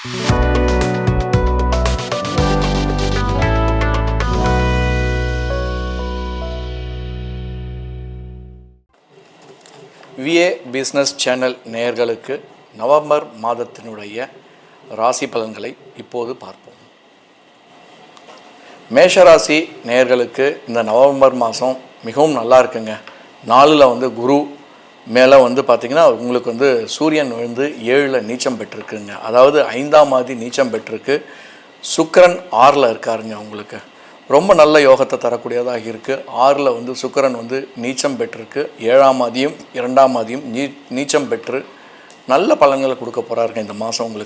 VA business channel நேயர்களுக்கு November மாதத்தினுடைய ராசி பலன்களை இப்போது பார்ப்போம். மேஷராசி நேயர்களுக்கு இந்த நவம்பர் மாதம் மிகவும் நல்லா இருக்குங்க. நாளில் குரு மேலே பார்த்திங்கன்னா உங்களுக்கு சூரியன் 7ல் நீச்சம் பெற்றிருக்குங்க. அதாவது 5ஆம் ஆதி நீச்சம் பெற்றிருக்கு. சுக்கிரன் 6ல் இருக்காருங்க. உங்களுக்கு ரொம்ப நல்ல யோகத்தை தரக்கூடியதாக இருக்குது. 6ல் சுக்கிரன் நீச்சம் பெற்றிருக்கு. 7ஆம் ஆதியும் 2ஆம் ஆதியும் நீச்சம் பெற்று நல்ல பலன்களை கொடுக்க போகிறாருங்க இந்த மாதம்.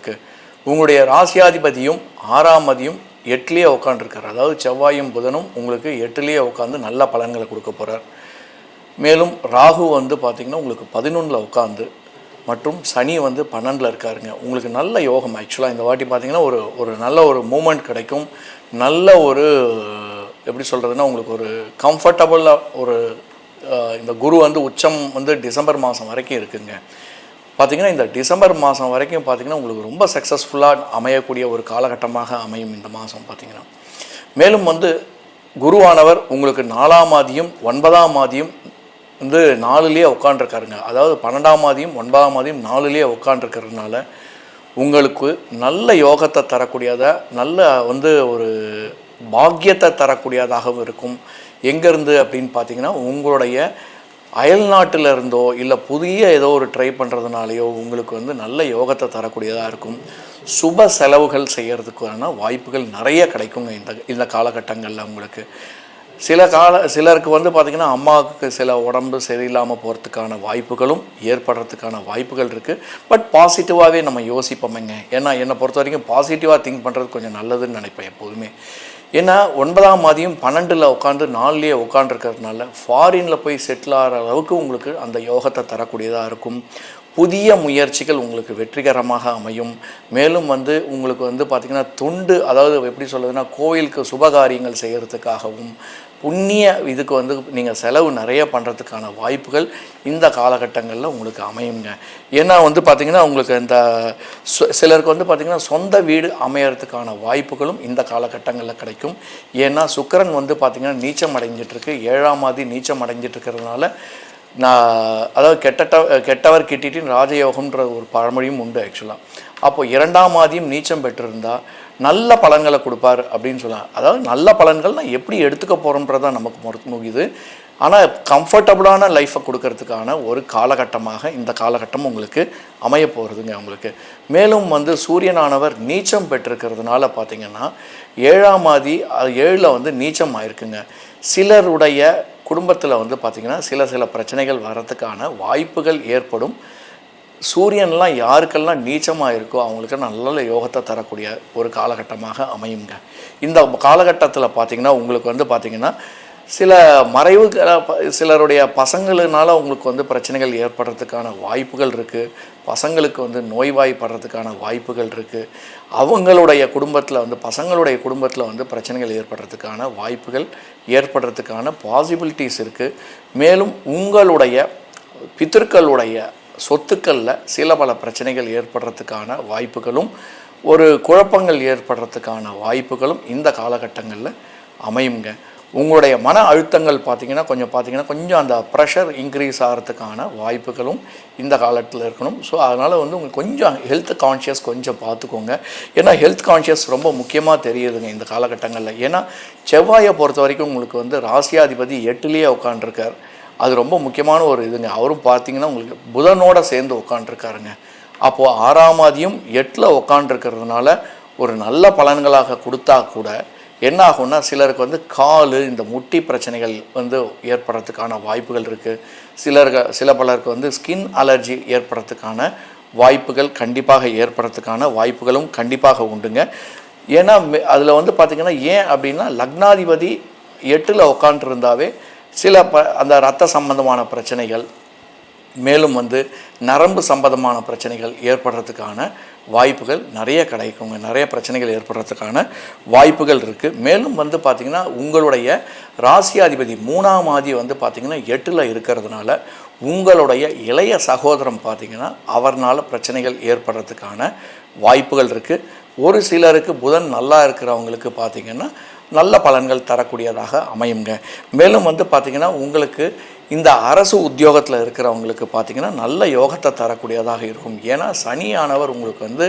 உங்களுடைய ராசியாதிபதியும் 6ஆம் ஆதியும் 8லேயே உட்காந்துருக்கார். அதாவது செவ்வாயும் புதனும் உங்களுக்கு 8லேயே உட்காந்து நல்ல பலன்களை கொடுக்க போகிறார். மேலும் ராகு பார்த்திங்கன்னா உங்களுக்கு 11ல் உட்காந்து மற்றும் சனி 12ல் இருக்காருங்க. உங்களுக்கு நல்ல யோகம். ஆக்சுவலாக இந்த வாட்டி பார்த்திங்கன்னா ஒரு நல்ல ஒரு மூமெண்ட் கிடைக்கும். நல்ல ஒரு எப்படி சொல்கிறதுனா உங்களுக்கு ஒரு கம்ஃபர்டபுளாக ஒரு இந்த குரு உச்சம் டிசம்பர் மாதம் வரைக்கும் இருக்குங்க. பார்த்திங்கன்னா இந்த டிசம்பர் மாதம் வரைக்கும் பார்த்திங்கன்னா உங்களுக்கு ரொம்ப சக்ஸஸ்ஃபுல்லாக அமையக்கூடிய ஒரு காலகட்டமாக அமையும் இந்த மாதம் பார்த்திங்கன்னா. மேலும் குருவானவர் உங்களுக்கு 4ஆம் ஆதியும் 9ஆம் ஆதியும் 4லேயே உட்காண்டிருக்காருங்க. அதாவது 12ஆம் ஆதியும் 9ஆம் ஆதியும் 4லேயே உட்காண்டிருக்கிறதுனால உங்களுக்கு நல்ல யோகத்தை தரக்கூடியதாக நல்ல ஒரு பாக்கியத்தை தரக்கூடியதாகவும் இருக்கும். எங்கேருந்து அப்படின்னு பார்த்தீங்கன்னா உங்களுடைய அயல் நாட்டில் இருந்தோ இல்லை புதிய ஏதோ ஒரு ட்ரை பண்ணுறதுனாலையோ உங்களுக்கு நல்ல யோகத்தை தரக்கூடியதாக இருக்கும். சுப செலவுகள் செய்கிறதுக்கான வாய்ப்புகள் நிறைய கிடைக்குங்க இந்த காலகட்டங்களில். உங்களுக்கு சிலருக்கு பார்த்திங்கன்னா அம்மாவுக்கு சில உடம்பு சரியில்லாமல் போகிறதுக்கான வாய்ப்புகளும் ஏற்படுறதுக்கான வாய்ப்புகள் இருக்குது. பட் பாசிட்டிவாகவே நம்ம யோசிப்போமேங்க. ஏன்னா என்னை பொறுத்த வரைக்கும் பாசிட்டிவாக திங்க் பண்ணுறது கொஞ்சம் நல்லதுன்னு நினைப்பேன் எப்போதுமே. ஏன்னா 9ஆம் ஆதியும் 12ல் உட்காந்து 4லேயே உட்காந்துருக்கிறதுனால ஃபாரினில் போய் செட்டில் ஆகிற அளவுக்கு உங்களுக்கு அந்த யோகத்தை தரக்கூடியதாக இருக்கும். புதிய முயற்சிகள் உங்களுக்கு வெற்றிகரமாக அமையும். மேலும் உங்களுக்கு பார்த்திங்கன்னா தொண்டு, அதாவது எப்படி சொல்லுதுன்னா கோயிலுக்கு சுபகாரியங்கள் செய்கிறதுக்காகவும் புண்ணிய இதுக்கு நீங்கள் செலவு நிறைய பண்ணுறதுக்கான வாய்ப்புகள் இந்த காலகட்டங்களில் உங்களுக்கு அமையுங்க. ஏன்னா பார்த்திங்கன்னா உங்களுக்கு இந்த சிலருக்கு பார்த்திங்கன்னா சொந்த வீடு அமையறதுக்கான வாய்ப்புகளும் இந்த காலகட்டங்களில் கிடைக்கும். ஏன்னா சுக்கிரன் பார்த்திங்கன்னா நீச்சம் அடைஞ்சிட்ருக்கு. 7ஆம் ஆதி நீச்சம் அடைஞ்சிட்ருக்கிறதுனால அதாவது கெட்டவர் கிட்டிட்டின் ராஜயோகம்ன்ற ஒரு பழமொழியும் உண்டு ஆக்சுவலாக. அப்போது 2ஆம் ஆதியும் நீச்சம் பெற்றிருந்தால் நல்ல பலன்களை கொடுப்பார் அப்படின்னு சொல்லலாம். அதாவது நல்ல பலன்கள் நான் எப்படி எடுத்துக்க போகிறோன்றதான் நமக்கு முகிது. ஆனால் கம்ஃபர்டபுளான லைஃப்பை கொடுக்கறதுக்கான ஒரு காலகட்டமாக இந்த காலகட்டம் உங்களுக்கு அமைய போகிறதுங்க உங்களுக்கு. மேலும் சூரியனானவர் நீச்சம் பெற்றிருக்கிறதுனால பார்த்திங்கன்னா 7ஆம் ஆதி 7ல் நீச்சம் ஆயிருக்குங்க. சிலருடைய குடும்பத்தில் பார்த்திங்கன்னா சில பிரச்சனைகள் வர்றதுக்கான வாய்ப்புகள் ஏற்படும். சூரியன்லாம் யாருக்கெல்லாம் நீச்சமாக இருக்கோ அவங்களுக்கு நல்ல யோகத்தை தரக்கூடிய ஒரு காலகட்டமாக அமையுங்க. இந்த காலகட்டத்தில் பார்த்திங்கன்னா உங்களுக்கு பார்த்திங்கன்னா சில மறைவுகளை சிலருடைய பசங்களினால உங்களுக்கு பிரச்சனைகள் ஏற்படுறதுக்கான வாய்ப்புகள் இருக்குது. பசங்களுக்கு நோய்வாய்ப்படுறதுக்கான வாய்ப்புகள் இருக்குது. அவங்களுடைய குடும்பத்தில் பசங்களுடைய குடும்பத்தில் பிரச்சனைகள் ஏற்படுறதுக்கான வாய்ப்புகள் ஏற்படுறதுக்கான பாசிபிலிட்டிஸ் இருக்குது. மேலும் உங்களுடைய பிதர்களுடைய சொத்துக்களில் சில பல பிரச்சனைகள் ஏற்படுறதுக்கான வாய்ப்புகளும் ஒரு குழப்பங்கள் ஏற்படுறதுக்கான வாய்ப்புகளும் இந்த காலகட்டங்களில் அமையுங்க. உங்களுடைய மன அழுத்தங்கள் கொஞ்சம் அந்த ப்ரெஷர் இன்க்ரீஸ் ஆகிறதுக்கான வாய்ப்புகளும் இந்த காலத்தில் இருக்கணும். ஸோ அதனால் உங்களுக்கு கொஞ்சம் ஹெல்த் கான்ஷியஸ் கொஞ்சம் பார்த்துக்கோங்க. ஏன்னா ஹெல்த் கான்ஷியஸ் ரொம்ப முக்கியமாக தெரியுதுங்க இந்த காலகட்டங்களில். ஏன்னா செவ்வாயை பொறுத்த வரைக்கும் உங்களுக்கு ராசியாதிபதி 8லேயே உட்காண்டிருக்கார். அது ரொம்ப முக்கியமான ஒரு இதுங்க. அவரும் பார்த்திங்கன்னா உங்களுக்கு புதனோடு சேர்ந்து உட்காண்டிருக்காருங்க. அப்போது 6ஆம் ஆதியும் 8ல் உட்காண்டிருக்கிறதுனால ஒரு நல்ல பலன்களாக கொடுத்தா கூட என்ன ஆகும்னா சிலருக்கு கால் இந்த முட்டி பிரச்சனைகள் ஏற்படுறதுக்கான வாய்ப்புகள் இருக்குது. சில பலருக்கு ஸ்கின் அலர்ஜி ஏற்படுறதுக்கான வாய்ப்புகள் கண்டிப்பாக ஏற்படுறதுக்கான வாய்ப்புகளும் கண்டிப்பாக உண்டுங்க. ஏன்னா அதில் பார்த்திங்கன்னா ஏன் அப்படின்னா லக்னாதிபதி 8ல் உட்காந்துருந்தாவே சில அந்த இரத்த சம்பந்தமான பிரச்சனைகள் மேலும் நரம்பு சம்பந்தமான பிரச்சனைகள் ஏற்படுறதுக்கான வாய்ப்புகள் நிறைய கிடைக்குங்க. நிறைய பிரச்சனைகள் ஏற்படுறதுக்கான வாய்ப்புகள் இருக்குது. மேலும் பார்த்திங்கன்னா உங்களுடைய ராசியாதிபதி 3ஆம் ஆதி பார்த்திங்கன்னா 8ல் இருக்கிறதுனால உங்களுடைய இளைய சகோதரம் பார்த்திங்கன்னா அவர்னால் பிரச்சனைகள் ஏற்படுறதுக்கான வாய்ப்புகள் இருக்குது. ஒரு சிலருக்கு புதன் நல்லா இருக்கிறவங்களுக்கு பார்த்திங்கன்னா நல்ல பலன்கள் தரக்கூடியதாக அமையுங்க. மேலும் வந்து பார்த்திங்கன்னா உங்களுக்கு இந்த அரசு உத்தியோகத்தில் இருக்கிறவங்களுக்கு பார்த்திங்கன்னா நல்ல யோகத்தை தரக்கூடியதாக இருக்கும். ஏன்னா சனியானவர் உங்களுக்கு வந்து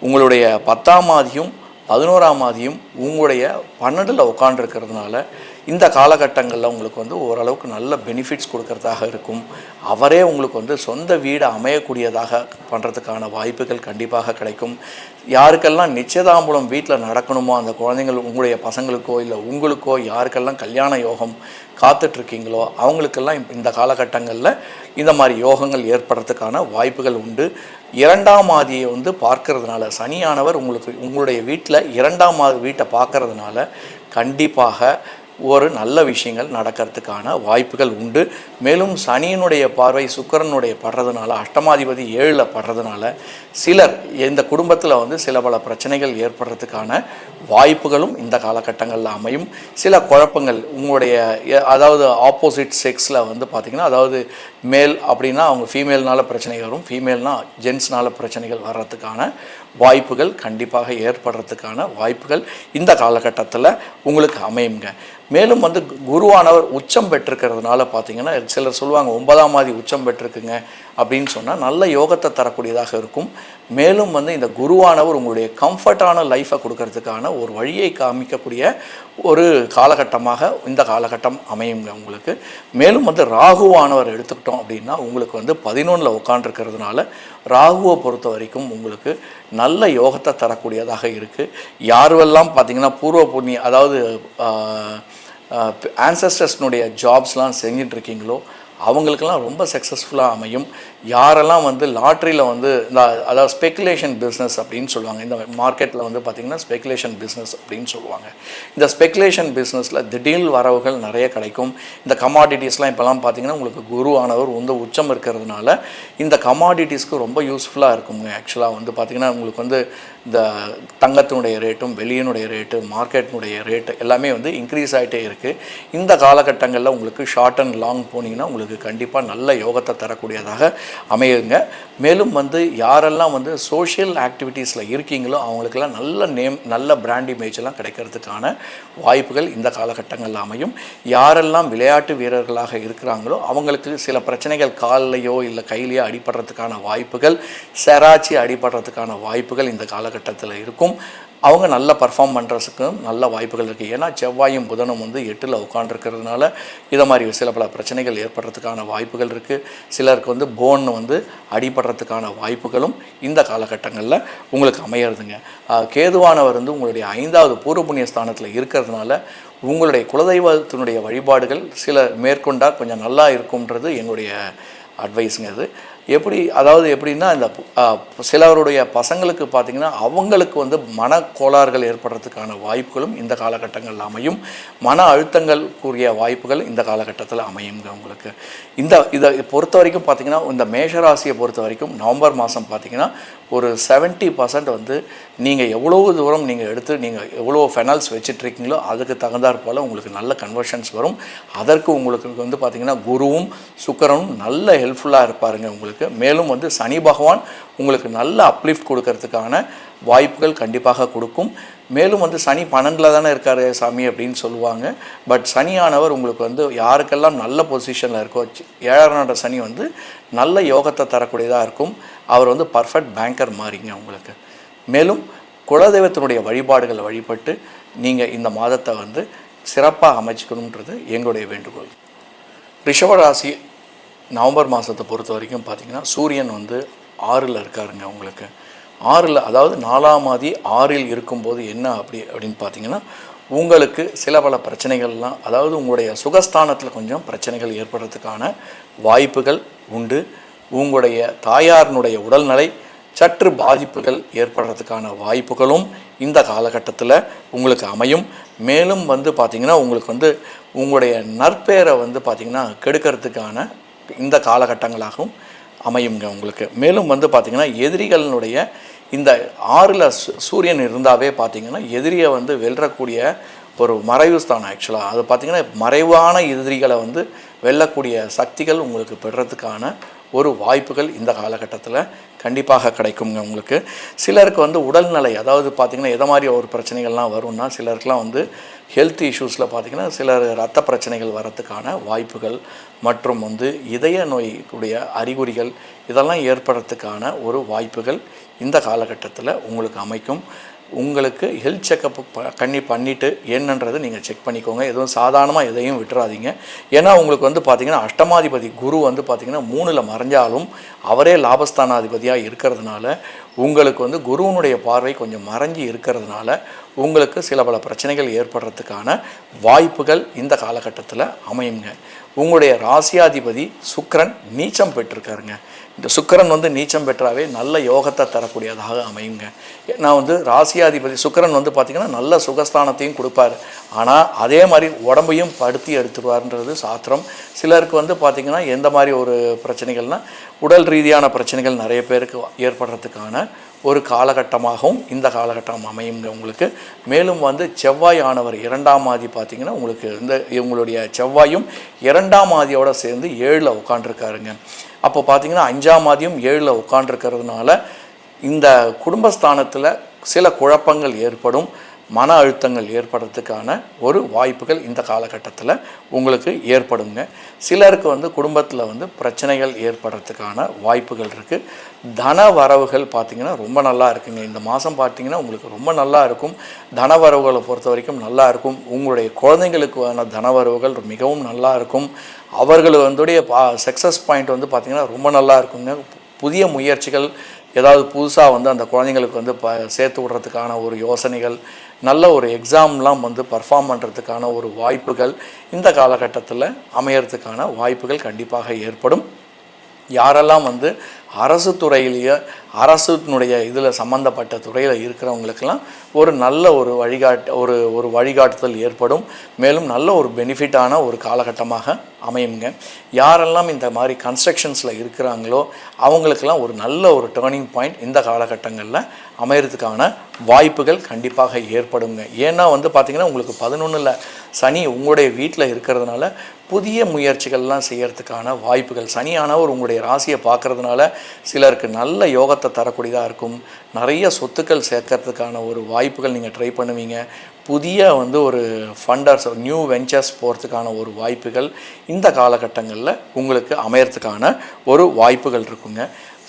உங்களுடைய 10ஆம் ஆதியும் 11ஆம் ஆதியும் உங்களுடைய 12ல் உட்காண்டிருக்கிறதுனால இந்த காலகட்டங்களில் உங்களுக்கு வந்து ஓரளவுக்கு நல்ல பெனிஃபிட்ஸ் கொடுக்கறதாக இருக்கும். அவரே உங்களுக்கு வந்து சொந்த வீடு அமையக்கூடியதாக பண்ணுறதுக்கான வாய்ப்புகள் கண்டிப்பாக கிடைக்கும். யாருக்கெல்லாம் நிச்சயதாம்பூலம் வீட்டில் நடக்கணுமோ அந்த குழந்தைங்கள் உங்களுடைய பசங்களுக்கோ இல்லை உங்களுக்கோ யாருக்கெல்லாம் கல்யாண யோகம் காத்துட்ருக்கீங்களோ அவங்களுக்கெல்லாம் இந்த காலகட்டங்களில் இந்த மாதிரி யோகங்கள் ஏற்படுறதுக்கான வாய்ப்புகள் உண்டு. 2ஆம் ஆதியை வந்து பார்க்கறதுனால சனியானவர் உங்களுடைய வீட்டில் 2ஆம் ஆதி வீட்டை பார்க்கறதுனால கண்டிப்பாக ஒரு நல்ல விஷயங்கள் நடக்கிறதுக்கான வாய்ப்புகள் உண்டு. மேலும் சனியினுடைய பார்வை சுக்கிரனுடைய படுறதுனால அஷ்டமாதிபதி 7ல் படுறதுனால சிலர் இந்த குடும்பத்தில் வந்து சில பல பிரச்சனைகள் ஏற்படுறதுக்கான வாய்ப்புகளும் இந்த காலகட்டங்களில் அமையும். சில குழப்பங்கள் உங்களுடைய அதாவது ஆப்போசிட் செக்ஸில் வந்து பார்த்திங்கன்னா அதாவது மேல் அப்படின்னா அவங்க ஃபீமேல்னால் பிரச்சனைகள் வரும், ஃபீமேல்னால் ஜென்ஸ்னால் பிரச்சனைகள் வர்றதுக்கான வாய்ப்புகள் கண்டிப்பாக ஏற்படுறதுக்கான வாய்ப்புகள் இந்த காலகட்டத்தில் உங்களுக்கு அமையுங்க. மேலும் வந்து குருவானவர் உச்சம் பெற்றிருக்கிறதுனால பார்த்திங்கன்னா சிலர் சொல்லுவாங்க 9ஆம் ஆதி உச்சம் பெற்றிருக்குங்க அப்படின்னு சொன்னால் நல்ல யோகத்தை தரக்கூடியதாக இருக்கும். மேலும் வந்து இந்த குருவானவர் உங்களுடைய கம்ஃபர்டான லைஃப்பை கொடுக்கறதுக்கான ஒரு வழியை காமிக்கக்கூடிய ஒரு காலகட்டமாக இந்த காலகட்டம் அமையுங்க உங்களுக்கு. மேலும் வந்து ராகுவானவர் எடுத்துக்கிட்டோம் அப்படின்னா உங்களுக்கு வந்து 11ல் உட்காண்டிருக்கிறதுனால ராகுவை பொறுத்த வரைக்கும் உங்களுக்கு நல்ல யோகத்தை தரக்கூடியதாக இருக்குது. யாரெல்லாம் பார்த்திங்கன்னா பூர்வ புண்ணிய அதாவது ஆன்சஸ்டர்ஸ்னுடைய ஜாப்ஸ்லாம் செஞ்சிட்ருக்கீங்களோ அவங்களுக்கெல்லாம் ரொம்ப சக்ஸஸ்ஃபுல்லாக அமையும். யாரெல்லாம் வந்து லாட்ரியில் வந்து இந்த அதாவது ஸ்பெக்குலேஷன் பிஸ்னஸ் அப்படின்னு சொல்லுவாங்க, இந்த மார்க்கெட்டில் வந்து பார்த்திங்கன்னா ஸ்பெக்குலேஷன் பிஸ்னஸ் அப்படின்னு சொல்லுவாங்க. இந்த ஸ்பெக்குலேஷன் பிஸ்னஸில் திடீர் வரவுகள் நிறைய கிடைக்கும். இந்த கமாடிட்டிஸ்லாம் இப்போலாம் பார்த்திங்கன்னா உங்களுக்கு குரு ஆனவர் வந்து உச்சம் இருக்கிறதுனால இந்த கமாடிட்டிஸ்க்கு ரொம்ப யூஸ்ஃபுல்லாக இருக்குங்க. ஆக்சுவலாக வந்து பார்த்திங்கன்னா உங்களுக்கு வந்து இந்த தங்கத்தினுடைய ரேட்டும் வெளியினுடைய ரேட்டு மார்க்கெட்டினுடைய ரேட்டு எல்லாமே வந்து இன்க்ரீஸ் ஆகிட்டே இருக்குது. இந்த காலகட்டங்களில் உங்களுக்கு ஷார்ட் அண்ட் லாங் போனீங்கன்னா உங்களுக்கு கண்டிப்பாக நல்ல யோகத்தை தரக்கூடியதாக அமையுங்க. மேலும் வந்து யாரெல்லாம் வந்து சோஷியல் ஆக்டிவிட்டீஸில் இருக்கீங்களோ அவங்களுக்கெல்லாம் நல்ல நேம் நல்ல பிராண்ட் இமேஜெல்லாம் கிடைக்கிறதுக்கான வாய்ப்புகள் இந்த காலகட்டங்களில் அமையும். யாரெல்லாம் விளையாட்டு வீரர்களாக இருக்கிறாங்களோ அவங்களுக்கு சில பிரச்சனைகள் கால்லையோ இல்லை கையிலையோ அடிபடுறதுக்கான வாய்ப்புகள், செராச்சி அடிபடுறதுக்கான வாய்ப்புகள் இந்த காலகட்டத்தில் இருக்கும். அவங்க நல்லா பர்ஃபார்ம் பண்ணுறதுக்கும் நல்ல வாய்ப்புகள் இருக்குது. ஏன்னா செவ்வாயும் புதனும் வந்து 8ல் உட்காண்டிருக்கிறதுனால இதை மாதிரி சில பல பிரச்சனைகள் ஏற்படுறதுக்கான வாய்ப்புகள் இருக்குது. சிலருக்கு வந்து போன் வந்து அடிபடுறதுக்கான வாய்ப்புகளும் இந்த காலகட்டங்களில் உங்களுக்கு அமையிறதுங்க. கேதுவானவர் வந்து உங்களுடைய 5வது பூர்வ புண்ணிய ஸ்தானத்தில் இருக்கிறதுனால உங்களுடைய குலதெய்வத்தினுடைய வழிபாடுகள் சில மேற்கொண்டால் கொஞ்சம் நல்லா இருக்கும்ன்றது என்னுடைய அட்வைஸுங்க. அது எப்படின்னா இந்த சிலருடைய பசங்களுக்கு பார்த்திங்கன்னா அவங்களுக்கு வந்து மனக்கோளாறுகள் ஏற்படுறதுக்கான வாய்ப்புகளும் இந்த காலகட்டங்களில் அமையும். மன அழுத்தங்களுக்குரிய வாய்ப்புகள் இந்த காலகட்டத்தில் அமையுங்க உங்களுக்கு. இதை பொறுத்த வரைக்கும் பார்த்திங்கன்னா இந்த மேஷராசியை பொறுத்த வரைக்கும் நவம்பர் மாதம் பார்த்திங்கன்னா ஒரு 70% வந்து நீங்கள் எவ்வளோ தூரம் நீங்கள் எடுத்து நீங்கள் எவ்வளோ ஃபெனல்ஸ் வச்சிட்ருக்கீங்களோ அதுக்கு தகுந்தாற் போல் உங்களுக்கு நல்ல கன்வர்ஷன்ஸ் வரும். அதற்கு உங்களுக்கு வந்து பார்த்திங்கன்னா குருவும் சுக்கிரனும் நல்ல ஹெல்ப்ஃபுல்லாக இருப்பாருங்க உங்களுக்கு. மேலும் வந்து சனி பகவான் உங்களுக்கு நல்ல அப்லிஃப்ட் கொடுக்கறதுக்கான வாய்ப்புகள் கண்டிப்பாக கொடுக்கும். மேலும் வந்து சனி 12ல் தானே இருக்கார் சாமி அப்படின்னு சொல்லுவாங்க. பட் சனியானவர் உங்களுக்கு வந்து யாருக்கெல்லாம் நல்ல பொசிஷனில் இருக்கோ 7ஆம் நட சனி வந்து நல்ல யோகத்தை தரக்கூடியதாக இருக்கும். அவர் வந்து பர்ஃபெக்ட் பேங்கர் மாதிரிங்க உங்களுக்கு. மேலும் குலதெய்வத்தினுடைய வழிபாடுகளை வழிபட்டு நீங்கள் இந்த மாதத்தை வந்து சிறப்பாக அமைச்சிக்கணுன்றது எங்களுடைய வேண்டுகோள். ரிஷபராசி நவம்பர் மாதத்தை பொறுத்த வரைக்கும் பார்த்திங்கன்னா சூரியன் வந்து 6ல் இருக்காருங்க உங்களுக்கு. 6ல் அதாவது 4ஆம் ஆதி 6ல் இருக்கும்போது என்ன அப்படின்னு பார்த்திங்கன்னா உங்களுக்கு சில பல பிரச்சனைகள்லாம் அதாவது உங்களுடைய சுகஸ்தானத்தில் கொஞ்சம் பிரச்சனைகள் ஏற்படுறதுக்கான வாய்ப்புகள் உண்டு. உங்களுடைய தாயாரினுடைய உடல்நிலை சற்று பாதிப்புகள் ஏற்படுறதுக்கான வாய்ப்புகளும் இந்த காலகட்டத்தில் உங்களுக்கு அமையும். மேலும் வந்து பார்த்திங்கன்னா உங்களுக்கு வந்து உங்களுடைய நற்பெயரை வந்து பார்த்திங்கன்னா கெடுக்கிறதுக்கான இந்த காலகட்டங்களாகவும் அமையுங்க உங்களுக்கு. மேலும் வந்து பார்த்திங்கன்னா எதிரிகளினுடைய இந்த 6ல் சூரியன் இருந்தாவே பார்த்திங்கன்னா எதிரியை வந்து வெல்றக்கூடிய ஒரு மறைவு ஸ்தானம். ஆக்சுவலாக அது பார்த்திங்கன்னா மறைவான எதிரிகளை வந்து வெல்லக்கூடிய சக்திகள் உங்களுக்கு பெறுறதுக்கான ஒரு வாய்ப்புகள் இந்த காலகட்டத்தில் கண்டிப்பாக கிடைக்குங்க உங்களுக்கு. சிலருக்கு வந்து உடல்நிலை, அதாவது பார்த்திங்கன்னா எதை மாதிரி ஒரு பிரச்சனைகள்லாம் வரும்னா, சிலருக்குலாம் வந்து ஹெல்த் இஷ்யூஸில் பார்த்திங்கன்னா சிலர் ரத்த பிரச்சனைகள் வரத்துக்கான வாய்ப்புகள் மற்றும் வந்து இதய நோய்க்குடைய அறிகுறிகள் இதெல்லாம் ஏற்படுறதுக்கான ஒரு வாய்ப்புகள் இந்த காலகட்டத்தில் உங்களுக்கு அமைக்கும். உங்களுக்கு ஹெல்த் செக்கப் பண்ணிவிட்டு என்னன்றது நீங்கள் செக் பண்ணிக்கோங்க. எதுவும் சாதாரணமாக எதையும் விட்டுறாதீங்க. ஏன்னா உங்களுக்கு வந்து பார்த்திங்கன்னா அஷ்டமாதிபதி குரு வந்து பார்த்திங்கன்னா 3ல் மறைஞ்சாலும் அவரே லாபஸ்தானாதிபதியாக இருக்கிறதுனால உங்களுக்கு வந்து குருவனுடைய பார்வை கொஞ்சம் மறைஞ்சி இருக்கிறதுனால உங்களுக்கு சில பல பிரச்சனைகள் ஏற்படுறதுக்கான வாய்ப்புகள் இந்த காலகட்டத்தில் அமையுங்க. உங்களுடைய ராசியாதிபதி சுக்கிரன் நீச்சம் பெற்றிருக்காருங்க. இந்த சுக்கிரன் வந்து நீச்சம் பெற்றாவே நல்ல யோகத்தை தரக்கூடியதாக அமையுங்க. நான் வந்து ராசியாதிபதி சுக்கிரன் வந்து பார்த்திங்கன்னா நல்ல சுகஸ்தானத்தையும் கொடுப்பார், ஆனால் அதே மாதிரி உடம்பையும் படுத்தி எடுத்துருவார்ன்றது சாத்திரம். சிலருக்கு வந்து பார்த்திங்கன்னா எந்த மாதிரி ஒரு பிரச்சனைகள்னால் உடல் ரீதியான பிரச்சனைகள் நிறைய பேருக்கு ஏற்படுறதுக்கான ஒரு காலகட்டமாகவும் இந்த காலகட்டம் அமையுங்க உங்களுக்கு. மேலும் வந்து செவ்வாய் ஆனவர் 2ஆம் ஆதி பார்த்திங்கன்னா உங்களுக்கு இந்த உங்களுடைய செவ்வாயும் 2ஆம் ஆதியோடு சேர்ந்து 7ல் உட்காண்டிருக்காருங்க. அப்போ பார்த்திங்கன்னா 5ஆம் ஆதியும் 7ல் உட்காண்டிருக்கிறதுனால இந்த குடும்பஸ்தானத்தில் சில குழப்பங்கள் ஏற்படும், மன அழுத்தங்கள் ஏற்படுறதுக்கான ஒரு வாய்ப்புகள் இந்த காலகட்டத்தில் உங்களுக்கு ஏற்படுங்க. சிலருக்கு வந்து குடும்பத்தில் வந்து பிரச்சனைகள் ஏற்படுறதுக்கான வாய்ப்புகள் இருக்குது. தன வரவுகள் பார்த்திங்கன்னா ரொம்ப நல்லா இருக்குங்க. இந்த மாதம் பார்த்திங்கன்னா உங்களுக்கு ரொம்ப நல்லா இருக்கும். தன வரவுகளை பொறுத்த வரைக்கும் நல்லா இருக்கும். உங்களுடைய குழந்தைங்களுக்கான தன வரவுகள் மிகவும் நல்லா இருக்கும். அவர்கள் வந்துடைய சக்ஸஸ் பாயிண்ட் வந்து பார்த்திங்கன்னா ரொம்ப நல்லா இருக்குங்க. புதிய முயற்சிகள் ஏதாவது புதுசாக வந்து அந்த குழந்தைங்களுக்கு வந்து சேர்த்து விடுறதுக்கான ஒரு யோசனைகள், நல்ல ஒரு எக்ஸாம்லாம் வந்து பர்ஃபார்ம் பண்ணுறதுக்கான ஒரு வாய்ப்புகள் இந்த காலகட்டத்தில் அமையறதுக்கான வாய்ப்புகள் கண்டிப்பாக ஏற்படும். யாரெல்லாம் வந்து அரசு துறையிலேயே அரசுனுடைய இதில் சம்மந்தப்பட்ட துறையில் இருக்கிறவங்களுக்கெல்லாம் ஒரு நல்ல ஒரு வழிகாட்டுதல் ஏற்படும். மேலும் நல்ல ஒரு பெனிஃபிட்டான ஒரு காலகட்டமாக அமையுங்க. யாரெல்லாம் இந்த மாதிரி கன்ஸ்ட்ரக்ஷன்ஸில் இருக்கிறாங்களோ அவங்களுக்கெல்லாம் ஒரு நல்ல ஒரு டேர்னிங் பாயிண்ட் இந்த காலகட்டங்களில் அமையறதுக்கான வாய்ப்புகள் கண்டிப்பாக ஏற்படுங்க. ஏன்னா வந்து பார்த்திங்கன்னா உங்களுக்கு 11ல் சனி உங்களுடைய வீட்டில் இருக்கிறதுனால புதிய முயற்சிகள்லாம் செய்யறதுக்கான வாய்ப்புகள், சனியானவர் உங்களுடைய ராசியை பார்க்குறதுனால சிலருக்கு நல்ல யோகத்தை தரக்கூடியதாக இருக்கும். நிறைய சொத்துக்கள் சேர்க்கறதுக்கான ஒரு வாய்ப்புகள் நீங்கள் ட்ரை பண்ணுவீங்க. புதிய வந்து ஒரு ஃபண்டர்ஸ், நியூ வெஞ்சர்ஸ் போகிறதுக்கான ஒரு வாய்ப்புகள் இந்த காலகட்டங்களில் உங்களுக்கு அமையறதுக்கான ஒரு வாய்ப்புகள் இருக்குங்க.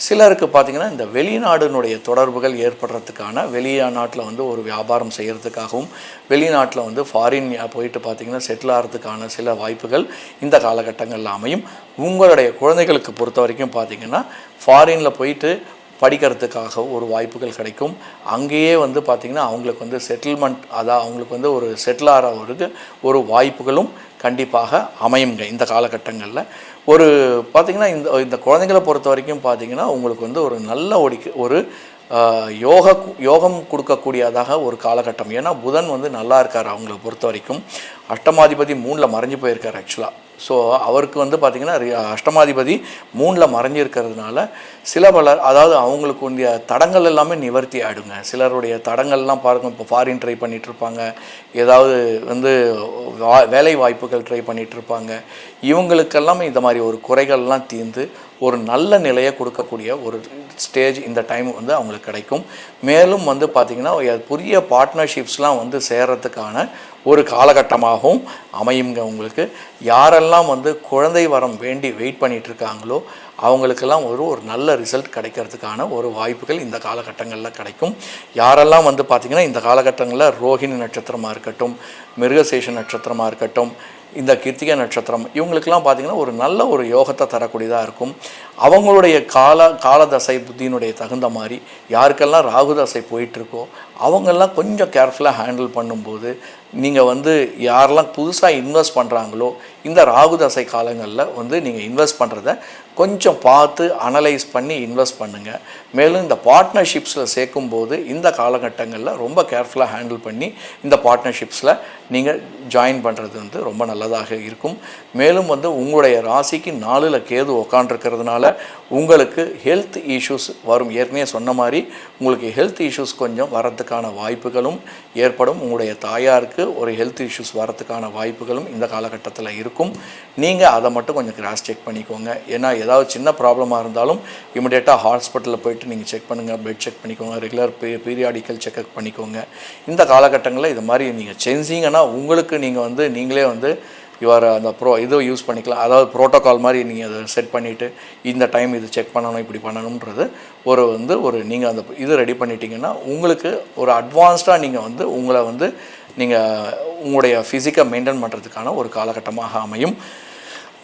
சிலருக்கு பார்த்திங்கன்னா இந்த வெளிநாடுனுடைய தொடர்புகள் ஏற்படுறதுக்கான வெளிநாட்டில் வந்து ஒரு வியாபாரம் செய்கிறதுக்காகவும் வெளிநாட்டில் வந்து ஃபாரின் போயிட்டு பார்த்திங்கன்னா செட்டில் ஆகிறதுக்கான சில வாய்ப்புகள் இந்த காலகட்டங்களில் அமையும். உங்களுடைய குழந்தைகளுக்கு பொறுத்த வரைக்கும் பார்த்திங்கன்னா ஃபாரினில் போயிட்டு படிக்கிறதுக்காக ஒரு வாய்ப்புகள் கிடைக்கும். அங்கேயே வந்து பார்த்திங்கன்னா அவங்களுக்கு வந்து செட்டில்மெண்ட், அதான் அவங்களுக்கு வந்து ஒரு செட்டில் ஆகிறவருக்கு ஒரு வாய்ப்புகளும் கண்டிப்பாக அமையுங்க இந்த காலகட்டங்களில். ஒரு பார்த்திங்கன்னா இந்த குழந்தைங்களை பொறுத்த வரைக்கும் பார்த்திங்கன்னா உங்களுக்கு வந்து ஒரு நல்ல ஒரு யோகம் கொடுக்கக்கூடியதாக ஒரு காலகட்டம். ஏன்னா புதன் வந்து நல்லா இருக்கார் அவங்களை பொறுத்த வரைக்கும். அஷ்டமாதிபதி 3ல் மறைஞ்சு போயிருக்கார் ஆக்சுவலாக. ஸோ அவருக்கு வந்து பார்த்திங்கன்னா அஷ்டமாதிபதி 3ல் மறைஞ்சிருக்கிறதுனால சில பல, அதாவது அவங்களுக்கு உடைய தடங்கள் எல்லாமே நிவர்த்தி ஆகிடுங்க. சிலருடைய தடங்கள்லாம் பாருங்கள், இப்போ ஃபாரின் ட்ரை பண்ணிகிட்ருப்பாங்க, ஏதாவது வந்து வேலை வாய்ப்புகள் ட்ரை பண்ணிகிட்ருப்பாங்க. இவங்களுக்கெல்லாமே இந்த மாதிரி ஒரு குறைகள்லாம் தீர்ந்து ஒரு நல்ல நிலையை கொடுக்கக்கூடிய ஒரு ஸ்டேஜ் இந்த டைம் வந்து அவங்களுக்கு கிடைக்கும். மேலும் வந்து பார்த்திங்கன்னா புதிய பார்ட்னர்ஷிப்ஸ்லாம் வந்து சேர்கிறதுக்கான ஒரு காலகட்டமாகவும் அமையுங்க உங்களுக்கு. யாரெல்லாம் வந்து குழந்தை வரம் வேண்டி வெயிட் பண்ணிகிட்ருக்காங்களோ அவங்களுக்கெல்லாம் ஒரு நல்ல ரிசல்ட் கிடைக்கிறதுக்கான ஒரு வாய்ப்புகள் இந்த காலகட்டங்களில் கிடைக்கும். யாரெல்லாம் வந்து பார்த்திங்கன்னா இந்த காலகட்டங்களில் ரோஹிணி நட்சத்திரமாக இருக்கட்டும், மிருகசேஷ நட்சத்திரமாக இருக்கட்டும், இந்த கிருத்திகை நட்சத்திரம், இவங்களுக்கெல்லாம் பார்த்திங்கன்னா ஒரு நல்ல ஒரு யோகத்தை தரக்கூடியதாக இருக்கும். அவங்களுடைய காலதசை புத்தியினுடைய தகுந்த மாதிரி யாருக்கெல்லாம் ராகு தசை போயிட்டுருக்கோ அவங்கெல்லாம் கொஞ்சம் கேர்ஃபுல்லாக ஹேண்டில் பண்ணும்போது நீங்கள் வந்து யாரெல்லாம் புதுசாக இன்வெஸ்ட் பண்ணுறாங்களோ இந்த ராகு தசை காலங்களில் வந்து நீங்கள் இன்வெஸ்ட் பண்ணுறத கொஞ்சம் பார்த்து அனலைஸ் பண்ணி இன்வெஸ்ட் பண்ணுங்கள். மேலும் இந்த பார்ட்னர்ஷிப்ஸில் சேர்க்கும்போது இந்த காலகட்டங்களில் ரொம்ப கேர்ஃபுல்லாக ஹேண்டில் பண்ணி இந்த பார்ட்னர்ஷிப்ஸில் நீங்கள் ஜாயின் பண்ணுறது வந்து ரொம்ப நல்லதாக இருக்கும். மேலும் வந்து உங்களுடைய ராசிக்கு 4ல் கேது உட்காண்டிருக்கிறதுனால இருக்கிறதுனால உங்களுக்கு ஹெல்த் இஷ்யூஸ் வரும். ஏற்கனவே சொன்ன மாதிரி உங்களுக்கு ஹெல்த் இஷ்யூஸ் கொஞ்சம் வரதுக்கான வாய்ப்புகளும் ஏற்படும். உங்களுடைய தாயாருக்கு ஒரு ஹெல்த் இஷ்யூஸ் வரதுக்கான வாய்ப்புகளும் இந்த காலகட்டத்தில் இருக்கும். நீங்கள் அதை மட்டும் கொஞ்சம் கிராஸ் செக் பண்ணிக்கோங்க. ஏன்னா ஏதாவது சின்ன ப்ராப்ளமாக இருந்தாலும் இமிடியேட்டாக ஹாஸ்பிட்டலில் போய்ட்டு நீங்கள் செக் பண்ணுங்கள், பிளட் செக் பண்ணிக்கோங்க, ரெகுலர் பீரியாடிக்கல் செக்அப் பண்ணிக்கோங்க. இந்த காலகட்டங்களில் இது மாதிரி நீங்கள் செஞ்சீங்கன்னா உங்களுக்கு நீங்களே அந்த இதை யூஸ் பண்ணிக்கலாம். அதாவது ப்ரோட்டோகால் மாதிரி நீங்கள் அதை செட் பண்ணிவிட்டு இந்த டைம் இது செக் பண்ணணும், இப்படி பண்ணணுன்றது ஒரு நீங்கள் அந்த இது ரெடி பண்ணிட்டீங்கன்னா உங்களுக்கு ஒரு அட்வான்ஸ்டாக நீங்கள் உங்களை நீங்கள் உங்களுடைய ஃபிசிக்கை மெயின்டைன் பண்ணுறதுக்கான ஒரு காலகட்டமாக அமையும்.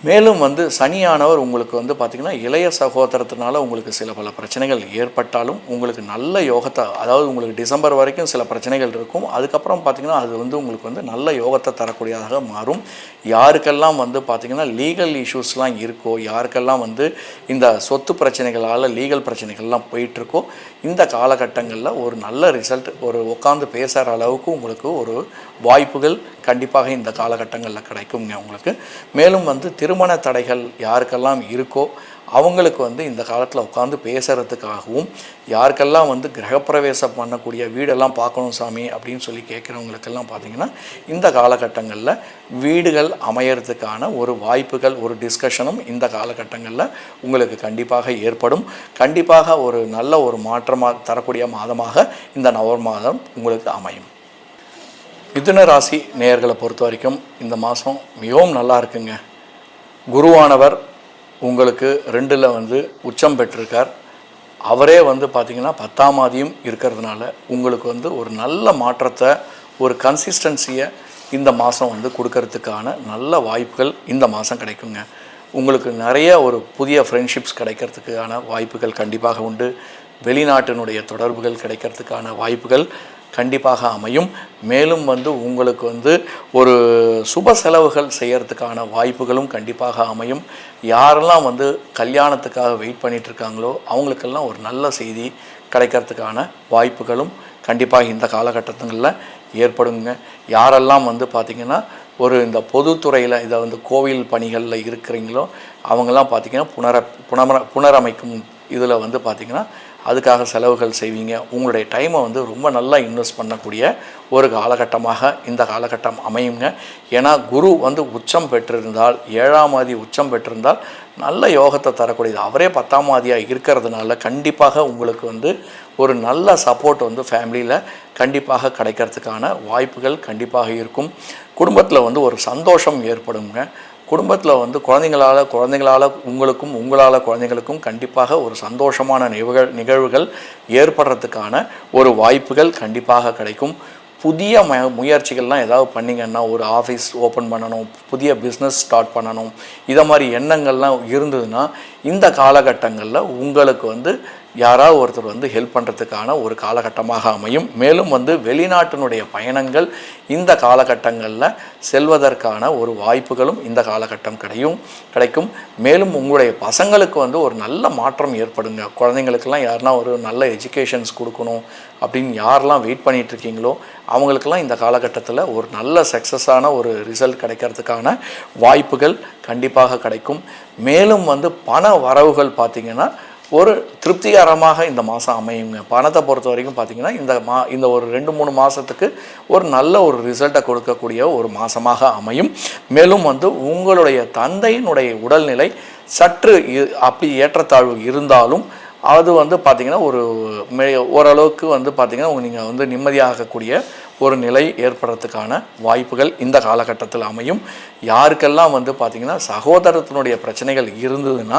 மேலும் சனியானவர் உங்களுக்கு பார்த்திங்கன்னா இளைய சகோதரத்தினால உங்களுக்கு சில பல பிரச்சனைகள் ஏற்பட்டாலும் உங்களுக்கு நல்ல யோகத்தை, அதாவது உங்களுக்கு டிசம்பர் வரைக்கும் சில பிரச்சனைகள் இருக்கும். அதுக்கப்புறம் பார்த்திங்கன்னா அது உங்களுக்கு நல்ல யோகத்தை தரக்கூடியதாக மாறும். யாருக்கெல்லாம் பார்த்திங்கன்னா லீகல் இஷ்யூஸ்லாம் இருக்கோ, யாருக்கெல்லாம் இந்த சொத்து பிரச்சனைகளால் லீகல் பிரச்சனைகள்லாம் போயிட்டுருக்கோ, இந்த காலகட்டங்களில் ஒரு நல்ல ரிசல்ட், ஒரு உட்காந்து பேசுகிற அளவுக்கு உங்களுக்கு ஒரு வாய்ப்புகள் கண்டிப்பாக இந்த காலகட்டங்களில் கிடைக்குங்க உங்களுக்கு. மேலும் திருமண தடைகள் யாருக்கெல்லாம் இருக்கோ அவங்களுக்கு இந்த காலத்தில் உட்காந்து பேசுகிறதுக்காகவும், யாருக்கெல்லாம் கிரகப்பிரவேசம் பண்ணக்கூடிய வீடெல்லாம் பார்க்கணும் சாமி அப்படின்னு சொல்லி கேட்குறவங்களுக்கெல்லாம் பார்த்திங்கன்னா இந்த காலகட்டங்களில் வீடுகள் அமையறதுக்கான ஒரு வாய்ப்புகள், ஒரு டிஸ்கஷனும் இந்த காலகட்டங்களில் உங்களுக்கு கண்டிப்பாக ஏற்படும். கண்டிப்பாக ஒரு நல்ல ஒரு மாற்றமாக தரக்கூடிய மாதமாக இந்த நவம்பர் மாதம் உங்களுக்கு அமையும். மிதுன ராசி நேயர்களை பொறுத்த வரைக்கும் இந்த மாதம் மிகவும் நல்லா இருக்குங்க. குருவானவர் உங்களுக்கு 2ல் உச்சம் பெற்றிருக்கார். அவரே பார்த்திங்கன்னா 10ஆம் ஆதியும் இருக்கிறதுனால உங்களுக்கு ஒரு நல்ல மாற்றத்தை, ஒரு கன்சிஸ்டன்சியை இந்த மாதம் கொடுக்கறதுக்கான நல்ல வாய்ப்புகள் இந்த மாதம் கிடைக்குங்க. உங்களுக்கு நிறைய ஒரு புதிய ஃப்ரெண்ட்ஷிப்ஸ் கிடைக்கிறதுக்கான வாய்ப்புகள் கண்டிப்பாக உண்டு. வெளிநாட்டினுடைய தொடர்புகள் கிடைக்கிறதுக்கான வாய்ப்புகள் கண்டிப்பாக அமையும். மேலும் உங்களுக்கு ஒரு சுப செலவுகள் செய்கிறதுக்கான வாய்ப்புகளும் கண்டிப்பாக அமையும். யாரெல்லாம் கல்யாணத்துக்காக வெயிட் பண்ணிகிட்ருக்காங்களோ அவங்களுக்கெல்லாம் ஒரு நல்ல செய்தி கிடைக்கிறதுக்கான வாய்ப்புகளும் கண்டிப்பாக இந்த காலகட்டங்களில் ஏற்படுங்க. யாரெல்லாம் பார்த்திங்கன்னா இந்த பொதுத்துறையில் இதை கோவில் பணிகளில் இருக்கிறீங்களோ அவங்கெல்லாம் பார்த்திங்கன்னா புனரமைக்கும் இதில் பார்த்திங்கன்னா அதுக்காக செலவுகள் செய்வீங்க. உங்களுடைய டைமை ரொம்ப நல்லா இன்வெஸ்ட் பண்ணக்கூடிய ஒரு காலகட்டமாக இந்த காலகட்டம் அமையுங்க. ஏன்னா குரு உச்சம் பெற்றிருந்தால், 7ஆம் ஆதி உச்சம் பெற்றிருந்தால் நல்ல யோகத்தை தரக்கூடியது. அவரே 10ஆம் ஆதியாக இருக்கிறதுனால கண்டிப்பாக உங்களுக்கு ஒரு நல்ல சப்போர்ட் ஃபேமிலியில் கண்டிப்பாக கிடைக்கிறதுக்கான வாய்ப்புகள் கண்டிப்பாக இருக்கும். குடும்பத்தில் ஒரு சந்தோஷம் ஏற்படுங்க. குடும்பத்தில் குழந்தைங்களால் உங்களுக்கும் உங்களால் குழந்தைங்களுக்கும் கண்டிப்பாக ஒரு சந்தோஷமான நிகழ்வுகள் ஏற்படுறதுக்கான ஒரு வாய்ப்புகள் கண்டிப்பாக கிடைக்கும். புதிய முயற்சிகள்லாம் ஏதாவது பண்ணிங்கன்னா, ஒரு ஆஃபீஸ் ஓப்பன் பண்ணணும், புதிய பிஸ்னஸ் ஸ்டார்ட் பண்ணணும், இதை மாதிரி எண்ணங்கள்லாம் இருந்ததுன்னா இந்த காலகட்டங்களில் உங்களுக்கு யாராவது ஒருத்தர் ஹெல்ப் பண்ணுறதுக்கான ஒரு காலகட்டமாக அமையும். மேலும் வெளிநாட்டினுடைய பயணங்கள் இந்த காலகட்டங்களில் செல்வதற்கான ஒரு வாய்ப்புகளும் இந்த காலகட்டம் கிடைக்கும். மேலும் உங்களுடைய பசங்களுக்கு ஒரு நல்ல மாற்றம் ஏற்படுங்க. குழந்தைங்களுக்கெல்லாம் யாருன்னா ஒரு நல்ல எஜுகேஷன்ஸ் கொடுக்கணும் அப்படின்னு யாரெல்லாம் வெயிட் பண்ணிகிட்ருக்கீங்களோ அவங்களுக்கெல்லாம் இந்த காலகட்டத்தில் ஒரு நல்ல சக்ஸஸான ஒரு ரிசல்ட் கிடைக்கிறதுக்கான வாய்ப்புகள் கண்டிப்பாக கிடைக்கும். மேலும் பண வரவுகள் பார்த்திங்கன்னா ஒரு திருப்திகரமாக இந்த மாதம் அமையுங்க. பணத்தை பொறுத்த வரைக்கும் பார்த்திங்கன்னா இந்த ஒரு 2-3 மாதத்துக்கு ஒரு நல்ல ஒரு ரிசல்ட்டை கொடுக்கக்கூடிய ஒரு மாதமாக அமையும். மேலும் உங்களுடைய தந்தையினுடைய உடல்நிலை சற்று அப்படி ஏற்றத்தாழ்வு இருந்தாலும் அது பார்த்திங்கன்னா ஓரளவுக்கு பார்த்திங்கன்னா நீங்கள் நிம்மதியாகக்கூடிய ஒரு நிலை ஏற்படுறதுக்கான வாய்ப்புகள் இந்த காலகட்டத்தில் அமையும். யாருக்கெல்லாம் பார்த்திங்கன்னா சகோதரத்தினுடைய பிரச்சனைகள் இருந்ததுன்னா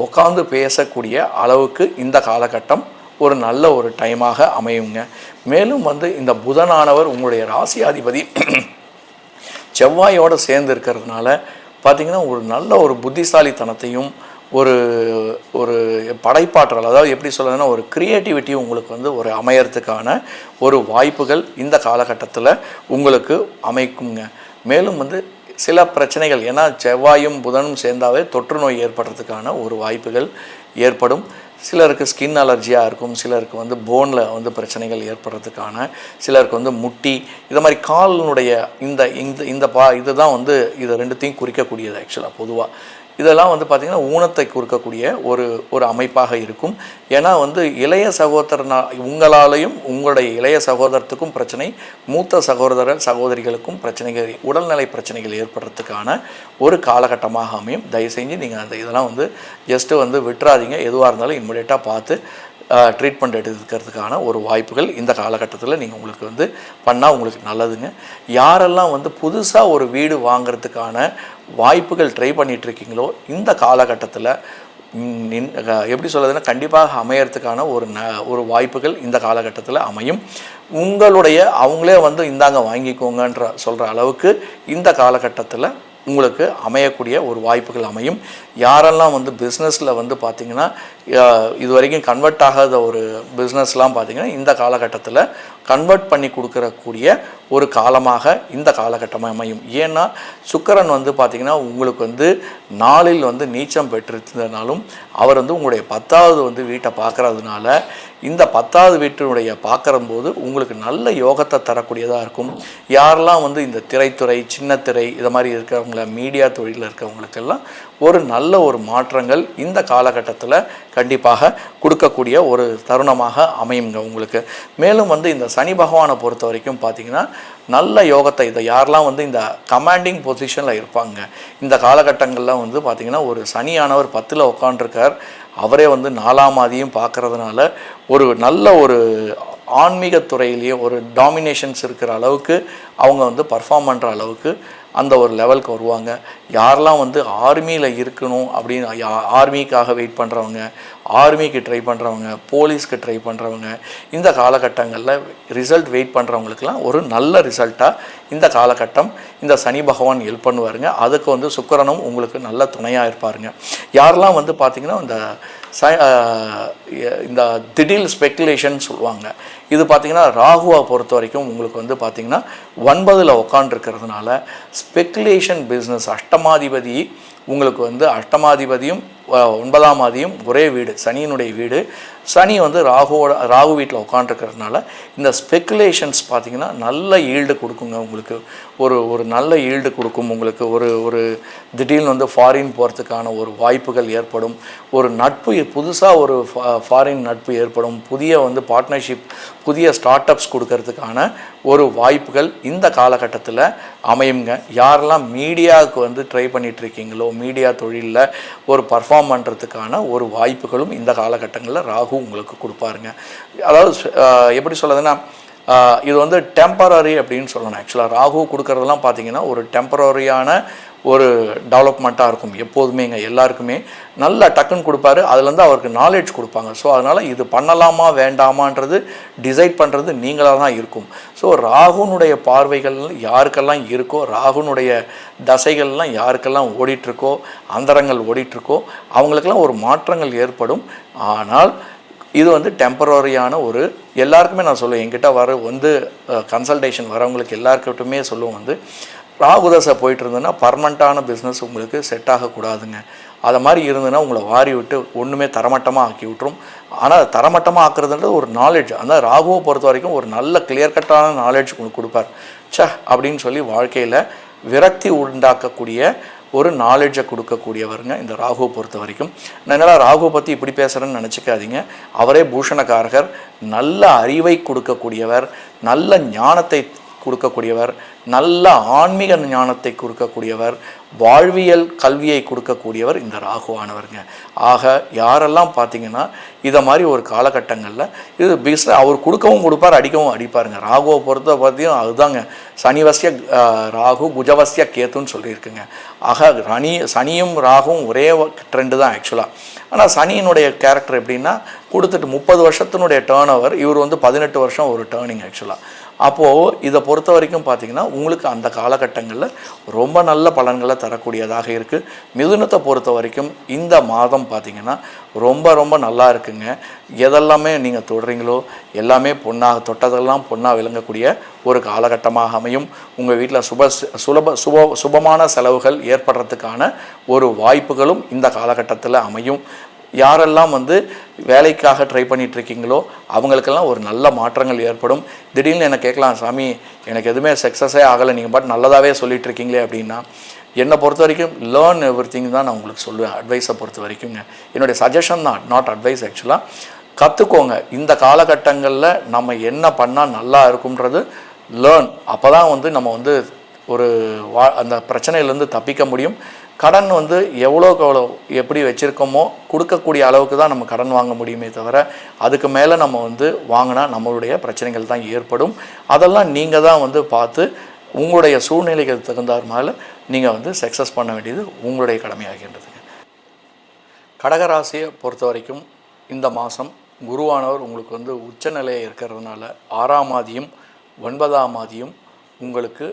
உட்காந்து பேசக்கூடிய அளவுக்கு இந்த காலகட்டம் ஒரு நல்ல ஒரு டைமாக அமையுங்க. மேலும் இந்த புதனானவர் உங்களுடைய ராசியாதிபதி செவ்வாயோடு சேர்ந்து இருக்கிறதுனால பார்த்திங்கன்னா ஒரு நல்ல ஒரு புத்திசாலித்தனத்தையும் ஒரு ஒரு படைப்பாற்றல், அதாவது எப்படி சொல்கிறதுனா ஒரு க்ரியேட்டிவிட்டி உங்களுக்கு ஒரு அமையறதுக்கான ஒரு வாய்ப்புகள் இந்த காலகட்டத்தில் உங்களுக்கு அமைக்குங்க. மேலும் சில பிரச்சனைகள், ஏன்னா செவ்வாயும் புதனும் சேர்ந்தாவே தொற்று நோய் ஏற்படுறதுக்கான ஒரு வாய்ப்புகள் ஏற்படும். சிலருக்கு ஸ்கின் அலர்ஜியாக இருக்கும், சிலருக்கு போனில் பிரச்சனைகள் ஏற்படுறதுக்கான, சிலருக்கு முட்டி, இது மாதிரி காலினுடைய இதுதான் இது ரெண்டுத்தையும் குறிக்கக்கூடியது. ஆக்சுவலாக பொதுவாக இதெல்லாம் வந்து பார்த்திங்கன்னா ஊனத்தை கொடுக்கக்கூடிய ஒரு அமைப்பாக இருக்கும். ஏன்னா வந்து இளைய சகோதரனா உங்களாலையும் உங்களுடைய இளைய சகோதரத்துக்கும் பிரச்சனை, மூத்த சகோதரிகளுக்கும் பிரச்சனைகள், உடல்நிலை பிரச்சனைகள் ஏற்படுறதுக்கான ஒரு காலகட்டமாக அமையும். தயவு செஞ்சு நீங்கள் அந்த இதெல்லாம் வந்து ஜஸ்ட்டு வந்து விட்டுறாதீங்க. எதுவாக இருந்தாலும் இம்மிடியேட்டாக பார்த்து ட்ரீட்மெண்ட் எடுக்கிறதுக்கான ஒரு வாய்ப்புகள் இந்த காலகட்டத்தில் நீங்கள் உங்களுக்கு வந்து பண்ணால் உங்களுக்கு நல்லதுங்க. யாரெல்லாம் வந்து புதுசாக ஒரு வீடு வாங்கிறதுக்கான வாய்ப்புகள் ட்ரை பண்ணிகிட்ருக்கீங்களோ இந்த காலகட்டத்தில் எப்படி சொல்கிறதுன்னா கண்டிப்பாக அமையறதுக்கான ஒரு வாய்ப்புகள் இந்த காலகட்டத்தில் அமையும். உங்களுடைய அவங்களே வந்து இந்தாங்க வாங்கிக்கோங்கன்ற சொல்கிற அளவுக்கு இந்த காலகட்டத்தில் உங்களுக்கு அமையக்கூடிய ஒரு வாய்ப்புகள் அமையும். யாரெல்லாம் வந்து பிஸ்னஸில் வந்து பார்த்திங்கன்னா இது வரைக்கும் கன்வெர்ட் ஆகாத ஒரு பிஸ்னஸ்லாம் பார்த்திங்கன்னா இந்த காலகட்டத்தில் கன்வெர்ட் பண்ணி கொடுக்கக்கூடிய ஒரு காலமாக இந்த காலகட்டம் அமையும். ஏன்னா சுக்கிரன் வந்து பார்த்திங்கன்னா உங்களுக்கு வந்து நாளில் வந்து நீச்சம் பெற்றிருந்தனாலும் அவர் வந்து உங்களுடைய 10வது வந்து வீட்டை பார்க்குறதுனால இந்த 10வது வீட்டினுடைய பார்க்குறம்போது உங்களுக்கு நல்ல யோகத்தை தரக்கூடியதாக இருக்கும். யாரெல்லாம் வந்து இந்த திரைத்துறை, சின்ன திரை இதை மாதிரி இருக்கிறவங்கள, மீடியா தொழிலில் இருக்கிறவங்களுக்கெல்லாம் ஒரு நல்ல ஒரு மாற்றங்கள் இந்த காலகட்டத்தில் கண்டிப்பாக கொடுக்கக்கூடிய ஒரு தருணமாக அமையுங்க உங்களுக்கு. மேலும் வந்து இந்த சனி பகவானை பொறுத்த வரைக்கும் பார்த்திங்கன்னா நல்ல யோகத்தை, இதை யாரெல்லாம் வந்து இந்த கமாண்டிங் பொசிஷனில் இருப்பாங்க இந்த காலகட்டங்களில் வந்து பார்த்திங்கன்னா ஒரு சனியானவர் 10ல் உட்காண்டிருக்கார். அவரே வந்து 4ஆம் ஆதியும் பார்க்குறதுனால ஒரு நல்ல ஒரு ஆன்மீக துறையிலேயே ஒரு டாமினேஷன்ஸ் இருக்கிற அளவுக்கு அவங்க வந்து பர்ஃபார்ம் பண்ணுற அளவுக்கு அந்த ஒரு லெவலுக்கு வருவாங்க. யாரெல்லாம் வந்து ஆர்மியில் இருக்கணும் அப்படின்னு ஆர்மிக்காக வெயிட் பண்ணுறவங்க, ஆர்மிக்கு ட்ரை பண்ணுறவங்க, போலீஸ்க்கு ட்ரை பண்ணுறவங்க, இந்த காலகட்டங்களில் ரிசல்ட் வெயிட் பண்ணுறவங்களுக்கெல்லாம் ஒரு நல்ல ரிசல்ட்டாக இந்த காலகட்டம் இந்த சனி பகவான் ஹெல்ப் பண்ணுவாருங்க. அதுக்கு வந்து சுக்கிரனும் உங்களுக்கு நல்ல துணையாக இருப்பாருங்க. யாரெல்லாம் வந்து பார்த்திங்கன்னா இந்த திடீர் ஸ்பெக்குலேஷன் சொல்லுவாங்க, இது பார்த்திங்கன்னா ராகுவை பொறுத்த வரைக்கும் உங்களுக்கு வந்து பார்த்திங்கன்னா 9ல் உட்காண்டிருக்கிறதுனால ஸ்பெக்குலேஷன் பிஸ்னஸ், அஷ்டமாதிபதி உங்களுக்கு வந்து அஷ்டமாதிபதியும் 9ஆம் ஆதியும் ஒரே வீடு, சனியினுடைய வீடு. சனி வந்து ராகு வீட்டில் உட்காந்துருக்கிறதுனால இந்த ஸ்பெக்குலேஷன்ஸ் பார்த்திங்கன்னா நல்ல ஈல்டு கொடுக்குங்க உங்களுக்கு. ஒரு நல்ல ஈல்டு கொடுக்கும் உங்களுக்கு. ஒரு திடீர்னு வந்து ஃபாரின் போகிறதுக்கான ஒரு வாய்ப்புகள் ஏற்படும். ஒரு நட்பு, புதுசாக ஒரு ஃபாரின் நட்பு ஏற்படும். புதிய வந்து பார்ட்னர்ஷிப், புதிய ஸ்டார்ட் அப்ஸ் கொடுக்கறதுக்கான ஒரு வாய்ப்புகள் இந்த காலகட்டத்தில் அமையுங்க. யாரெல்லாம் மீடியாவுக்கு வந்து ட்ரை பண்ணிகிட்ருக்கீங்களோ, மீடியா தொழிலில் ஒரு பர்ஃபார்ம் பண்ணுறதுக்கான ஒரு வாய்ப்புகளும் இந்த காலகட்டங்களில் ராகு உங்களுக்கு கொடுப்பாருங்க. அதாவது எப்படி சொல்லுதுன்னா இது வந்து டெம்பரரி அப்படின்னு சொல்லணும். ஆக்சுவலாக ராகு கொடுக்கறதெல்லாம் பார்த்திங்கன்னா ஒரு டெம்பரரியான ஒரு டெவலப்மெண்ட்டாக இருக்கும் எப்போதுமேங்க. எல்லாருக்குமே நல்லா டக்குன்னு கொடுப்பாரு, அதுலேருந்து அவருக்கு நாலேஜ் கொடுப்பாங்க. ஸோ அதனால் இது பண்ணலாமா வேண்டாமான்றது டிசைட் பண்ணுறது நீங்களாக தான் இருக்கும். ஸோ ராகுனுடைய பார்வைகள் யாருக்கெல்லாம் இருக்கோ, ராகுனுடைய தசைகள்லாம் யாருக்கெல்லாம் ஓடிட்டுருக்கோ, அந்தரங்கள் ஓடிட்டுருக்கோ அவங்களுக்கெல்லாம் ஒரு மாற்றங்கள் ஏற்படும். ஆனால் இது வந்து டெம்பரரியான ஒரு எல்லாருக்குமே நான் சொல்லுவேன், என்கிட்ட வந்து கன்சல்டேஷன் வரவங்களுக்கு எல்லாருக்கிட்டுமே சொல்லுவோம் வந்து ராகுதசை போயிட்டு இருந்ததுன்னா பர்மனண்ட்டான பிஸ்னஸ் உங்களுக்கு செட் ஆகக்கூடாதுங்க. அதை மாதிரி இருந்ததுன்னா உங்களை வாரி விட்டு ஒன்றுமே தரமட்டமாக ஆக்கி விட்டுரும். ஆனால் தரமட்டமாக ஆக்குறதுன்றது ஒரு நாலேஜ். அந்த ராகுவை பொறுத்த வரைக்கும் ஒரு நல்ல கிளியர் கட்டான நாலேஜ் உங்களுக்கு கொடுப்பார். அப்படின்னு சொல்லி வாழ்க்கையில் விரக்தி உண்டாக்கக்கூடிய ஒரு நாலேஜை கொடுக்கக்கூடியவருங்க இந்த ராகுவை பொறுத்த வரைக்கும். நான் என்னடா ராகுவை பற்றி இப்படி பேசுகிறேன்னு நினச்சிக்காதீங்க. அவரே பூஷணக்காரகர், நல்ல அறிவை கொடுக்கக்கூடியவர், நல்ல ஞானத்தை கொடுக்கக்கூடியவர், நல்ல ஆன்மீக ஞானத்தை கொடுக்கக்கூடியவர், வாழ்வியல் கல்வியை கொடுக்கக்கூடியவர் இந்த ராகுவானவருங்க. ஆக யாரெல்லாம் பார்த்தீங்கன்னா இதை மாதிரி ஒரு காலகட்டங்களில் இது பிஸ்னஸ் அவர் கொடுக்கவும் கொடுப்பார், அடிக்கவும் அடிப்பாருங்க. ராகுவை பொறுத்த பார்த்தியும் அதுதாங்க சனிவசிய ராகு குஜவசிய கேத்துன்னு சொல்லியிருக்குங்க. ஆக சனியும் ராகுவும் ஒரே ட்ரெண்டு தான் ஆக்சுவலாக. ஆனால் சனியினுடைய கேரக்டர் எப்படின்னா கொடுத்துட்டு 30 வருஷத்தினுடைய டேர்ன் ஓவர், இவர் வந்து 18 வருஷம் ஒரு டேர்னிங் ஆக்சுவலாக. அப்போது இதை பொறுத்த வரைக்கும் பார்த்திங்கன்னா உங்களுக்கு அந்த காலகட்டங்களில் ரொம்ப நல்ல பலன்களை தரக்கூடியதாக இருக்குது. மிதுனத்தை பொறுத்த வரைக்கும் இந்த மாதம் பார்த்திங்கன்னா ரொம்ப ரொம்ப நல்லா இருக்குங்க. எதெல்லாமே நீங்கள் தொடுறீங்களோ எல்லாமே தொட்டதெல்லாம் பொண்ணாக விளங்கக்கூடிய ஒரு காலகட்டமாக அமையும். உங்கள் வீட்டில் சுபமான செலவுகள் ஏற்படுறதுக்கான ஒரு வாய்ப்புகளும் இந்த காலகட்டத்தில் அமையும். யாரெல்லாம் வந்து வேலைக்காக ட்ரை பண்ணிகிட்ருக்கீங்களோ அவங்களுக்கெல்லாம் ஒரு நல்ல மாற்றங்கள் ஏற்படும். திடீர்னு என்னை கேட்கலாம், சாமி எனக்கு எதுவுமே சக்ஸஸே ஆகலை, நீங்கள் பாட்டு நல்லதாகவே சொல்லிகிட்ருக்கீங்களே அப்படின்னா, என்னை பொறுத்த வரைக்கும் லேர்ன் எவ்ரிதிங் தான் நான் உங்களுக்கு சொல்லுவேன். அட்வைஸை பொறுத்த வரைக்குங்க என்னுடைய சஜஷன் தான், நாட் அட்வைஸ். ஆக்சுவலாக கற்றுக்கோங்க. இந்த காலகட்டங்களில் நம்ம என்ன பண்ணால் நல்லா இருக்கும்ன்றது லேர்ன். அப்போ தான் வந்து நம்ம வந்து ஒரு அந்த பிரச்சனையிலேருந்து தப்பிக்க முடியும். கடன் வந்து எவ்வளோக்கு எவ்வளோ எப்படி வச்சுருக்கோமோ கொடுக்கக்கூடிய அளவுக்கு தான் நம்ம கடன் வாங்க முடியுமே தவிர அதுக்கு மேலே நம்ம வந்து வாங்கினா நம்மளுடைய பிரச்சனைகள் தான் ஏற்படும். அதெல்லாம் நீங்கள் தான் வந்து பார்த்து உங்களுடைய சூழ்நிலைக்கு தகுந்தார் மேலே நீங்கள் வந்து சக்ஸஸ் பண்ண வேண்டியது உங்களுடைய கடமையாகின்றதுங்க. கடகராசியை பொறுத்த வரைக்கும் இந்த மாதம் குருவானவர் உங்களுக்கு வந்து உச்சநிலையை இருக்கிறதுனால 6ஆம் ஆதியும் 9ஆம் ஆதியும் உங்களுக்கு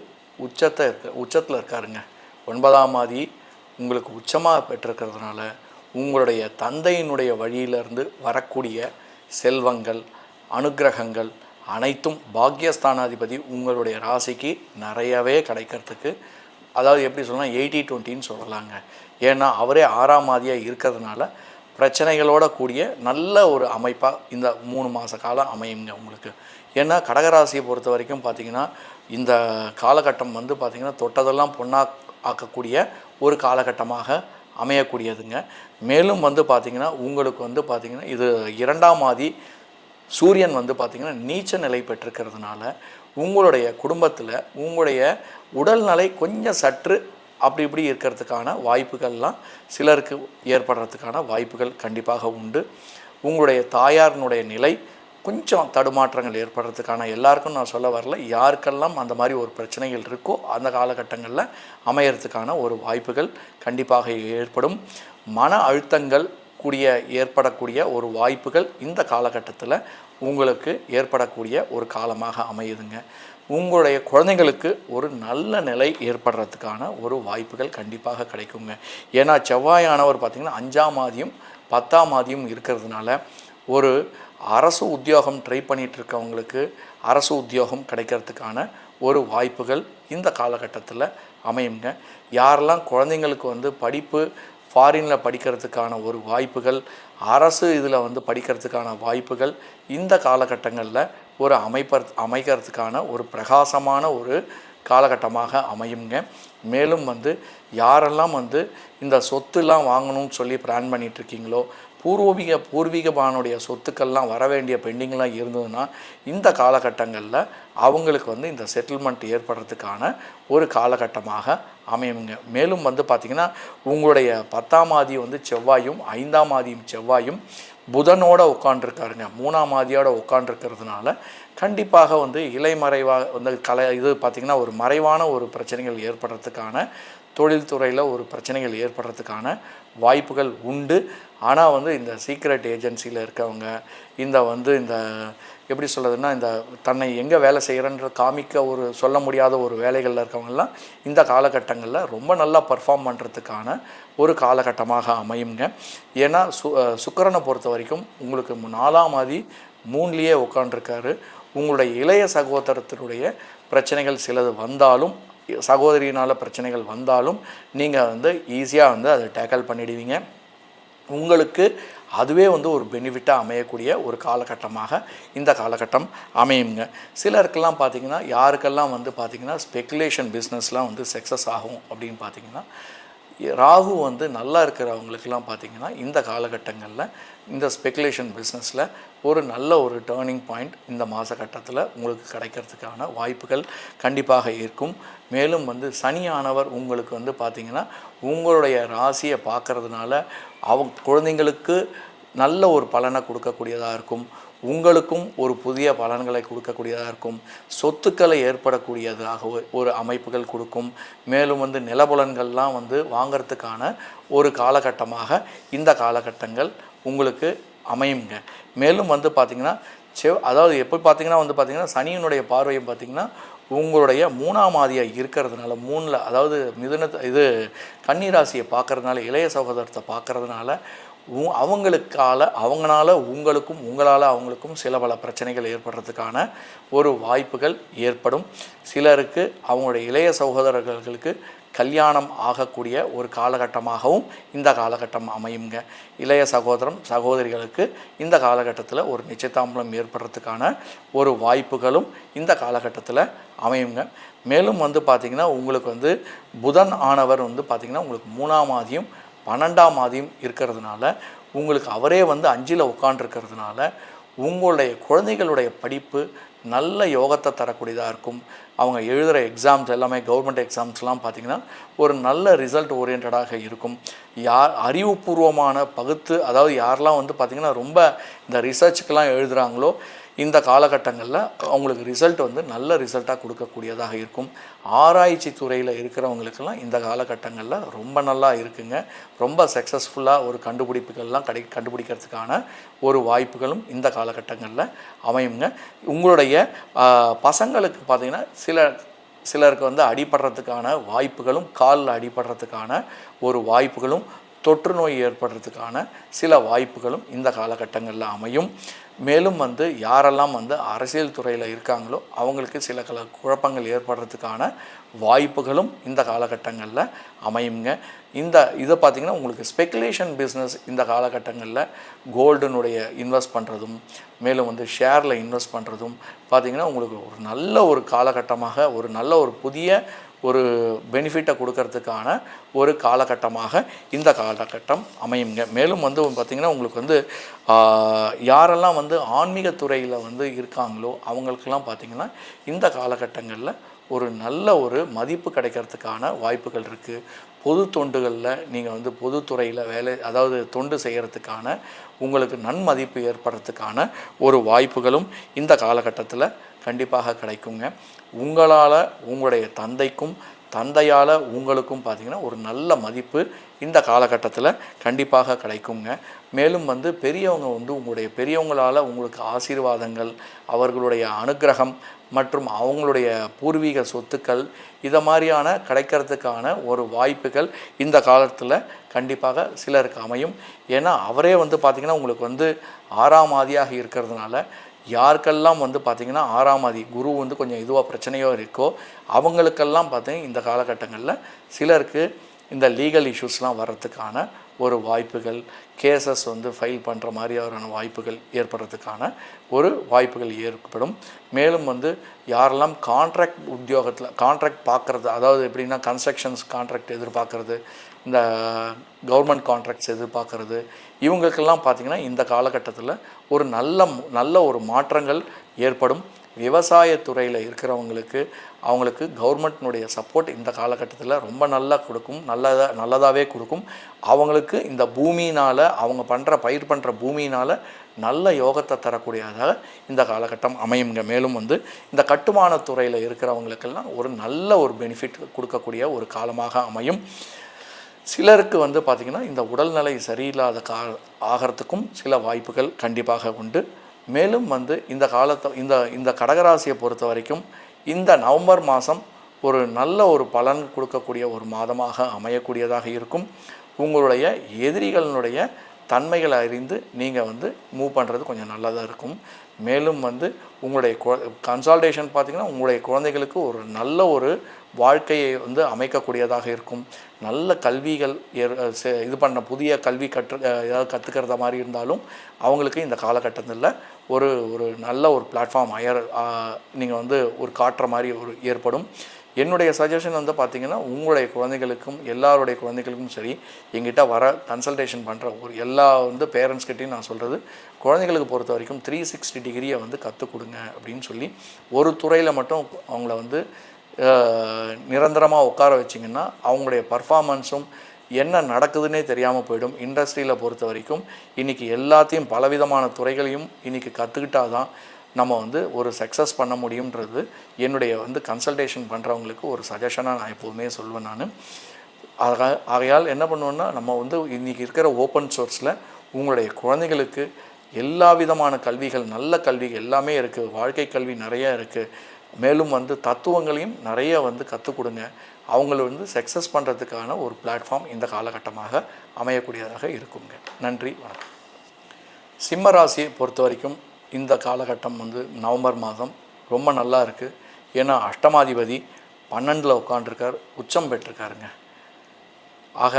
உச்சத்தில் இருக்காருங்க. 9ஆம் ஆதி உங்களுக்கு உச்சமாக பெற்றிருக்கிறதுனால உங்களுடைய தந்தையினுடைய வழியிலிருந்து வரக்கூடிய செல்வங்கள் அனுக்கிரகங்கள் அனைத்தும் பாக்யஸ்தானாதிபதி உங்களுடைய ராசிக்கு நிறையவே கிடைக்கிறதுக்கு, அதாவது எப்படி சொல்லலாம் 80-20ன்னு சொல்லலாங்க. ஏன்னா அவரே 6ஆம் ஆதியாக இருக்கிறதுனால பிரச்சனைகளோட கூடிய நல்ல ஒரு அமைப்பாக இந்த 3 மாத காலம் அமையுங்க உங்களுக்கு. ஏன்னா கடகராசியை பொறுத்த வரைக்கும் பார்த்திங்கன்னா இந்த காலகட்டம் வந்து பார்த்திங்கன்னா தொட்டதெல்லாம் பொண்ணாக ஆக்கக்கூடிய ஒரு காலகட்டமாக அமையக்கூடியதுங்க. மேலும் வந்து பார்த்திங்கன்னா உங்களுக்கு வந்து பார்த்திங்கன்னா இது 2ஆம் ஆதி சூரியன் வந்து பார்த்திங்கன்னா நீச்ச நிலை பெற்றிருக்கிறதுனால உங்களுடைய குடும்பத்தில் உங்களுடைய உடல்நிலை கொஞ்சம் சற்று அப்படி இப்படி இருக்கிறதுக்கான வாய்ப்புகள்லாம் சிலருக்கு ஏற்படுறதுக்கான வாய்ப்புகள் கண்டிப்பாக உண்டு. உங்களுடைய தாயாரினுடைய நிலை கொஞ்சம் தடுமாற்றங்கள் ஏற்படுறதுக்கான, எல்லாருக்கும் நான் சொல்ல வரல, யாருக்கெல்லாம் அந்த மாதிரி ஒரு பிரச்சனைகள் இருக்கோ அந்த காலகட்டங்களில் அமையறதுக்கான ஒரு வாய்ப்புகள் கண்டிப்பாக ஏற்படும். மன அழுத்தங்கள் ஏற்படக்கூடிய ஒரு வாய்ப்புகள் இந்த காலகட்டத்தில் உங்களுக்கு ஏற்படக்கூடிய ஒரு காலமாக அமையுதுங்க. உங்களுடைய குழந்தைங்களுக்கு ஒரு நல்ல நிலை ஏற்படுறதுக்கான ஒரு வாய்ப்புகள் கண்டிப்பாக கிடைக்குங்க. ஏன்னா செவ்வாயானவர் பார்த்திங்கன்னா 5ஆம் ஆதியும் 10ஆம் ஆதியும் இருக்கிறதுனால ஒரு அரசு உத்தியோகம் ட்ரை பண்ணிகிட்டு இருக்கவங்களுக்கு அரசு உத்தியோகம் கிடைக்கிறதுக்கான ஒரு வாய்ப்புகள் இந்த காலகட்டத்தில் அமையுங்க. யாரெல்லாம் குழந்தைங்களுக்கு வந்து படிப்பு ஃபாரினில் படிக்கிறதுக்கான ஒரு வாய்ப்புகள், அரசு இதில் வந்து படிக்கிறதுக்கான வாய்ப்புகள் இந்த காலகட்டங்களில் ஒரு அமைக்கிறதுக்கான ஒரு பிரகாசமான ஒரு காலகட்டமாக அமையுங்க. மேலும் வந்து யாரெல்லாம் வந்து இந்த சொத்துலாம் வாங்கணும்னு சொல்லி பிளான் பண்ணிகிட்ருக்கீங்களோ, பூர்வீகமானுடைய சொத்துக்கள்லாம் வர வேண்டிய பெண்டிங்லாம் இருந்ததுன்னா இந்த காலகட்டங்களில் அவங்களுக்கு வந்து இந்த செட்டில்மெண்ட் ஏற்படுறதுக்கான ஒரு காலகட்டமாக அமையுங்க. மேலும் வந்து பார்த்திங்கன்னா உங்களுடைய 10ஆம் ஆதி வந்து செவ்வாயும் 5ஆம் ஆதியும் செவ்வாயும் புதனோட உட்காண்டிருக்காருங்க. 3ஆம் ஆதியோட உட்காண்டிருக்கிறதுனால கண்டிப்பாக வந்து இலைமறைவாக வந்து இது பார்த்திங்கன்னா ஒரு மறைவான ஒரு பிரச்சனைகள் ஏற்படுறதுக்கான, தொழில்துறையில் ஒரு பிரச்சனைகள் ஏற்படுறதுக்கான வாய்ப்புகள் உண்டு. ஆனால் வந்து இந்த சீக்ரெட் ஏஜென்சியில் இருக்கவங்க, இந்த எப்படி சொல்கிறதுன்னா இந்த தன்னை எங்கே வேலை செய்கிறன்ற காமிக்க ஒரு சொல்ல முடியாத ஒரு வேலைகளில் இருக்கவங்கெல்லாம் இந்த காலகட்டங்களில் ரொம்ப நல்லா பர்ஃபார்ம் பண்ணுறதுக்கான ஒரு காலகட்டமாக அமையுங்க. ஏன்னா சுக்கிரனை பொறுத்த வரைக்கும் உங்களுக்கு 4ஆம் ஆதி 3லேயே உட்காண்டிருக்காரு. உங்களுடைய இளைய சகோதரத்தினுடைய பிரச்சனைகள் சிலது வந்தாலும், சகோதரியினால் பிரச்சனைகள் வந்தாலும் நீங்கள் வந்து ஈஸியாக வந்து அதை டேக்கிள் பண்ணிடுவீங்க. உங்களுக்கு அதுவே வந்து ஒரு பெனிஃபிட்டாக அமையக்கூடிய ஒரு காலகட்டமாக இந்த காலகட்டம் அமையுங்க. சிலருக்கெல்லாம் பார்த்திங்கன்னா யாருக்கெல்லாம் வந்து பார்த்திங்கன்னா ஸ்பெக்குலேஷன் பிஸ்னஸ்லாம் வந்து சக்ஸஸ் ஆகும் அப்படின்னு பார்த்திங்கன்னா ராகு வந்து நல்லா இருக்கிறவங்களுக்கெல்லாம் பார்த்திங்கன்னா இந்த காலகட்டங்களில் இந்த ஸ்பெக்குலேஷன் பிஸ்னஸில் ஒரு நல்ல ஒரு டேர்னிங் பாயிண்ட் இந்த மாதகட்டத்தில் உங்களுக்கு கிடைக்கிறதுக்கான வாய்ப்புகள் கண்டிப்பாக இருக்கும். மேலும் வந்து சனியானவர் உங்களுக்கு வந்து பார்த்திங்கன்னா உங்களுடைய ராசியை பார்க்குறதுனால குழந்தைங்களுக்கு நல்ல ஒரு பலனை கொடுக்கக்கூடியதாக இருக்கும். உங்களுக்கும் ஒரு புதிய பலன்களை கொடுக்கக்கூடியதாக இருக்கும். சொத்துக்களை ஏற்படக்கூடியதாக ஒரு அமைப்புகள் கொடுக்கும். மேலும் வந்து நிலபுலன்கள்லாம் வந்து வாங்கிறதுக்கான ஒரு காலகட்டமாக இந்த காலகட்டங்கள் உங்களுக்கு அமையுங்க. மேலும் வந்து பார்த்திங்கன்னா அதாவது எப்போ பார்த்திங்கன்னா வந்து பார்த்திங்கன்னா சனியினுடைய பார்வையும் பார்த்திங்கன்னா உங்களுடைய 3ஆம் ஆதியாக இருக்கிறதுனால 3ல் அதாவது கன்னிராசியை பார்க்குறதுனால, இளைய சகோதரத்தை பார்க்குறதுனால அவங்களால உங்களுக்கும் உங்களால் அவங்களுக்கும் சில பல பிரச்சனைகள் ஏற்படுறதுக்கான ஒரு வாய்ப்புகள் ஏற்படும். சிலருக்கு அவங்களுடைய இளைய சகோதரர்களுக்கு கல்யாணம் ஆகக்கூடிய ஒரு காலகட்டமாகவும் இந்த காலகட்டம் அமையுங்க. இளைய சகோதரிகளுக்கு இந்த காலகட்டத்தில் ஒரு நிச்சயதாம்பலம் ஏற்படுறதுக்கான ஒரு வாய்ப்புகளும் இந்த காலகட்டத்தில் அமையுங்க. மேலும் பார்த்திங்கன்னா உங்களுக்கு புதன் ஆனவர் பார்த்திங்கன்னா உங்களுக்கு 3ஆம் ஆதியும் 12ஆம் ஆதியும் இருக்கிறதுனால உங்களுக்கு அவரே 5ல் உட்காண்டிருக்கிறதுனால உங்களுடைய குழந்தைகளுடைய படிப்பு நல்ல யோகத்தை தரக்கூடியதாக இருக்கும். அவங்க எழுதுகிற எக்ஸாம்ஸ் எல்லாமே கவர்மெண்ட் எக்ஸாம்ஸ்லாம் பார்த்திங்கன்னா ஒரு நல்ல ரிசல்ட் ஓரியன்டாக இருக்கும். அறிவுபூர்வமான அதாவது யாரெல்லாம் பார்த்திங்கன்னா ரொம்ப இந்த ரிசர்ச்சுக்கெலாம் எழுதுகிறாங்களோ இந்த காலகட்டங்களில் அவங்களுக்கு ரிசல்ட் நல்ல ரிசல்ட்டாக கொடுக்கக்கூடியதாக இருக்கும். ஆராய்ச்சி துறையில் இருக்கிறவங்களுக்கெல்லாம் இந்த காலகட்டங்களில் ரொம்ப நல்லா இருக்குங்க. ரொம்ப சக்ஸஸ்ஃபுல்லாக ஒரு கண்டுபிடிப்புகள்லாம் கண்டுபிடிக்கிறதுக்கான ஒரு வாய்ப்புகளும் இந்த காலகட்டங்களில் அமையுங்க. உங்களுடைய பசங்களுக்கு பார்த்திங்கன்னா சிலருக்கு அடிபடுறதுக்கான வாய்ப்புகளும், காலில் அடிபடுறதுக்கான ஒரு வாய்ப்புகளும், தொற்று நோய் ஏற்படுறதுக்கான சில வாய்ப்புகளும் இந்த காலகட்டங்களில் அமையும். மேலும் யாரெல்லாம் அரசியல் துறையில் இருக்காங்களோ அவங்களுக்கு சில குழப்பங்கள் ஏற்படுறதுக்கான வாய்ப்புகளும் இந்த காலகட்டங்களில் அமையுங்க. இதை பார்த்திங்கன்னா உங்களுக்கு ஸ்பெக்குலேஷன் பிஸ்னஸ் இந்த காலகட்டங்களில் கோல்டுனுடைய இன்வெஸ்ட் பண்ணுறதும், மேலும் ஷேரில் இன்வெஸ்ட் பண்ணுறதும் பார்த்திங்கன்னா உங்களுக்கு ஒரு நல்ல ஒரு காலகட்டமாக, ஒரு நல்ல ஒரு புதிய ஒரு பெனிஃபிட்டை கொடுக்கறதுக்கான ஒரு காலகட்டமாக இந்த காலகட்டம் அமையுங்க. மேலும் பார்த்திங்கன்னா உங்களுக்கு யாரெல்லாம் ஆன்மீக துறையில் இருக்காங்களோ அவங்களுக்கெல்லாம் பார்த்திங்கன்னா இந்த காலகட்டங்களில் ஒரு நல்ல ஒரு மதிப்பு கிடைக்கிறதுக்கான வாய்ப்புகள் இருக்குது. பொது தொண்டுகளில் நீங்கள் பொதுத்துறையில் அதாவது தொண்டு செய்கிறதுக்கான உங்களுக்கு நன்மதிப்பு ஏற்படுறதுக்கான ஒரு வாய்ப்புகளும் இந்த காலகட்டத்தில் கண்டிப்பாக கிடைக்குங்க. உங்களால் உங்களுடைய தந்தையால் உங்களுக்கும் பார்த்திங்கன்னா ஒரு நல்ல மதிப்பு இந்த காலகட்டத்தில் கண்டிப்பாக கிடைக்குங்க. மேலும் பெரியவங்க உங்களுடைய பெரியவங்களால் உங்களுக்கு ஆசீர்வாதங்கள், அவர்களுடைய அனுக்கிரகம் மற்றும் அவங்களுடைய பூர்வீக சொத்துக்கள் இதை மாதிரியான கிடைக்கிறதுக்கான ஒரு வாய்ப்புகள் இந்த காலத்தில் கண்டிப்பாக சிலருக்கு அமையும். ஏன்னா அவரே பார்த்திங்கன்னா உங்களுக்கு 6ஆம் ஆதியாக இருக்கிறதுனால யாருக்கெல்லாம் பார்த்திங்கன்னா 6ஆம் ஆதி குரு கொஞ்சம் இதுவாக பிரச்சனையோ இருக்கோ அவங்களுக்கெல்லாம் பார்த்திங்கன்னா இந்த காலகட்டங்களில் சிலருக்கு இந்த லீகல் இஷ்யூஸ்லாம் வர்றதுக்கான ஒரு வாய்ப்புகள், கேசஸ் ஃபைல் பண்ணுற மாதிரியான வாய்ப்புகள் ஏற்படுறதுக்கான ஒரு வாய்ப்புகள் ஏற்படும். மேலும் யாரெல்லாம் கான்ட்ராக்ட் பார்க்குறது, அதாவது எப்படின்னா கன்ஸ்ட்ரக்ஷன்ஸ் கான்ட்ராக்ட் எதிர்பார்க்குறது, இந்த கவர்மெண்ட் கான்ட்ராக்ட்ஸ் எதிர்பார்க்குறது, இவங்களுக்கெல்லாம் பார்த்திங்கன்னா இந்த காலகட்டத்தில் ஒரு நல்ல ஒரு மாற்றங்கள் ஏற்படும். விவசாயத்துறையில் இருக்கிறவங்களுக்கு அவங்களுக்கு கவர்மெண்ட்னுடைய சப்போர்ட் இந்த காலகட்டத்தில் ரொம்ப நல்லா கொடுக்கும், நல்லதாகவே கொடுக்கும். அவங்களுக்கு இந்த பூமியினால் அவங்க பயிர் பண்ணுற பூமியினால் நல்ல யோகத்தை தரக்கூடியதாக இந்த காலகட்டம் அமையுங்க. மேலும் இந்த கட்டுமான துறையில் இருக்கிறவங்களுக்கெல்லாம் ஒரு நல்ல ஒரு பெனிஃபிட் கொடுக்கக்கூடிய ஒரு காலமாக அமையும். சிலருக்கு பார்த்திங்கன்னா இந்த உடல்நிலை சரியில்லாத ஆகிறதுக்கும் சில வாய்ப்புகள் கண்டிப்பாக உண்டு. மேலும் இந்த கடகராசியை பொறுத்த வரைக்கும் இந்த நவம்பர் மாதம் ஒரு நல்ல ஒரு பலன் கொடுக்கக்கூடிய ஒரு மாதமாக அமையக்கூடியதாக இருக்கும். உங்களுடைய எதிரிகளினுடைய தன்மைகளை அறிந்து நீங்கள் மூவ் பண்ணுறது கொஞ்சம் நல்லதாக இருக்கும். மேலும் உங்களுடைய கன்சால்டேஷன் பார்த்திங்கன்னா உங்களுடைய குழந்தைகளுக்கு ஒரு நல்ல ஒரு வாழ்க்கையை அமைக்கக்கூடியதாக இருக்கும். நல்ல கல்விகள் இது பண்ண புதிய கல்வி ஏதாவது கற்றுக்கிறத மாதிரி இருந்தாலும் அவங்களுக்கு இந்த காலகட்டத்தில் ஒரு நல்ல ஒரு பிளாட்ஃபார்ம் நீங்கள் ஒரு காட்டுற மாதிரி ஒரு ஏற்படும். என்னுடைய சஜஷன் பார்த்திங்கன்னா உங்களுடைய குழந்தைகளுக்கும் எல்லாருடைய குழந்தைகளுக்கும் சரி, எங்கிட்ட வர கன்சல்டேஷன் பண்ணுற ஒரு எல்லா பேரண்ட்ஸ்கிட்டையும் நான் சொல்கிறது, குழந்தைகளுக்கு பொறுத்த வரைக்கும் 360 டிகிரியை கற்றுக் கொடுங்க அப்படின்னு சொல்லி ஒரு துறையில் மட்டும் அவங்கள நிரந்தரமாக உட்கார வச்சிங்கன்னா அவங்களுடைய பர்ஃபார்மன்ஸும் என்ன நடக்குதுன்னே தெரியாமல் போயிடும். இண்டஸ்ட்ரியில் பொறுத்த வரைக்கும் இன்றைக்கி எல்லாத்தையும் பலவிதமான துறைகளையும் இன்றைக்கி கற்றுக்கிட்டால் தான் நம்ம ஒரு சக்ஸஸ் பண்ண முடியுன்றது என்னுடைய கன்சல்டேஷன் பண்ணுறவங்களுக்கு ஒரு சஜஷனாக நான் எப்போதுமே சொல்வேன். நான் ஆகையால் என்ன பண்ணுவேன்னா, நம்ம இன்றைக்கி இருக்கிற ஓப்பன் சோர்ஸில் உங்களுடைய குழந்தைகளுக்கு எல்லா விதமான கல்விகள், நல்ல கல்வி எல்லாமே இருக்குது. வாழ்க்கை கல்வி நிறைய இருக்குது. மேலும் வந்து தத்துவங்களையும் நிறைய வந்து கற்றுக் கொடுங்க. அவங்கள வந்து சக்ஸஸ் பண்ணுறதுக்கான ஒரு பிளாட்ஃபார்ம் இந்த காலகட்டமாக அமையக்கூடியதாக இருக்குங்க. நன்றி, வணக்கம். சிம்ம ராசியை பொறுத்த வரைக்கும் இந்த காலகட்டம் வந்து நவம்பர் மாதம் ரொம்ப நல்லா இருக்குது. ஏன்னா அஷ்டமாதிபதி 12ல் உட்காண்டிருக்கார், உச்சம் பெற்றிருக்காருங்க. ஆக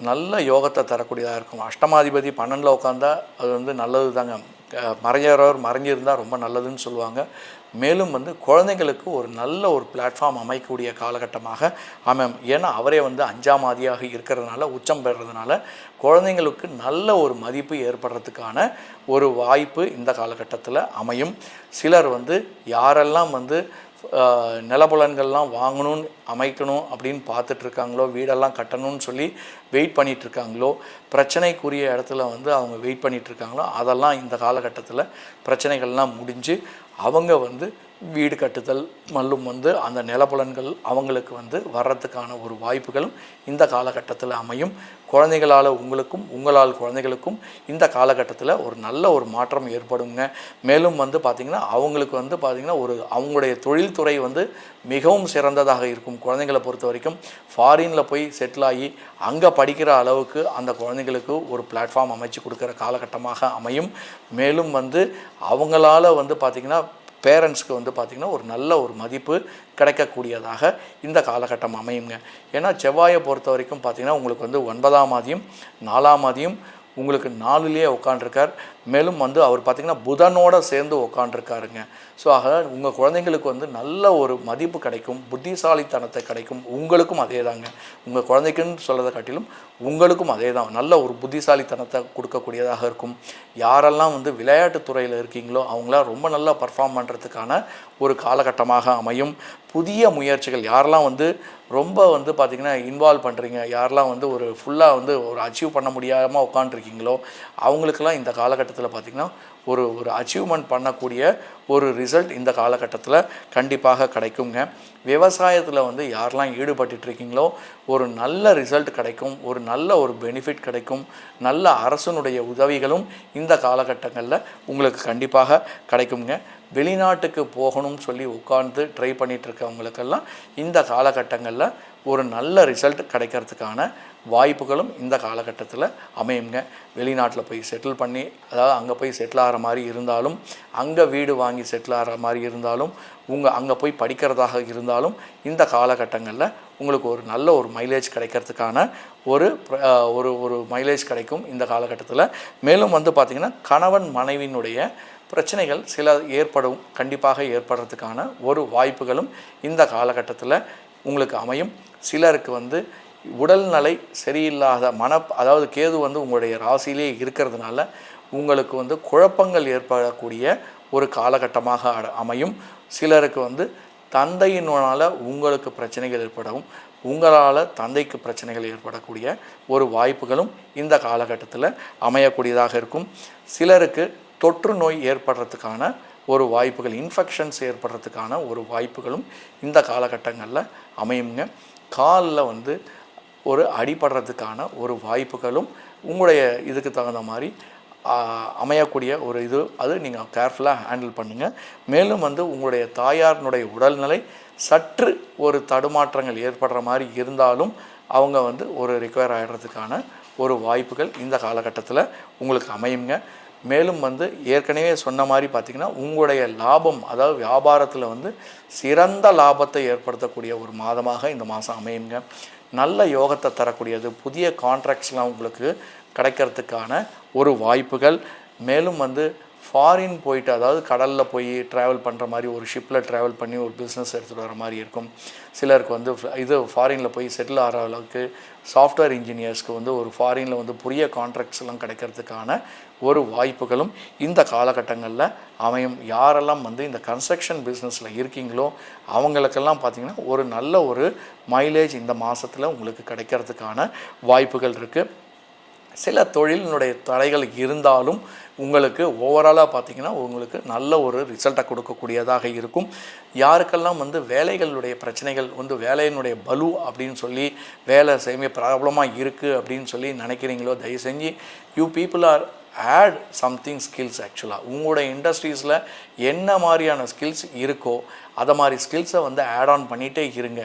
நல்ல யோகத்தை தரக்கூடியதாக இருக்கும். அஷ்டமாதிபதி 12ல் உட்காந்தா அது வந்து நல்லது தாங்க. மறைஞ்சிருந்தால் ரொம்ப நல்லதுன்னு சொல்லுவாங்க. மேலும் வந்து குழந்தைங்களுக்கு ஒரு நல்ல ஒரு பிளாட்ஃபார்ம் அமைக்கக்கூடிய காலகட்டமாக அமையும். ஏன்னா அவரே வந்து 5ஆம் ஆதியாக இருக்கிறதுனால, உச்சம் பெறுறதுனால குழந்தைங்களுக்கு நல்ல ஒரு மதிப்பு ஏற்படுறதுக்கான ஒரு வாய்ப்பு இந்த காலகட்டத்தில் அமையும். சிலர் வந்து யாரெல்லாம் வந்து நிலபுலன்கள்லாம் வாங்கணும்னு அமைக்கணும் அப்படின்னு பார்த்துட்ருக்காங்களோ, வீடெல்லாம் கட்டணும்னு சொல்லி வெயிட் பண்ணிகிட்ருக்காங்களோ, பிரச்சனைக்குரிய இடத்துல வந்து அவங்க வெயிட் பண்ணிகிட்ருக்காங்களோ, அதெல்லாம் இந்த காலகட்டத்தில் பிரச்சனைகள்லாம் முடிஞ்சு அவங்க வந்து வீடு கட்டுதல் மல்லும் வந்து அந்த நிலபுலன்கள் அவங்களுக்கு வந்து வர்றதுக்கான ஒரு வாய்ப்புகளும் இந்த காலகட்டத்தில் அமையும். குழந்தைகளால் உங்களுக்கும் உங்களால் குழந்தைகளுக்கும் இந்த காலகட்டத்தில் ஒரு நல்ல ஒரு மாற்றம் ஏற்படுங்க. மேலும் வந்து பார்த்திங்கன்னா அவங்களுக்கு வந்து பார்த்திங்கன்னா அவங்களுடைய தொழில்துறை வந்து மிகவும் சிறந்ததாக இருக்கும். குழந்தைங்களை பொறுத்த வரைக்கும் ஃபாரினில் போய் செட்டில் ஆகி அங்கே படிக்கிற அளவுக்கு அந்த குழந்தைங்களுக்கு ஒரு பிளாட்ஃபார்ம் அமைச்சு கொடுக்குற காலகட்டமாக அமையும். மேலும் வந்து அவங்களால வந்து பார்த்திங்கன்னா பேரண்ட்ஸ்க்கு வந்து பார்த்திங்கன்னா ஒரு நல்ல ஒரு மதிப்பு கிடைக்கக்கூடியதாக இந்த காலகட்டம் அமையுங்க. ஏன்னா செவ்வாயை பொறுத்த வரைக்கும் பார்த்திங்கன்னா உங்களுக்கு வந்து 9ஆம் ஆதியும் 4ஆம் ஆதியும் உங்களுக்கு 4லேயே உட்காண்டிருக்கார். மேலும் வந்து அவர் பார்த்திங்கன்னா புதனோடு சேர்ந்து உட்காண்டிருக்காருங்க. ஸோ ஆக உங்கள் குழந்தைங்களுக்கு வந்து நல்ல ஒரு மதிப்பு கிடைக்கும், புத்திசாலித்தனத்தை கிடைக்கும். உங்களுக்கும் அதே தாங்க, உங்கள் குழந்தைக்குன்னு சொல்கிறத காட்டிலும் உங்களுக்கும் அதே தான், நல்ல ஒரு புத்திசாலித்தனத்தை கொடுக்கக்கூடியதாக இருக்கும். யாரெல்லாம் வந்து விளையாட்டுத்துறையில் இருக்கீங்களோ அவங்களாம் ரொம்ப நல்லா பர்ஃபார்ம் பண்ணுறதுக்கான ஒரு காலகட்டமாக அமையும். புதிய முயற்சிகள் யாரெல்லாம் வந்து ரொம்ப வந்து பார்த்திங்கன்னா இன்வால்வ் பண்ணுறீங்க, யாரெல்லாம் வந்து ஒரு ஃபுல்லாக வந்து ஒரு அச்சீவ் பண்ண முடியாமல் உட்காந்துருக்கீங்களோ அவங்களுக்கெல்லாம் இந்த காலகட்டத்தில் பார்த்திங்கன்னா ஒரு அச்சீவ்மெண்ட் பண்ணக்கூடிய ஒரு ரிசல்ட் இந்த காலகட்டத்தில் கண்டிப்பாக கிடைக்குங்க. விவசாயத்தில் வந்து யாரெல்லாம் ஈடுபட்டுருக்கீங்களோ ஒரு நல்ல ரிசல்ட் கிடைக்கும், ஒரு நல்ல ஒரு பெனிஃபிட் கிடைக்கும். நல்ல அரசனுடைய உதவிகளும் இந்த காலகட்டங்களில் உங்களுக்கு கண்டிப்பாக கிடைக்குங்க. வெளிநாட்டுக்கு போகணும்னு சொல்லி உட்கார்ந்து ட்ரை பண்ணிகிட்ருக்கவங்களுக்கெல்லாம் இந்த காலகட்டங்களில் ஒரு நல்ல ரிசல்ட் கிடைக்கிறதுக்கான வாய்ப்புகளும் இந்த காலகட்டத்தில் அமையுங்க. வெளிநாட்டில் போய் செட்டில் பண்ணி, அதாவது அங்கே போய் செட்டில் ஆகிற மாதிரி இருந்தாலும், அங்கே வீடு வாங்கி செட்டில் ஆகிற மாதிரி இருந்தாலும், அங்கே போய் படிக்கிறதாக இருந்தாலும் இந்த காலகட்டங்களில் உங்களுக்கு ஒரு நல்ல ஒரு மைலேஜ் கிடைக்கிறதுக்கான ஒரு மைலேஜ் கிடைக்கும் இந்த காலகட்டத்தில். மேலும் வந்து பார்த்திங்கன்னா கணவன் மனைவியினுடைய பிரச்சனைகள் சில கண்டிப்பாக ஏற்படுறதுக்கான ஒரு வாய்ப்புகளும் இந்த காலகட்டத்தில் உங்களுக்கு அமையும். சிலருக்கு வந்து உடல்நிலை சரியில்லாத அதாவது கேது வந்து உங்களுடைய ராசியிலே இருக்கிறதுனால உங்களுக்கு வந்து குழப்பங்கள் ஏற்படக்கூடிய ஒரு காலகட்டமாக அமையும். சிலருக்கு வந்து தந்தையினால் உங்களுக்கு பிரச்சனைகள் ஏற்படவும், உங்களால் தந்தைக்கு பிரச்சனைகள் ஏற்படக்கூடிய ஒரு வாய்ப்புகளும் இந்த காலகட்டத்தில் அமையக்கூடியதாக இருக்கும். சிலருக்கு தொற்று நோய் ஏற்படுறதுக்கான ஒரு வாய்ப்புகள், இன்ஃபெக்ஷன்ஸ் ஏற்படுறதுக்கான ஒரு வாய்ப்புகளும் இந்த காலகட்டங்களில் அமையுங்க. காலில் வந்து ஒரு அடிபடுறதுக்கான ஒரு வாய்ப்புகளும் உங்களுடைய இதுக்கு தகுந்த மாதிரி அமையக்கூடிய ஒரு அது நீங்கள் கேர்ஃபுல்லாக ஹேண்டில் பண்ணுங்கள். மேலும் வந்து உங்களுடைய தாயாரினுடைய உடல்நிலை சற்று ஒரு தடுமாற்றங்கள் ஏற்படுற மாதிரி இருந்தாலும் அவங்க வந்து ஒரு ரிகவர் ஆகிடுறதுக்கான ஒரு வாய்ப்புகள் இந்த காலகட்டத்தில் உங்களுக்கு அமையுங்க. மேலும் வந்து ஏற்கனவே சொன்ன மாதிரி பார்த்திங்கன்னா உங்களுடைய லாபம், அதாவது வியாபாரத்தில் வந்து சிறந்த லாபத்தை ஏற்படுத்தக்கூடிய ஒரு மாதமாக இந்த மாதம் அமையுங்க. நல்ல யோகத்தை தரக்கூடியது, புதிய கான்ட்ராக்ட்ஸ்லாம் உங்களுக்கு கிடைக்கிறதுக்கான ஒரு வாய்ப்புகள். மேலும் வந்து ஃபாரின் போயிட்டு, அதாவது கடலில் போய் ட்ராவல் பண்ணுற மாதிரி, ஒரு ஷிப்பில் ட்ராவல் பண்ணி ஒரு பிஸ்னஸ் எடுத்துகிட்டு வர மாதிரி இருக்கும். சிலருக்கு வந்து ஃபாரினில் போய் செட்டில் ஆகிற அளவுக்கு, சாஃப்ட்வேர் இன்ஜினியர்ஸ்க்கு வந்து ஒரு ஃபாரினில் வந்து புதிய கான்ட்ராக்ட்ஸ் எல்லாம் கிடைக்கிறதுக்கான ஒரு வாய்ப்புகளும் இந்த காலகட்டங்களில் அமையும். யாரெல்லாம் வந்து இந்த கன்ஸ்ட்ரக்ஷன் பிஸ்னஸில் இருக்கீங்களோ அவங்களுக்கெல்லாம் பார்த்திங்கன்னா ஒரு நல்ல ஒரு மைலேஜ் இந்த மாதத்தில் உங்களுக்கு கிடைக்கிறதுக்கான வாய்ப்புகள் இருக்குது. சில தொழிலினுடைய தடைகள் இருந்தாலும் உங்களுக்கு ஓவராலாக பார்த்திங்கன்னா உங்களுக்கு நல்ல ஒரு ரிசல்ட்டை கொடுக்கக்கூடியதாக இருக்கும். யாருக்கெல்லாம் வந்து வேலைகளுடைய பிரச்சனைகள் வந்து வேலையினுடைய பலு அப்படின்னு சொல்லி வேலை செய்ய ப்ராப்ளமாக இருக்குது அப்படின்னு சொல்லி நினைக்கிறீங்களோ, தயவு செஞ்சு you people are at something skills. ஆக்சுவலாக உங்களோட இண்டஸ்ட்ரீஸில் என்ன மாதிரியான ஸ்கில்ஸ் இருக்கோ அதை மாதிரி ஸ்கில்ஸை வந்து ஆட் ஆன் பண்ணிகிட்டே இருங்க.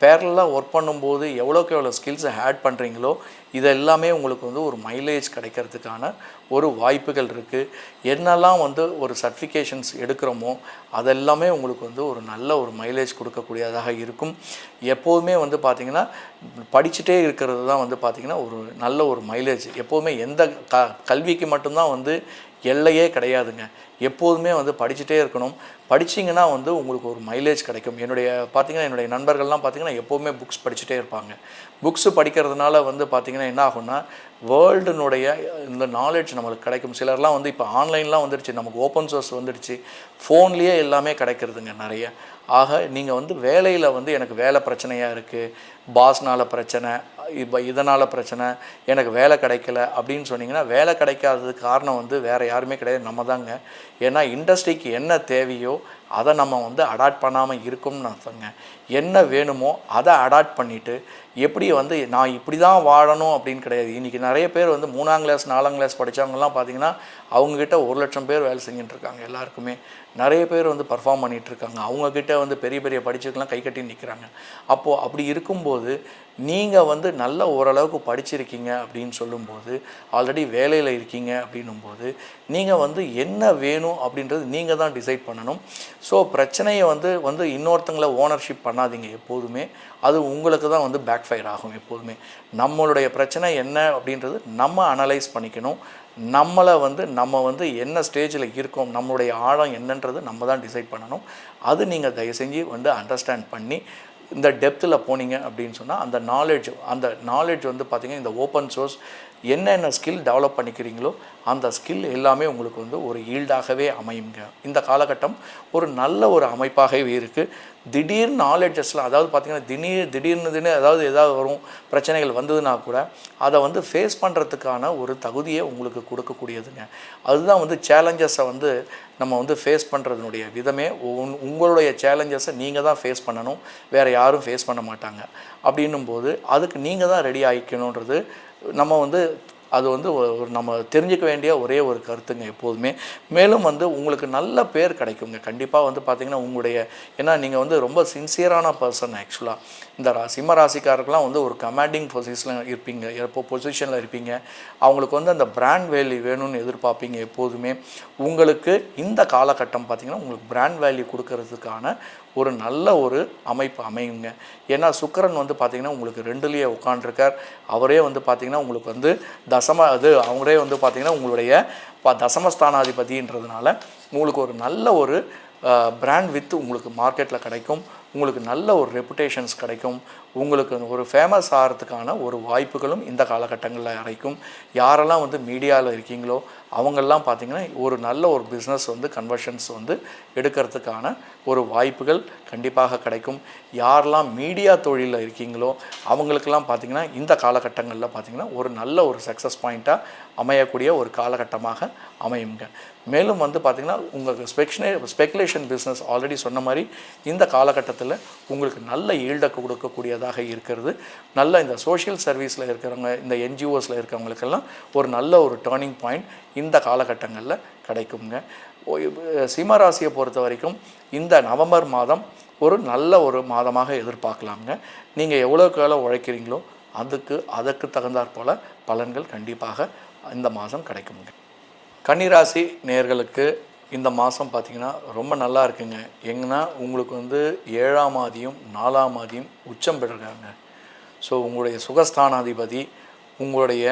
பேரலாக ஒர்க் பண்ணும்போது எவ்வளோக்கு எவ்வளோ ஸ்கில்ஸை ஆட் பண்ணுறீங்களோ இது எல்லாமே உங்களுக்கு வந்து ஒரு மைலேஜ் கிடைக்கிறதுக்கான ஒரு வாய்ப்புகள் இருக்குது. என்னெல்லாம் வந்து ஒரு சர்டிஃபிகேஷன்ஸ் எடுக்கிறோமோ அதெல்லாமே உங்களுக்கு வந்து ஒரு நல்ல ஒரு மைலேஜ் கொடுக்கக்கூடியதாக இருக்கும். எப்போதுமே வந்து பார்த்திங்கன்னா படிச்சுட்டே இருக்கிறது தான் வந்து பார்த்திங்கன்னா ஒரு நல்ல ஒரு மைலேஜ். எப்போதுமே எந்த கல்விக்கு மட்டும்தான் வந்து எல்லையே கிடையாதுங்க. எப்போதுமே வந்து படிச்சுட்டே இருக்கணும். படிச்சிங்கன்னா வந்து உங்களுக்கு ஒரு மைலேஜ் கிடைக்கும். என்னுடைய நண்பர்கள்லாம் பார்த்திங்கன்னா எப்போவுமே புக்ஸ் படிச்சுட்டே இருப்பாங்க. புக்ஸு படிக்கிறதுனால வந்து பார்த்திங்கன்னா என்ன ஆகும்னா வேர்ல்டுனுடைய இந்த நாலேஜ் நம்மளுக்கு கிடைக்கும். சிலர்லாம் வந்து இப்போ ஆன்லைன்லாம் வந்துடுச்சு, நமக்கு ஓப்பன் சோர்ஸ் வந்துடுச்சு, ஃபோன்லேயே எல்லாமே கிடைக்கிறதுங்க நிறைய. ஆக நீங்கள் வந்து வேலையில் வந்து எனக்கு வேலை பிரச்சனையாக இருக்குது, பாஸ்னால் பிரச்சனை, இப்போ இதனால் பிரச்சனை, எனக்கு வேலை கிடைக்கல அப்படின்னு சொன்னிங்கன்னா வேலை கிடைக்காததுக்கு காரணம் வந்து வேறு யாருமே கிடையாது, நம்ம தாங்க. ஏன்னா இண்டஸ்ட்ரிக்கு என்ன தேவையோ அதை நம்ம வந்து அடாப்ட் பண்ணாமல் இருக்கும்னு அர்த்தங்க. என்ன வேணுமோ அதை அடாப்ட் பண்ணிவிட்டு எப்படி வந்து நான் இப்படி தான் வாழணும் அப்படின்னு கிடையாது. இன்றைக்கி நிறைய பேர் வந்து 3ஆம் கிளாஸ் 4ஆம் கிளாஸ் படித்தவங்கலாம் பார்த்திங்கன்னா அவங்கக்கிட்ட 1,00,000 பேர் வேலை செஞ்சுட்டுருக்காங்க. எல்லாருக்குமே நிறைய பேர் வந்து பர்ஃபார்ம் பண்ணிகிட்ருக்காங்க. அவங்கக்கிட்ட வந்து பெரிய பெரிய படிச்சுக்கெலாம் கை கட்டி நிற்கிறாங்க. அப்போது அப்படி இருக்கும்போது நீங்கள் வந்து நல்ல ஓரளவுக்கு படிச்சிருக்கீங்க அப்படின்னு சொல்லும்போது, ஆல்ரெடி வேலையில் இருக்கீங்க அப்படின்னும்போது நீங்கள் வந்து என்ன வேணும் அப்படின்றது நீங்கள் தான் டிசைட் பண்ணணும். ஸோ பிரச்சனையை வந்து இன்னொருத்தங்களை ஓனர்ஷிப் பண்ணாதீங்க எப்போதுமே. அது உங்களுக்கு தான் வந்து பேக் ஃபயர் ஆகும். எப்போதுமே நம்மளுடைய பிரச்சனை என்ன அப்படின்றது நம்ம அனலைஸ் பண்ணிக்கணும். நம்ம வந்து என்ன ஸ்டேஜில் இருக்கோம், நம்மளுடைய ஆழம் என்னன்றது நம்ம தான் டிசைட் பண்ணணும். அது நீங்கள் தயவு செஞ்சு வந்து அண்டர்ஸ்டாண்ட் பண்ணி இந்த டெப்த்தில் போனீங்க அப்படின்னு சொன்னால் அந்த நாலேஜ் வந்து பார்த்திங்கன்னா இந்த ஓப்பன் சோர்ஸ் என்னென்ன ஸ்கில் டெவலப் பண்ணிக்கிறீங்களோ அந்த ஸ்கில் எல்லாமே உங்களுக்கு வந்து ஒரு ஈல்டாகவே அமையுங்க. இந்த காலகட்டம் ஒரு நல்ல ஒரு அமைப்பாகவே இருக்குது. திடீர் நாலேஜஸ்லாம், அதாவது பார்த்திங்கன்னா திடீர்னு ஏதாவது வரும் பிரச்சனைகள் வந்ததுன்னா கூட அதை வந்து ஃபேஸ் பண்ணுறதுக்கான ஒரு தகுதியை உங்களுக்கு கொடுக்கக்கூடியதுங்க. அதுதான் வந்து சேலஞ்சஸை வந்து நம்ம வந்து ஃபேஸ் பண்ணுறதுனுடைய விதமே. உங்களுடைய சேலஞ்சஸை நீங்கள் தான் ஃபேஸ் பண்ணணும், வேறு யாரும் ஃபேஸ் பண்ண மாட்டாங்க. அப்படின்னும்போது அதுக்கு நீங்கள் தான் ரெடி ஆகிக்கணுன்றது அது வந்து ஒரு நம்ம தெரிஞ்சுக்க வேண்டிய ஒரே ஒரு கருத்துங்க எப்போதுமே. மேலும் வந்து உங்களுக்கு நல்ல பேர் கிடைக்குங்க கண்டிப்பாக. வந்து பார்த்திங்கன்னா ஏன்னா நீங்கள் வந்து ரொம்ப சின்சியரான பர்சன். ஆக்சுவலாக இந்த சிம்ம ராசிக்காரர்கள்லாம் வந்து ஒரு கமாண்டிங் பொசிஷனில் இருப்பீங்க. அவங்களுக்கு வந்து அந்த பிராண்ட் வேல்யூ வேணும்னு எதிர்பார்ப்பீங்க எப்போதுமே. உங்களுக்கு இந்த காலகட்டம் பார்த்திங்கன்னா உங்களுக்கு பிராண்ட் வேல்யூ கொடுக்கறதுக்கான ஒரு நல்ல ஒரு அமைப்பு அமையுங்க. ஏன்னா சுக்கிரன் வந்து பார்த்திங்கன்னா உங்களுக்கு 2லேயே உட்காண்டிருக்கார். அவரே வந்து பார்த்திங்கன்னா உங்களுக்கு வந்து அவங்களே வந்து பார்த்திங்கன்னா உங்களுடைய தசமஸ்தானாதிபதின்றதுனால உங்களுக்கு ஒரு நல்ல ஒரு பிராண்ட் வித் உங்களுக்கு மார்க்கெட்டில் கிடைக்கும். உங்களுக்கு நல்ல ஒரு ரெப்புடேஷன்ஸ் கிடைக்கும். உங்களுக்கு ஒரு ஃபேமஸ் ஆகிறதுக்கான ஒரு வாய்ப்புகளும் இந்த காலகட்டங்களில் கிடைக்கும். யாரெல்லாம் வந்து மீடியாவில் இருக்கீங்களோ அவங்கெல்லாம் பார்த்திங்கன்னா ஒரு நல்ல ஒரு பிஸ்னஸ் வந்து கன்வர்ஷன்ஸ் வந்து எடுக்கிறதுக்கான ஒரு வாய்ப்புகள் கண்டிப்பாக கிடைக்கும். யாரெல்லாம் மீடியா தொழிலில் இருக்கீங்களோ அவங்களுக்கெல்லாம் பார்த்திங்கன்னா இந்த காலகட்டங்களில் பார்த்திங்கன்னா ஒரு நல்ல ஒரு சக்ஸஸ் பாயிண்ட்டாக அமையக்கூடிய ஒரு காலகட்டமாக அமையுங்க. மேலும் வந்து பார்த்திங்கன்னா உங்களுக்கு ஸ்பெகுலேஷன் பிஸ்னஸ் ஆல்ரெடி சொன்ன மாதிரி இந்த காலகட்டத்தில் உங்களுக்கு நல்ல ஈல்டை கொடுக்கக்கூடியதாக இருக்கிறது. நல்ல இந்த சோஷியல் சர்வீஸில் இருக்கிறவங்க, இந்த என்ஜிஓஸில் இருக்கிறவங்களுக்கெல்லாம் ஒரு நல்ல ஒரு டேர்னிங் பாயிண்ட் இந்த காலகட்டங்களில் கிடைக்குங்க. சிம்ம ராசியை பொறுத்த வரைக்கும் இந்த நவம்பர் மாதம் ஒரு நல்ல ஒரு மாதமாக எதிர்பார்க்கலாங்க. நீங்கள் எவ்வளோக்கு எவ்வளோ உழைக்கிறீங்களோ அதற்கு தகுந்தாற் போல் பலன்கள் கண்டிப்பாக இந்த மாதம் கிடைக்குங்க. கன்னிராசி நேயர்களுக்கு இந்த மாதம் பார்த்திங்கன்னா ரொம்ப நல்லா இருக்குங்க. எங்கன்னா உங்களுக்கு வந்து 7ஆம் ஆதியும் 4ஆம் ஆதியும் உச்சம் பெறுறாங்க. ஸோ உங்களுடைய சுகஸ்தானாதிபதி உங்களுடைய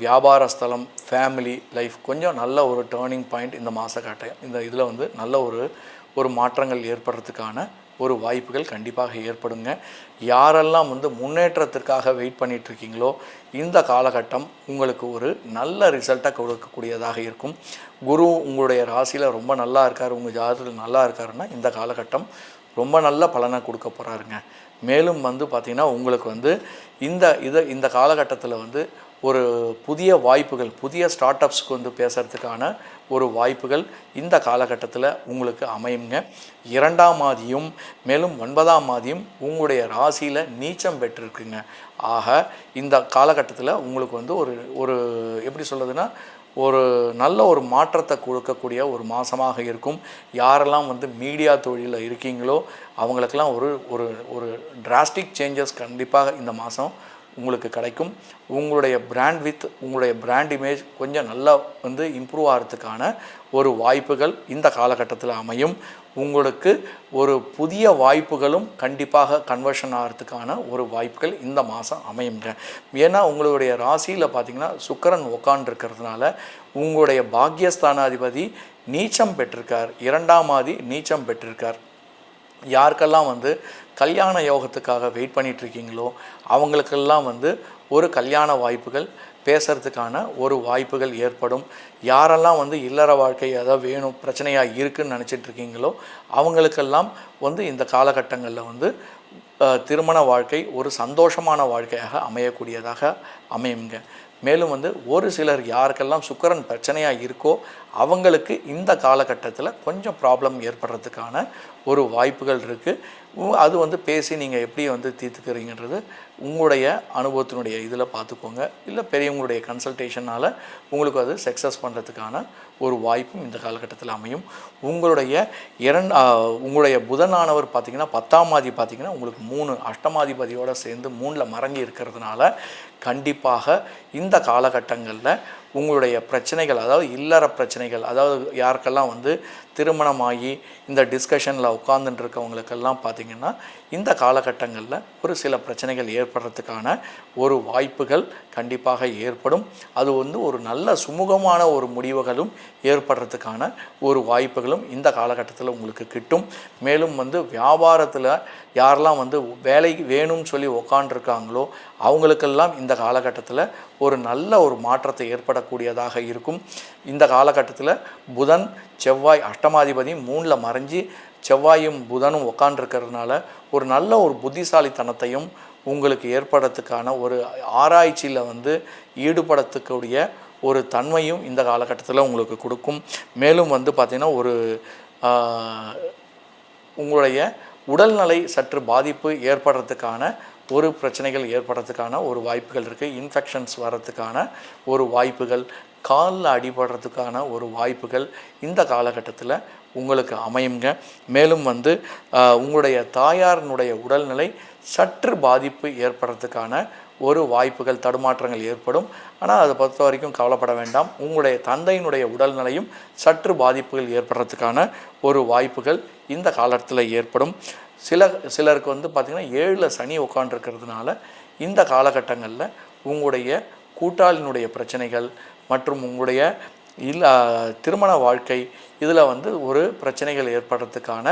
வியாபார ஸ்தலம், ஃபேமிலி லைஃப் கொஞ்சம் நல்ல ஒரு டேர்னிங் பாயிண்ட் இந்த இதில் வந்து நல்ல ஒரு மாற்றங்கள் ஏற்படுறதுக்கான ஒரு வாய்ப்புகள் கண்டிப்பாக ஏற்படுங்க. யாரெல்லாம் வந்து முன்னேற்றத்திற்காக வெயிட் பண்ணிகிட்ருக்கீங்களோ இந்த காலகட்டம் உங்களுக்கு ஒரு நல்ல ரிசல்ட்டை கொடுக்கக்கூடியதாக இருக்கும். குரு உங்களுடைய ராசியில் ரொம்ப நல்லா இருக்கார், உங்கள் ஜாதகத்தில் நல்லா இருக்காருன்னா இந்த காலகட்டம் ரொம்ப நல்ல பலனை கொடுக்க போகிறாருங்க. மேலும் வந்து பார்த்திங்கன்னா உங்களுக்கு வந்து இந்த காலகட்டத்தில் வந்து ஒரு புதிய வாய்ப்புகள், புதிய ஸ்டார்ட் அப்ஸ்க்கு வந்து பேசுகிறதுக்கான ஒரு வாய்ப்புகள் இந்த காலகட்டத்தில் உங்களுக்கு அமையுங்க. 2ஆம் மாதியும் மேலும் 9ஆம் மாதியும் உங்களுடைய ராசியில் நீச்சம் பெற்றிருக்குங்க. ஆக இந்த காலகட்டத்தில் உங்களுக்கு வந்து ஒரு ஒரு எப்படி சொல்கிறதுனா ஒரு நல்ல ஒரு மாற்றத்தை கொடுக்கக்கூடிய ஒரு மாதமாக இருக்கும். யாரெல்லாம் வந்து மீடியா தொழிலில் இருக்கீங்களோ அவங்களுக்கெல்லாம் ஒரு ஒரு ஒரு டிராஸ்டிக் சேஞ்சஸ் கண்டிப்பாக இந்த மாதம் உங்களுக்கு கிடைக்கும். உங்களுடைய உங்களுடைய பிராண்ட் இமேஜ் கொஞ்சம் நல்லா வந்து இம்ப்ரூவ் ஆகிறதுக்கான ஒரு வாய்ப்புகள் இந்த காலகட்டத்தில் அமையும். உங்களுக்கு ஒரு புதிய வாய்ப்புகளும் கண்டிப்பாக கன்வர்ஷன் ஆகிறதுக்கான ஒரு வாய்ப்புகள் இந்த மாதம் அமையுங்க. ஏன்னா உங்களுடைய ராசியில் பார்த்திங்கன்னா சுக்கிரன் உட்காண்டிருக்கிறதுனால உங்களுடைய பாக்யஸ்தானாதிபதி நீச்சம் பெற்றிருக்கார். 2ஆம் மாதி நீச்சம் பெற்றிருக்கார். யாருக்கெல்லாம் வந்து கல்யாண யோகத்துக்காக வெயிட் பண்ணிகிட்ருக்கீங்களோ அவங்களுக்கெல்லாம் வந்து ஒரு கல்யாண வாய்ப்புகள் பேசுகிறதுக்கான ஒரு வாய்ப்புகள் ஏற்படும். யாரெல்லாம் வந்து இல்லற வாழ்க்கை ஏதாவது வேணும் பிரச்சனையாக இருக்குதுன்னு நினச்சிட்ருக்கீங்களோ அவங்களுக்கெல்லாம் வந்து இந்த காலகட்டங்களில் வந்து திருமண வாழ்க்கை ஒரு சந்தோஷமான வாழ்க்கையாக அமையக்கூடியதாக அமையுங்க. மேலும் வந்து ஒரு சிலர் யாருக்கெல்லாம் சுக்கிரன் பிரச்சனையாக இருக்கோ அவங்களுக்கு இந்த காலகட்டத்தில் கொஞ்சம் ப்ராப்ளம் ஏற்படுறதுக்கான ஒரு வாய்ப்புகள் இருக்குது. அது வந்து பேசி நீங்கள் எப்படி வந்து தீர்த்துக்கிறீங்கன்றது உங்களுடைய அனுபவத்தினுடைய இதில் பார்த்துக்கோங்க. இல்லை பெரியவங்களுடைய கன்சல்டேஷனால் உங்களுக்கு அது சக்ஸஸ் பண்ணுறதுக்கான ஒரு வாய்ப்பும் இந்த காலகட்டத்தில் அமையும். உங்களுடைய புதனானவர் பார்த்திங்கன்னா 10ஆம் மாதி பார்த்திங்கன்னா உங்களுக்கு 3 அஷ்டமாதிபதியோடு சேர்ந்து 3ல் மறைஞ்சி இருக்கிறதுனால கண்டிப்பாக இந்த காலகட்டங்களில் உங்களுடைய பிரச்சனைகள், அதாவது இல்லற பிரச்சனைகள், அதாவது யாருக்கெல்லாம் வந்து திருமணமாகி இந்த டிஸ்கஷனில் உட்கார்ந்துட்டுருக்கவங்களுக்கெல்லாம் பார்த்திங்கன்னா இந்த காலகட்டங்களில் ஒரு சில பிரச்சனைகள் ஏற்படுறதுக்கான ஒரு வாய்ப்புகள் கண்டிப்பாக ஏற்படும். அது வந்து ஒரு நல்ல சுமூகமான ஒரு முடிவுகளும் ஏற்படுறதுக்கான ஒரு வாய்ப்புகளும் இந்த காலகட்டத்தில் உங்களுக்கு கிட்டும். மேலும் வந்து வியாபாரத்தில் யாரெல்லாம் வந்து வேலை வேணும்னு சொல்லி உக்காண்டிருக்காங்களோ அவங்களுக்கெல்லாம் இந்த காலகட்டத்தில் ஒரு நல்ல ஒரு மாற்றத்தை ஏற்படக்கூடியதாக இருக்கும். இந்த காலகட்டத்தில் புதன் செவ்வாய் அஷ்டமாதிபதி 3ல் மறைஞ்சி செவ்வாயும் புதனும் உட்காண்டிருக்கிறதுனால ஒரு நல்ல ஒரு புத்திசாலித்தனத்தையும் உங்களுக்கு ஏற்படுறதுக்கான ஒரு ஆராய்ச்சியில் வந்து ஈடுபடக்கூடிய ஒரு தன்மையும் இந்த காலகட்டத்தில் உங்களுக்கு கொடுக்கும். மேலும் வந்து பார்த்திங்கன்னா ஒரு உங்களுடைய உடல்நிலை சற்று பாதிப்பு ஏற்படுறதுக்கான ஒரு பிரச்சனைகள் ஏற்படுறதுக்கான ஒரு வாய்ப்புகள் இருக்குது. இன்ஃபெக்ஷன்ஸ் வர்றதுக்கான ஒரு வாய்ப்புகள், காலில் அடிபடுறதுக்கான ஒரு வாய்ப்புகள் இந்த காலகட்டத்தில் உங்களுக்கு அமையுங்க. மேலும் வந்து உங்களுடைய தாயாரினுடைய உடல்நிலை சற்று பாதிப்பு ஏற்படுறதுக்கான ஒரு வாய்ப்புகள், தடுமாற்றங்கள் ஏற்படும். ஆனால் அதை பொறுத்த வரைக்கும் கவலைப்பட வேண்டாம். உங்களுடைய தந்தையினுடைய உடல்நிலையும் சற்று பாதிப்புகள் ஏற்படுறதுக்கான ஒரு வாய்ப்புகள் இந்த காலத்தில் ஏற்படும். சிலருக்கு வந்து பார்த்திங்கன்னா 7ல் சனி உட்காண்டிருக்கிறதுனால இந்த காலகட்டங்களில் உங்களுடைய கூட்டாளினுடைய பிரச்சனைகள் மற்றும் உங்களுடைய திருமண வாழ்க்கை இதில் வந்து ஒரு பிரச்சனைகள் ஏற்படுறதுக்கான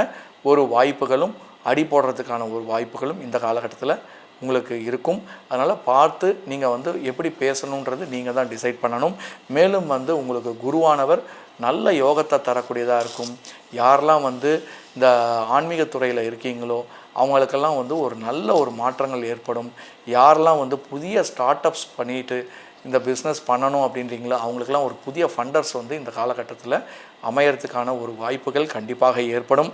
ஒரு வாய்ப்புகளும் அடி போடுறதுக்கான ஒரு வாய்ப்புகளும் இந்த காலகட்டத்தில் உங்களுக்கு இருக்கும். அதனால் பார்த்து நீங்கள் வந்து எப்படி பேசணுன்றது நீங்கள் தான் டிசைட் பண்ணணும். மேலும் வந்து உங்களுக்கு குருவானவர் நல்ல யோகத்தை தரக்கூடியதாக இருக்கும். யாரெல்லாம் வந்து இந்த ஆன்மீகத்துறையில் இருக்கீங்களோ அவங்களுக்கெல்லாம் வந்து ஒரு நல்ல ஒரு மாற்றங்கள் ஏற்படும். யாரெல்லாம் வந்து புதிய ஸ்டார்ட் அப்ஸ் பண்ணிட்டு இந்த பிஸ்னஸ் பண்ணணும் அப்படின்றீங்களோ அவங்களுக்கெல்லாம் ஒரு புதிய ஃபண்டர்ஸ் வந்து இந்த காலகட்டத்தில் அமையறதுக்கான ஒரு வாய்ப்புகள் கண்டிப்பாக ஏற்படும்.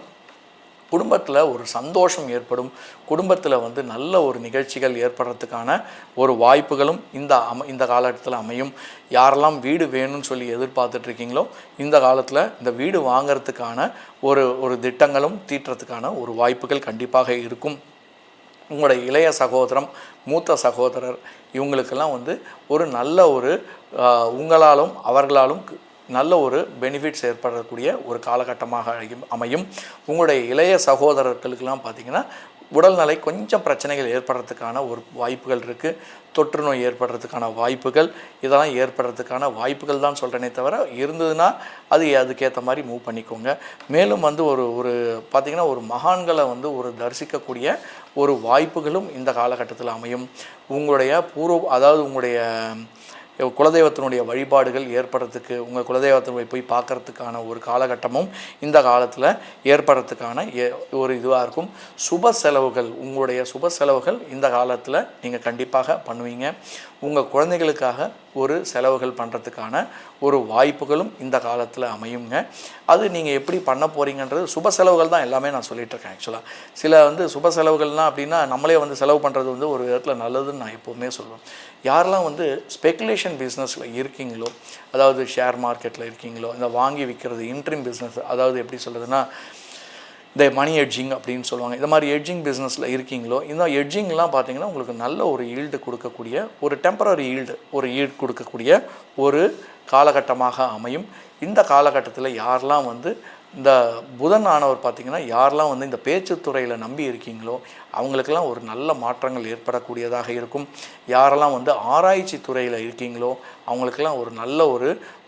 குடும்பத்தில் ஒரு சந்தோஷம் ஏற்படும். குடும்பத்தில் வந்து நல்ல ஒரு நிகழ்ச்சிகள் ஏற்படுறதுக்கான ஒரு வாய்ப்புகளும் இந்த காலகட்டத்தில் அமையும். யாரெல்லாம் வீடு வேணும்னு சொல்லி எதிர்பார்த்துட்ருக்கீங்களோ இந்த காலத்தில் இந்த வீடு வாங்கிறதுக்கான ஒரு திட்டங்களும் தீட்டுறதுக்கான ஒரு வாய்ப்புகள் கண்டிப்பாக இருக்கும். உங்களுடைய இளைய சகோதரம், மூத்த சகோதரர் இவங்களுக்கெல்லாம் வந்து ஒரு நல்ல ஒரு உங்களாலும் அவர்களாலும் நல்ல ஒரு பெனிஃபிட்ஸ் ஏற்படக்கூடிய ஒரு காலகட்டமாக அமையும். உங்களுடைய இளைய சகோதரர்களுக்கெல்லாம் பார்த்திங்கன்னா உடல்நிலை கொஞ்சம் பிரச்சனைகள் ஏற்படுறதுக்கான ஒரு வாய்ப்புகள் இருக்குது. தொற்று நோய் ஏற்படுறதுக்கான வாய்ப்புகள் இதெல்லாம் ஏற்படுறதுக்கான வாய்ப்புகள் தான் சொல்கிறேனே தவிர இருந்ததுன்னா அதுக்கேற்ற மாதிரி மூவ் பண்ணிக்கோங்க. மேலும் வந்து ஒரு பார்த்திங்கன்னா ஒரு மகான்களை வந்து ஒரு தரிசிக்கக்கூடிய ஒரு வாய்ப்புகளும் இந்த காலகட்டத்தில் அமையும். உங்களுடைய அதாவது உங்களுடைய குலதெய்வத்தினுடைய வழிபாடுகள் ஏற்படுறதுக்கு, உங்கள் குலதெய்வத்தை போய் பார்க்குறதுக்கான ஒரு காலகட்டமும் இந்த காலத்தில் ஏற்படுறதுக்கான ஒரு இதுவாக இருக்கும். சுப செலவுகள், உங்களுடைய சுப செலவுகள் இந்த காலத்தில் நீங்கள் கண்டிப்பாக பண்ணுவீங்க. உங்கள் குழந்தைகளுக்காக ஒரு செலவுகள் பண்ணுறதுக்கான ஒரு வாய்ப்புகளும் இந்த காலத்தில் அமையுங்க. அது நீங்கள் எப்படி பண்ண போகிறீங்கன்றது சுப செலவுகள் தான் எல்லாமே நான் சொல்லிகிட்ருக்கேன். ஆக்சுவலாக சில சுப செலவுகள்னால் அப்படின்னா நம்மளே செலவு பண்ணுறது ஒரு விதத்தில் நல்லதுன்னு நான் எப்போவுமே சொல்லுவேன். யாரெல்லாம் ஸ்பெக்குலேஷன் பிஸ்னஸில் இருக்கீங்களோ, அதாவது ஷேர் மார்க்கெட்டில் இருக்கீங்களோ, இந்த வாங்கி விற்கிறது இன்ட்ரீம் பிஸ்னஸ், அதாவது எப்படி சொல்கிறதுனா இந்த மணி எட்ஜிங் அப்படின்னு சொல்லுவாங்க, இந்த மாதிரி எட்ஜிங் பிஸ்னஸில் இருக்கீங்களோ, இந்த எட்ஜிங்லாம் பார்த்தீங்கன்னா உங்களுக்கு நல்ல ஒரு ஈல்டு கொடுக்கக்கூடிய, ஒரு டெம்பரரி ஈல்டு கொடுக்கக்கூடிய ஒரு காலகட்டமாக அமையும். இந்த காலகட்டத்தில் யாரெல்லாம் இந்த புதன் ஆனவர் பார்த்திங்கன்னா யாரெல்லாம் இந்த பேச்சுத்துறையில் நம்பி இருக்கீங்களோ அவங்களுக்கெல்லாம் ஒரு நல்ல மாற்றங்கள் ஏற்படக்கூடியதாக இருக்கும். யாரெல்லாம் ஆராய்ச்சி துறையில் இருக்கீங்களோ அவங்களுக்கெல்லாம் ஒரு நல்ல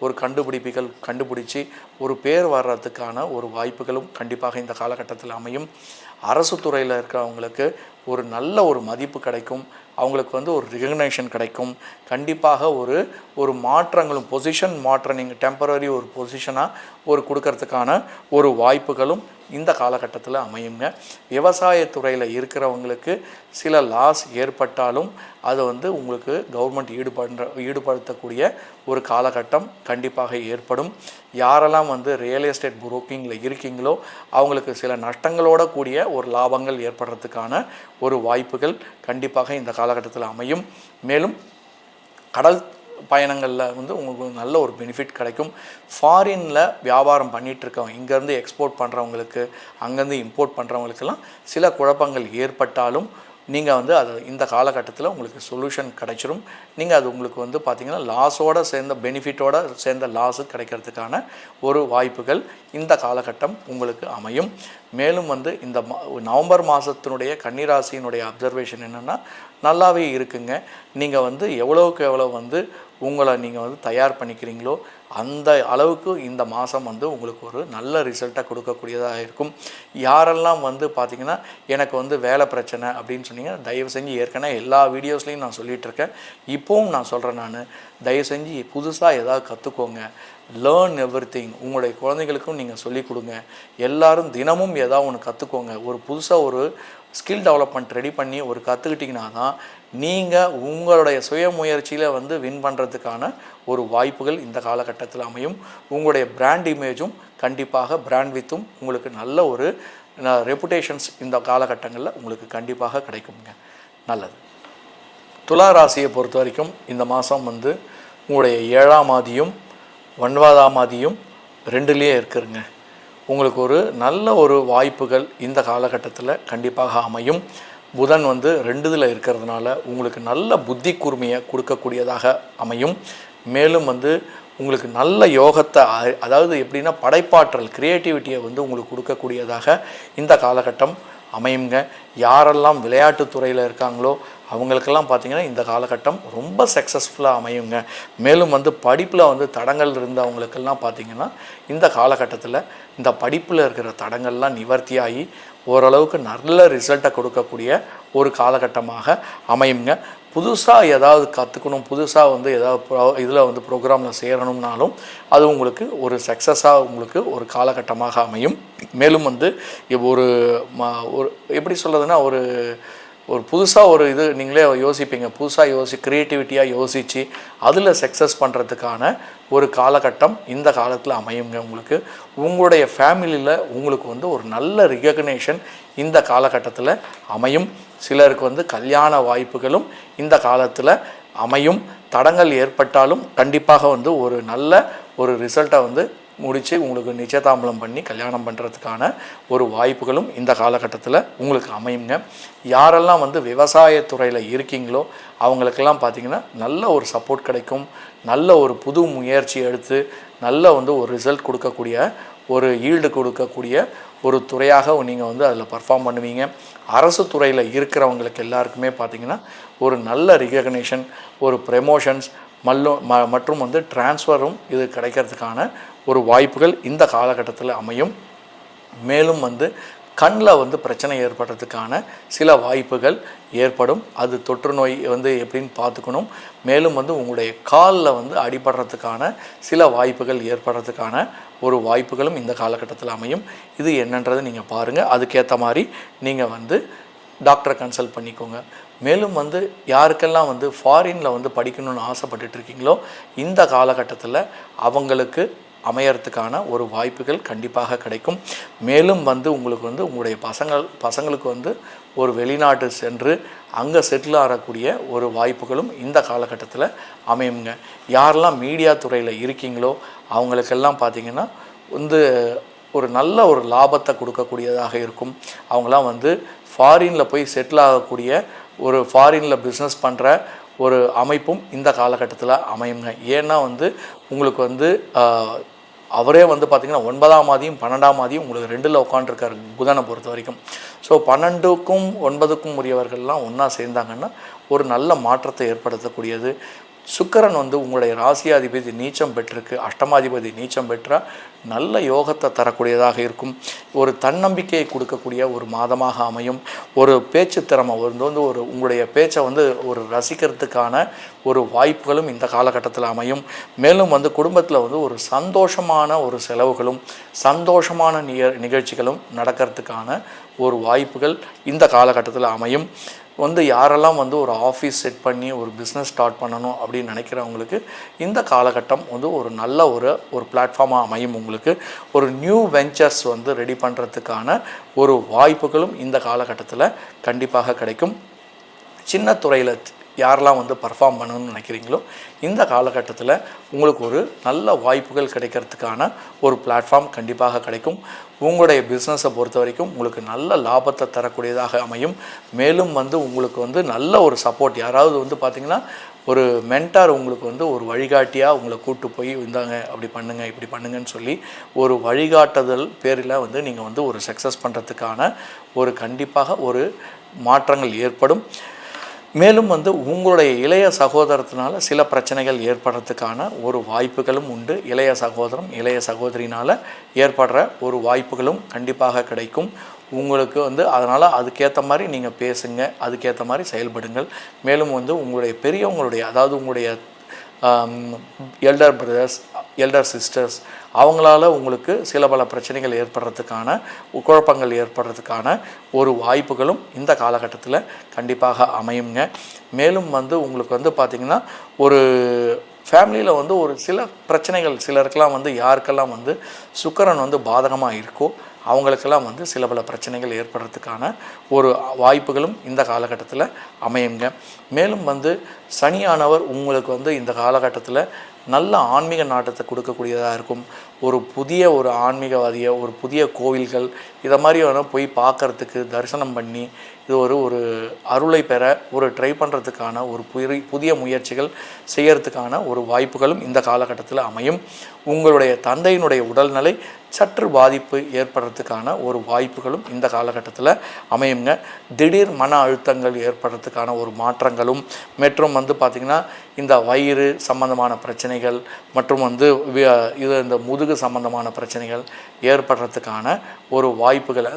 ஒரு கண்டுபிடிச்சி ஒரு பேர் வர்றதுக்கான ஒரு வாய்ப்புகளும் கண்டிப்பாக இந்த காலகட்டத்தில் அமையும். அரசு துறையில் இருக்கிறவங்களுக்கு ஒரு நல்ல ஒரு மதிப்பு கிடைக்கும். அவங்களுக்கு ஒரு ரெகக்னேஷன் கிடைக்கும். கண்டிப்பாக ஒரு மாற்றங்களும் பொசிஷன் மாற்றம், நீங்கள் டெம்பரரி ஒரு பொசிஷனாக கொடுக்கறதுக்கான ஒரு வாய்ப்புகளும் இந்த காலகட்டத்தில் அமையுங்க. விவசாயத்துறையில் இருக்கிறவங்களுக்கு சில லாஸ் ஏற்பட்டாலும் அதை உங்களுக்கு கவர்மெண்ட் ஈடுபடுத்தக்கூடிய ஒரு காலகட்டம் கண்டிப்பாக ஏற்படும். யாரெல்லாம் ரியல் எஸ்டேட் புரோக்கிங்கில் இருக்கீங்களோ அவங்களுக்கு சில நஷ்டங்களோட கூடிய ஒரு லாபங்கள் ஏற்படுறதுக்கான ஒரு வாய்ப்புகள் கண்டிப்பாக இந்த காலகட்டத்தில் அமையும். மேலும் கடல் பயணங்களில் உங்களுக்கு நல்ல ஒரு பெனிஃபிட் கிடைக்கும். ஃபாரினில் வியாபாரம் பண்ணிகிட்ருக்கவங்க, இங்கேருந்து எக்ஸ்போர்ட் பண்ணுறவங்களுக்கு, அங்கேருந்து இம்போர்ட் பண்ணுறவங்களுக்கெல்லாம் சில குழப்பங்கள் ஏற்பட்டாலும் நீங்கள் அதை இந்த காலகட்டத்தில் உங்களுக்கு சொல்யூஷன் கிடைச்சிரும். நீங்கள் அது உங்களுக்கு பார்த்திங்கன்னா லாஸோடு சேர்ந்த பெனிஃபிட்டோடு சேர்ந்த லாஸு கிடைக்கிறதுக்கான ஒரு வாய்ப்புகள் இந்த காலகட்டம் உங்களுக்கு அமையும். மேலும் இந்த நவம்பர் மாதத்தினுடைய கன்னிராசியினுடைய அப்சர்வேஷன் என்னென்னா நல்லாவே இருக்குங்க. நீங்கள் எவ்வளோவுக்கு எவ்வளோ உங்களை நீங்கள் தயார் பண்ணிக்கிறீங்களோ அந்த அளவுக்கு இந்த மாதம் உங்களுக்கு ஒரு நல்ல ரிசல்ட்டை கொடுக்கக்கூடியதாக இருக்கும். யாரெல்லாம் பார்த்திங்கன்னா எனக்கு வேலை பிரச்சனை அப்படின்னு சொன்னீங்க, தயவு செஞ்சு ஏற்கனவே எல்லா வீடியோஸ்லையும் நான் சொல்லிகிட்ருக்கேன், இப்போவும் நான் சொல்கிறேன், தயவு செஞ்சு புதுசாக ஏதாவது கற்றுக்கோங்க. Learn everything. உங்களுடைய குழந்தைகளுக்கும் நீங்கள் சொல்லிக் கொடுங்க. எல்லோரும் தினமும் ஏதாவது ஒன்று கற்றுக்கோங்க. ஒரு புதுசாக ஒரு ஸ்கில் டெவலப்மெண்ட் ரெடி பண்ணி கற்றுக்கிட்டிங்கன்னா தான் நீங்கள் உங்களுடைய சுய முயற்சியில் வின் பண்ணுறதுக்கான ஒரு வாய்ப்புகள் இந்த காலகட்டத்தில் அமையும். உங்களுடைய பிராண்ட் இமேஜும் கண்டிப்பாக பிராண்ட் வித்தும் உங்களுக்கு நல்ல ஒரு ரெப்புடேஷன்ஸ் இந்த காலகட்டங்களில் உங்களுக்கு கண்டிப்பாக கிடைக்குங்க. நல்லது. துலா ராசியை பொறுத்த வரைக்கும் இந்த மாதம் உங்களுடைய 7ஆம் ஆதியும் 9ஆம் ஆதியும் 2லேயே இருக்குதுங்க. உங்களுக்கு ஒரு நல்ல ஒரு வாய்ப்புகள் இந்த காலகட்டத்தில் கண்டிப்பாக அமையும். புதன் 2ல் இருக்கிறதுனால உங்களுக்கு நல்ல புத்தி கூர்மையை கொடுக்கக்கூடியதாக அமையும். மேலும் உங்களுக்கு நல்ல யோகத்தை, அதாவது எப்படின்னா படைப்பாற்றல், க்ரியேட்டிவிட்டியை உங்களுக்கு கொடுக்கக்கூடியதாக இந்த காலகட்டம் அமையுங்க. யாரெல்லாம் விளையாட்டுத்துறையில் இருக்காங்களோ அவங்களுக்கெல்லாம் பார்த்திங்கன்னா இந்த காலகட்டம் ரொம்ப சக்ஸஸ்ஃபுல்லாக அமையுங்க. மேலும் படிப்பில் தடங்கள் இருந்தவங்களுக்கெல்லாம் பார்த்திங்கன்னா இந்த காலகட்டத்தில் இந்த படிப்பில் இருக்கிற தடங்கள்லாம் நிவர்த்தியாகி ஓரளவுக்கு நல்ல ரிசல்ட்டை கொடுக்கக்கூடிய ஒரு காலகட்டமாக அமையுங்க. புதுசாக ஏதாவது கற்றுக்கணும், புதுசாக ஏதாவது இதில் ப்ரோக்ராமில் சேரணும்னாலும் அது உங்களுக்கு ஒரு சக்ஸஸாக உங்களுக்கு ஒரு காலகட்டமாக அமையும். மேலும் ஒரு எப்படி சொல்கிறதுனா ஒரு புதுசாக ஒரு இது நீங்களே யோசிப்பீங்க, புதுசாக க்ரியேட்டிவிட்டியாக யோசித்து அதில் சக்ஸஸ் பண்ணுறதுக்கான ஒரு காலகட்டம் இந்த காலத்தில் அமையுங்க. உங்களுக்கு உங்களுடைய ஃபேமிலியில் உங்களுக்கு ஒரு நல்ல ரிகக்னேஷன் இந்த காலகட்டத்தில் அமையும். சிலருக்கு கல்யாண வாய்ப்புகளும் இந்த காலத்தில் அமையும். தடங்கள் ஏற்பட்டாலும் கண்டிப்பாக ஒரு நல்ல ஒரு ரிசல்ட்டை முடித்து உங்களுக்கு நிச்சயதாம்பலம் பண்ணி கல்யாணம் பண்ணுறதுக்கான ஒரு வாய்ப்புகளும் இந்த காலகட்டத்தில் உங்களுக்கு அமையுங்க. யாரெல்லாம் விவசாயத்துறையில் இருக்கீங்களோ அவங்களுக்கெல்லாம் பார்த்திங்கன்னா நல்ல ஒரு சப்போர்ட் கிடைக்கும். நல்ல ஒரு புது முயற்சி எடுத்து நல்ல ஒரு ரிசல்ட் கொடுக்கக்கூடிய, ஒரு ஈல்டு கொடுக்கக்கூடிய ஒரு துறையாக நீங்கள் அதில் பர்ஃபார்ம் பண்ணுவீங்க. அரசு துறையில் இருக்கிறவங்களுக்கு எல்லாருக்குமே பார்த்திங்கன்னா ஒரு நல்ல ரிகக்னேஷன், ஒரு ப்ரமோஷன்ஸ் மற்றும் டிரான்ஸ்ஃபரும் இது கிடைக்கிறதுக்கான ஒரு வாய்ப்புகள் இந்த காலகட்டத்தில் அமையும். மேலும் கண்ணில் வந்து பிரச்சனை ஏற்படுறதுக்கான சில வாய்ப்புகள் ஏற்படும். அது தொற்று நோய் வந்து எப்படின்னு பார்த்துக்கணும். மேலும் வந்து உங்களுடைய காலில் வந்து அடிபடுறதுக்கான சில வாய்ப்புகள் ஏற்படுறதுக்கான ஒரு வாய்ப்புகளும் இந்த காலகட்டத்தில் அமையும். இது என்னன்றது நீங்கள் பாருங்கள். அதுக்கேற்ற மாதிரி நீங்கள் வந்து டாக்டரை கன்சல்ட் பண்ணிக்கோங்க. மேலும் வந்து யாருக்கெல்லாம் வந்து ஃபாரினில் வந்து படிக்கணும்னு ஆசைப்பட்டுட்ருக்கீங்களோ இந்த காலகட்டத்தில் அவங்களுக்கு அமையறதுக்கான ஒரு வாய்ப்புகள் கண்டிப்பாக கிடைக்கும். மேலும் வந்து உங்களுக்கு வந்து உங்களுடைய பசங்களுக்கு வந்து ஒரு வெளிநாட்டு சென்று அங்கே செட்டில் ஆகக்கூடிய ஒரு வாய்ப்புகளும் இந்த காலகட்டத்தில் அமையுங்க. யாரெல்லாம் மீடியா துறையில் இருக்கீங்களோ அவங்களுக்கெல்லாம் பார்த்திங்கன்னா வந்து ஒரு நல்ல ஒரு லாபத்தை கொடுக்கக்கூடியதாக இருக்கும். அவங்களாம் வந்து ஃபாரினில் போய் செட்டில் ஆகக்கூடிய ஒரு ஃபாரினில் பிஸ்னஸ் பண்ணுற ஒரு அமைப்பும் இந்த காலகட்டத்தில் அமையுங்க. ஏன்னா வந்து உங்களுக்கு வந்து அவரே வந்து பார்த்திங்கன்னா 9ஆம் மாதியும் 12ஆம் மாதியும் உங்களுக்கு 2ல் உட்காந்துருக்காரு புதனை பொறுத்த வரைக்கும். ஸோ 12க்கும் 9க்கும் உரியவர்கள்லாம் ஒன்றா சேர்ந்தாங்கன்னா ஒரு நல்ல மாற்றத்தை ஏற்படுத்தக்கூடியது. சுக்கிரன் வந்து உங்களுடைய ராசியாதிபதி நீச்சம் பெற்றிருக்கு, அஷ்டமாதிபதி நீச்சம் பெற்றால் நல்ல யோகத்தை தரக்கூடியதாக இருக்கும். ஒரு தன்னம்பிக்கையை கொடுக்கக்கூடிய ஒரு மாதமாக அமையும். ஒரு பேச்சு திறமை வந்து உங்களுடைய பேச்சை வந்து ஒரு ரசிக்கிறதுக்கான ஒரு வாய்ப்புகளும் இந்த காலகட்டத்தில் அமையும். மேலும் வந்து குடும்பத்தில் வந்து ஒரு சந்தோஷமான ஒரு செலவுகளும் சந்தோஷமான நிகழ்ச்சிகளும் நடக்கிறதுக்கான ஒரு வாய்ப்புகள் இந்த காலகட்டத்தில் அமையும். வந்து யாரெல்லாம் வந்து ஒரு ஆஃபீஸ் செட் பண்ணி ஒரு பிஸ்னஸ் ஸ்டார்ட் பண்ணணும் அப்படின்னு நினைக்கிறவங்களுக்கு இந்த காலகட்டம் வந்து ஒரு நல்ல ஒரு பிளாட்ஃபார்மாக அமையும். உங்களுக்கு ஒரு நியூ வெஞ்சர்ஸ் வந்து ரெடி பண்ணுறதுக்கான ஒரு வாய்ப்புகளும் இந்த காலகட்டத்தில் கண்டிப்பாக கிடைக்கும். சின்ன துறையில் யாரெல்லாம் வந்து பர்ஃபார்ம் பண்ணணும்னு நினைக்கிறீங்களோ இந்த காலகட்டத்தில் உங்களுக்கு ஒரு நல்ல வாய்ப்புகள் கிடைக்கிறதுக்கான ஒரு பிளாட்ஃபார்ம் கண்டிப்பாக கிடைக்கும். உங்களுடைய பிஸ்னஸை பொறுத்த வரைக்கும் உங்களுக்கு நல்ல லாபத்தை தரக்கூடியதாக அமையும். மேலும் வந்து உங்களுக்கு வந்து நல்ல ஒரு சப்போர்ட், யாராவது வந்து பார்த்திங்கன்னா ஒரு மென்டார் உங்களுக்கு வந்து ஒரு வழிகாட்டியாக உங்களை கூப்பிட்டு போய் இந்தாங்க அப்படி பண்ணுங்கள் இப்படி பண்ணுங்கன்னு சொல்லி ஒரு வழிகாட்டுதல் பேரில் வந்து நீங்கள் வந்து ஒரு சக்ஸஸ் பண்ணுறதுக்கான ஒரு கண்டிப்பாக ஒரு மாற்றங்கள் ஏற்படும். மேலும் வந்து உங்களுடைய இளைய சகோதரத்தினால சில பிரச்சனைகள் ஏற்படுறதுக்கான ஒரு வாய்ப்புகளும் உண்டு. இளைய சகோதரம் இளைய சகோதரினால் ஏற்படுற ஒரு வாய்ப்புகளும் கண்டிப்பாக கிடைக்கும் உங்களுக்கு வந்து. அதனால் அதுக்கேற்ற மாதிரி நீங்கள் பேசுங்க, அதுக்கேற்ற மாதிரி செயல்படுங்கள். மேலும் வந்து உங்களுடைய பெரியவங்களுடைய, அதாவது உங்களுடைய எல்டர் பிரதர்ஸ் எல்டர் சிஸ்டர்ஸ் அவங்களால உங்களுக்கு சில பல பிரச்சனைகள் ஏற்படுறதுக்கான குழப்பங்கள் ஏற்படுறதுக்கான ஒரு வாய்ப்புகளும் இந்த காலகட்டத்தில் கண்டிப்பாக அமையுங்க. மேலும் வந்து உங்களுக்கு வந்து பார்த்திங்கன்னா ஒரு ஃபேமிலியில் வந்து ஒரு சில பிரச்சனைகள் சிலருக்கெல்லாம் வந்து யாருக்கெல்லாம் வந்து சுக்கிரன் வந்து பாதகமாக இருக்கோ அவங்களுக்கெல்லாம் வந்து சில பல பிரச்சனைகள் ஏற்படுறதுக்கான ஒரு வாய்ப்புகளும் இந்த காலகட்டத்தில் அமையுங்க. மேலும் வந்து சனியானவர் உங்களுக்கு வந்து இந்த காலகட்டத்தில் நல்ல ஆன்மீக நாட்டத்தை கொடுக்கக்கூடியதாக இருக்கும். ஒரு புதிய ஒரு ஆன்மீகவாதியை, ஒரு புதிய கோவில்கள் இதை மாதிரி போய் பார்க்குறதுக்கு, தரிசனம் பண்ணி இது ஒரு அருளை பெற ஒரு ட்ரை பண்ணுறதுக்கான ஒரு புதிய முயற்சிகள் செய்யறதுக்கான ஒரு வாய்ப்புகளும் இந்த காலகட்டத்தில் அமையும். உங்களுடைய தந்தையினுடைய உடல்நிலை சற்று பாதிப்பு ஏற்படுறதுக்கான ஒரு வாய்ப்புகளும் இந்த காலகட்டத்தில் அமையுங்க. திடீர் மன அழுத்தங்கள் ஏற்படுறதுக்கான ஒரு மாற்றங்களும் மற்றும் வந்து பார்த்திங்கன்னா இந்த வயிறு சம்பந்தமான பிரச்சனைகள் மற்றும் வந்து இந்த முதுகு சம்பந்தமான பிரச்சனைகள் ஏற்படுறதுக்கான ஒரு வாய்ப்புகள்,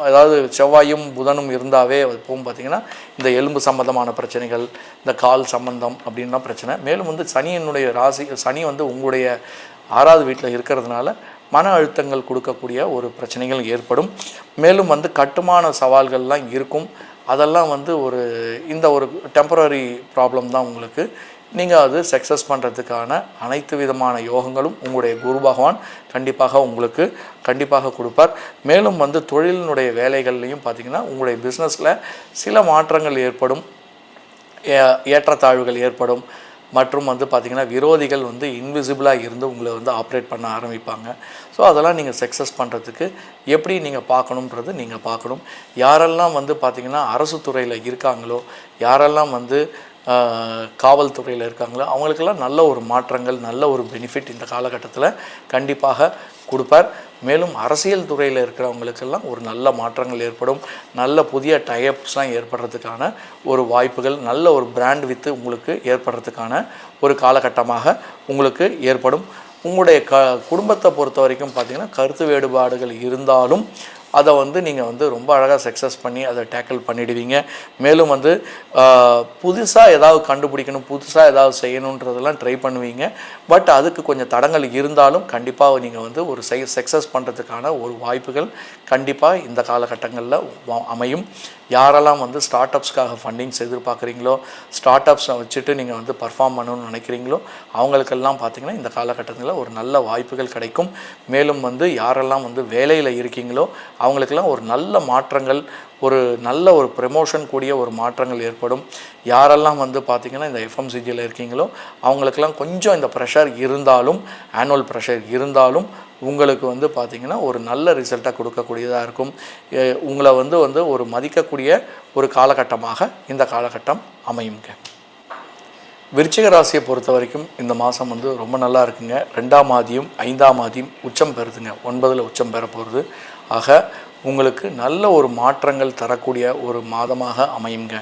அதாவது செவ்வாயும் புதனும் இருந்தாவே எப்பவும் பார்த்திங்கன்னா இந்த எலும்பு சம்பந்தமான பிரச்சனைகள், இந்த கால் சம்பந்தம் அப்படின்லாம் பிரச்சனை. மேலும் வந்து சனியினுடைய சனி வந்து உங்களுடைய 6வது வீட்டில் இருக்கிறதுனால மன அழுத்தங்கள் கொடுக்கக்கூடிய ஒரு பிரச்சனைகள் ஏற்படும். மேலும் வந்து கட்டுமான சவால்கள்லாம் இருக்கும். அதெல்லாம் வந்து இந்த ஒரு டெம்பரரி ப்ராப்ளம் தான் உங்களுக்கு. நீங்கள் அது சக்ஸஸ் பண்ணுறதுக்கான அனைத்து விதமான யோகங்களும் உங்களுடைய குரு பகவான் கண்டிப்பாக கொடுப்பார். மேலும் வந்து தொழிலினுடைய வேலைகள்லையும் பார்த்திங்கன்னா உங்களுடைய பிஸ்னஸில் சில மாற்றங்கள் ஏற்படும், ஏற்றத்தாழ்வுகள் ஏற்படும். மற்றும் வந்து பார்த்திங்கன்னா விரோதிகள் வந்து இன்விசிபிளாக இருந்து உங்களை வந்து ஆப்ரேட் பண்ண ஆரம்பிப்பாங்க. ஸோ அதெல்லாம் நீங்கள் சக்ஸஸ் பண்ணுறதுக்கு எப்படி நீங்கள் பார்க்கணுன்றது நீங்கள் பார்க்கணும். யாரெல்லாம் வந்து பார்த்திங்கன்னா அரசு துறையில் இருக்காங்களோ, யாரெல்லாம் வந்து காவல்துறையில் இருக்காங்களோ அவங்களுக்கெல்லாம் நல்ல ஒரு மாற்றங்கள், நல்ல ஒரு பெனிஃபிட் இந்த காலகட்டத்தில் கண்டிப்பாக கொடுப்பார். மேலும் அரசியல் துறையில் இருக்கிறவங்களுக்கெல்லாம் ஒரு நல்ல மாற்றங்கள் ஏற்படும். நல்ல புதிய டைப்ஸ்லாம் ஏற்படுறதுக்கான ஒரு வாய்ப்புகள், நல்ல ஒரு பிராண்ட் வித்து உங்களுக்கு ஏற்படுறதுக்கான ஒரு காலகட்டமாக உங்களுக்கு ஏற்படும். உங்களுடைய குடும்பத்தை பொறுத்த வரைக்கும் பார்த்திங்கன்னா கருத்து வேறுபாடுகள் இருந்தாலும் அதை வந்து நீங்கள் வந்து ரொம்ப அழகாக சக்ஸஸ் பண்ணி அதை டேக்கிள் பண்ணிடுவீங்க. மேலும் வந்து புதுசாக ஏதாவது கண்டுபிடிக்கணும், புதுசாக ஏதாவது செய்யணுன்றதெல்லாம் ட்ரை பண்ணுவீங்க. பட் அதுக்கு கொஞ்சம் தடங்கள் இருந்தாலும் கண்டிப்பாக நீங்கள் வந்து ஒரு சக்ஸஸ் பண்ணுறதுக்கான ஒரு வாய்ப்புகள் கண்டிப்பாக இந்த காலகட்டங்களில் அமையும். யாரெல்லாம் வந்து ஸ்டார்ட் அப்ஸ்க்காக ஃபண்டிங்ஸ் எதிர்பார்க்குறீங்களோ, ஸ்டார்ட் அப்ஸை வச்சுட்டு நீங்கள் வந்து பர்ஃபார்ம் பண்ணணும்னு நினைக்கிறீங்களோ அவங்களுக்கெல்லாம் பார்த்திங்கன்னா இந்த காலகட்டத்தில் ஒரு நல்ல வாய்ப்புகள் கிடைக்கும். மேலும் வந்து யாரெல்லாம் வந்து வேலையில் இருக்கீங்களோ அவங்களுக்கெல்லாம் ஒரு நல்ல மாற்றங்கள், ஒரு நல்ல ஒரு ப்ரமோஷன் கூடிய ஒரு மாற்றங்கள் ஏற்படும். யாரெல்லாம் வந்து பார்த்திங்கன்னா இந்த எஃப்எம்சிஜியில் இருக்கீங்களோ அவங்களுக்கெல்லாம் கொஞ்சம் இந்த ப்ரெஷர் இருந்தாலும், ஆனுவல் ப்ரெஷர் இருந்தாலும் உங்களுக்கு வந்து பார்த்திங்கன்னா ஒரு நல்ல ரிசல்ட்டாக கொடுக்கக்கூடியதாக இருக்கும். உங்களை வந்து ஒரு மதிக்கக்கூடிய ஒரு காலகட்டமாக இந்த காலகட்டம் அமையுங்க. விருச்சிக ராசியை பொறுத்த வரைக்கும் இந்த மாதம் வந்து ரொம்ப நல்லா இருக்குங்க. 2ஆம் ஆதியும் 5ஆம் ஆதியும் உச்சம் பெறுதுங்க. 9ல் உச்சம் பெற போகிறது. ஆக உங்களுக்கு நல்ல ஒரு மாற்றங்கள் தரக்கூடிய ஒரு மாதமாக அமையுங்க.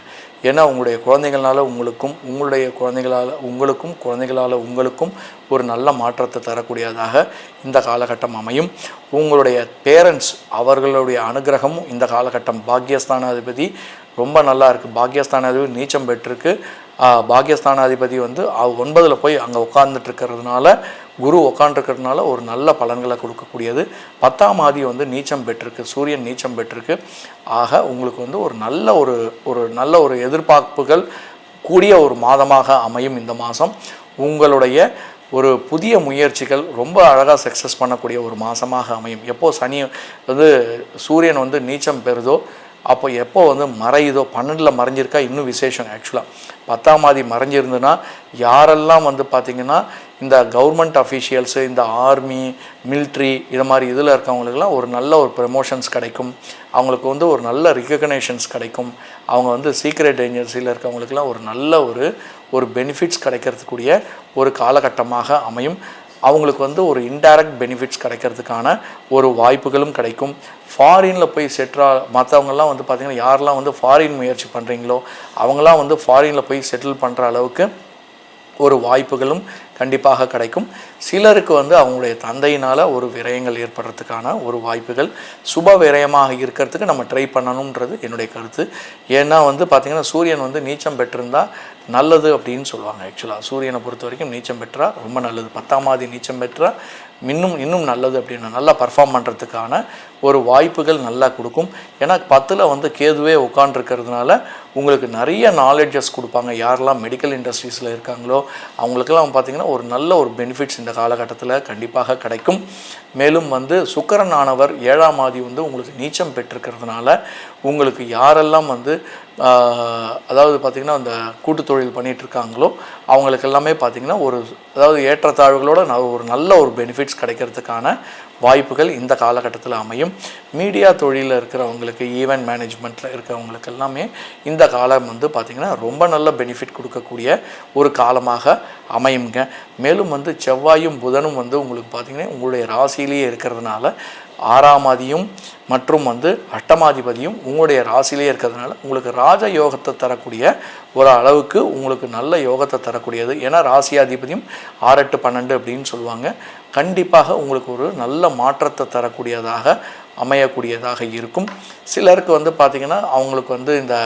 ஏன்னா உங்களுடைய குழந்தைகளால் உங்களுக்கும், உங்களுடைய குழந்தைகளால் உங்களுக்கும், குழந்தைகளால் உங்களுக்கும் ஒரு நல்ல மாற்றத்தை தரக்கூடியதாக இந்த காலகட்டம் அமையும். உங்களுடைய பேரண்ட்ஸ் அவர்களுடைய அனுகிரகமும் இந்த காலகட்டம், பாக்யஸ்தானாதிபதி ரொம்ப நல்லா இருக்குது. பாக்யஸ்தானாதிபதி நீச்சம் பெற்றிருக்கு. பாக்யஸ்தானாதிபதி வந்து 9ல் போய் அங்கே உட்கார்ந்துட்டுருக்கிறதுனால, குரு உட்காந்துருக்கிறதுனால ஒரு நல்ல பலன்களை கொடுக்கக்கூடியது. 10ஆம் ஆதி வந்து நீச்சம் பெற்றிருக்கு, சூரியன் நீச்சம் பெற்றிருக்கு. ஆக உங்களுக்கு வந்து ஒரு நல்ல ஒரு எதிர்பார்ப்புகள் கூடிய ஒரு மாதமாக அமையும் இந்த மாதம். உங்களுடைய ஒரு புதிய முயற்சிகள் ரொம்ப அழகாக சக்ஸஸ் பண்ணக்கூடிய ஒரு மாதமாக அமையும். எப்போது சனி வந்து சூரியன் வந்து நீச்சம் பெறுதோ அப்போ எப்போ வந்து மறையுதோ, 12ல் மறைஞ்சிருக்கா இன்னும் விசேஷம். ஆக்சுவலாக 10ஆம் ஆதி மறைஞ்சிருந்துன்னா யாரெல்லாம் வந்து பார்த்திங்கன்னா இந்த கவர்மெண்ட் அஃபீஷியல்ஸு, இந்த ஆர்மி, மிலிட்ரி இது மாதிரி இதில் இருக்கவங்களுக்கெல்லாம் ஒரு நல்ல ஒரு ப்ரமோஷன்ஸ் கிடைக்கும். அவங்களுக்கு வந்து ஒரு நல்ல ரிகக்னேஷன்ஸ் கிடைக்கும். அவங்க வந்து சீக்ரெட் ஏஜென்சியில் இருக்கவங்களுக்கெல்லாம் ஒரு நல்ல ஒரு பெனிஃபிட்ஸ் கிடைக்கிறதுக்கூடிய ஒரு காலகட்டமாக அமையும். அவங்களுக்கு வந்து ஒரு இன்டைரக்ட் பெனிஃபிட்ஸ் கிடைக்கிறதுக்கான ஒரு வாய்ப்புகளும் கிடைக்கும். ஃபாரினில் போய் மற்றவங்கெல்லாம் வந்து பார்த்திங்கன்னா யாரெல்லாம் வந்து ஃபாரின் முயற்சி பண்ணுறீங்களோ அவங்களாம் வந்து ஃபாரினில் போய் செட்டில் பண்ணுற அளவுக்கு ஒரு வாய்ப்புகளும் கண்டிப்பாக கிடைக்கும். சிலருக்கு வந்து அவங்களுடைய தந்தையினால் ஒரு விரயங்கள் ஏற்படுறதுக்கான ஒரு வாய்ப்புகள், சுப விரயமாக இருக்கிறதுக்கு நம்ம ட்ரை பண்ணணுன்றது என்னுடைய கருத்து. ஏன்னா வந்து பார்த்திங்கன்னா சூரியன் வந்து நீச்சம் பெற்றிருந்தால் நல்லது அப்படின்னு சொல்லுவாங்க. ஆக்சுவலாக சூரியனை பொறுத்த வரைக்கும் நீச்சம் பெற்றால் ரொம்ப நல்லது. 10ஆம் ஆதி நீச்சம் பெற்றால் இன்னும் நல்லது. அப்படின்னா நல்லா பர்ஃபார்ம் பண்ணுறதுக்கான ஒரு வாய்ப்புகள் நல்லா கொடுக்கும். ஏன்னா 10ல் வந்து கேதுவே உட்காண்டிருக்கிறதுனால உங்களுக்கு நிறைய நாலேஜஸ் கொடுப்பாங்க. யாரெல்லாம் மெடிக்கல் இண்டஸ்ட்ரீஸில் இருக்காங்களோ அவங்களுக்கெல்லாம் பார்த்திங்கன்னா ஒரு நல்ல ஒரு பெனிஃபிட்ஸ் இந்த காலகட்டத்தில் கண்டிப்பாக கிடைக்கும். மேலும் வந்து சுக்கிரன் ஆனவர் 7ஆம் ஆதி வந்து உங்களுக்கு நீச்சம் பெற்றிருக்கிறதுனால உங்களுக்கு யாரெல்லாம் வந்து அதாவது பார்த்திங்கன்னா அந்த கூட்டு தொழில் பண்ணிகிட்ருக்காங்களோ அவங்களுக்கு எல்லாமே பார்த்திங்கன்னா அதாவது ஏற்றத்தாழ்வுகளோட ஒரு நல்ல ஒரு பெனிஃபிட்ஸ் கிடைக்கிறதுக்கான வாய்ப்புகள் இந்த காலகட்டத்தில் அமையும். மீடியா தொழிலில் இருக்கிறவங்களுக்கு, ஈவெண்ட் மேனேஜ்மெண்ட்டில் இருக்கிறவங்களுக்கு எல்லாமே இந்த காலம் வந்து பார்த்திங்கன்னா ரொம்ப நல்ல பெனிஃபிட் கொடுக்கக்கூடிய ஒரு காலமாக அமையுங்க. மேலும் வந்து செவ்வாயும் புதனும் வந்து உங்களுக்கு பார்த்திங்கன்னா உங்களுடைய ராசியிலேயே இருக்கிறதுனால 6ஆம் ஆதியும் மற்றும் வந்து 8ஆதிபதியும் உங்களுடைய ராசியிலே இருக்கிறதுனால உங்களுக்கு ராஜ யோகத்தை தரக்கூடிய ஒரு அளவுக்கு உங்களுக்கு நல்ல யோகத்தை தரக்கூடியது. ஏன்னா ராசியாதிபதியும் 6, 8, 12 அப்படின்னு சொல்லுவாங்க. கண்டிப்பாக உங்களுக்கு ஒரு நல்ல மாற்றத்தை தரக்கூடியதாக அமையக்கூடியதாக இருக்கும். சிலருக்கு வந்து பார்த்திங்கன்னா அவங்களுக்கு வந்து இந்த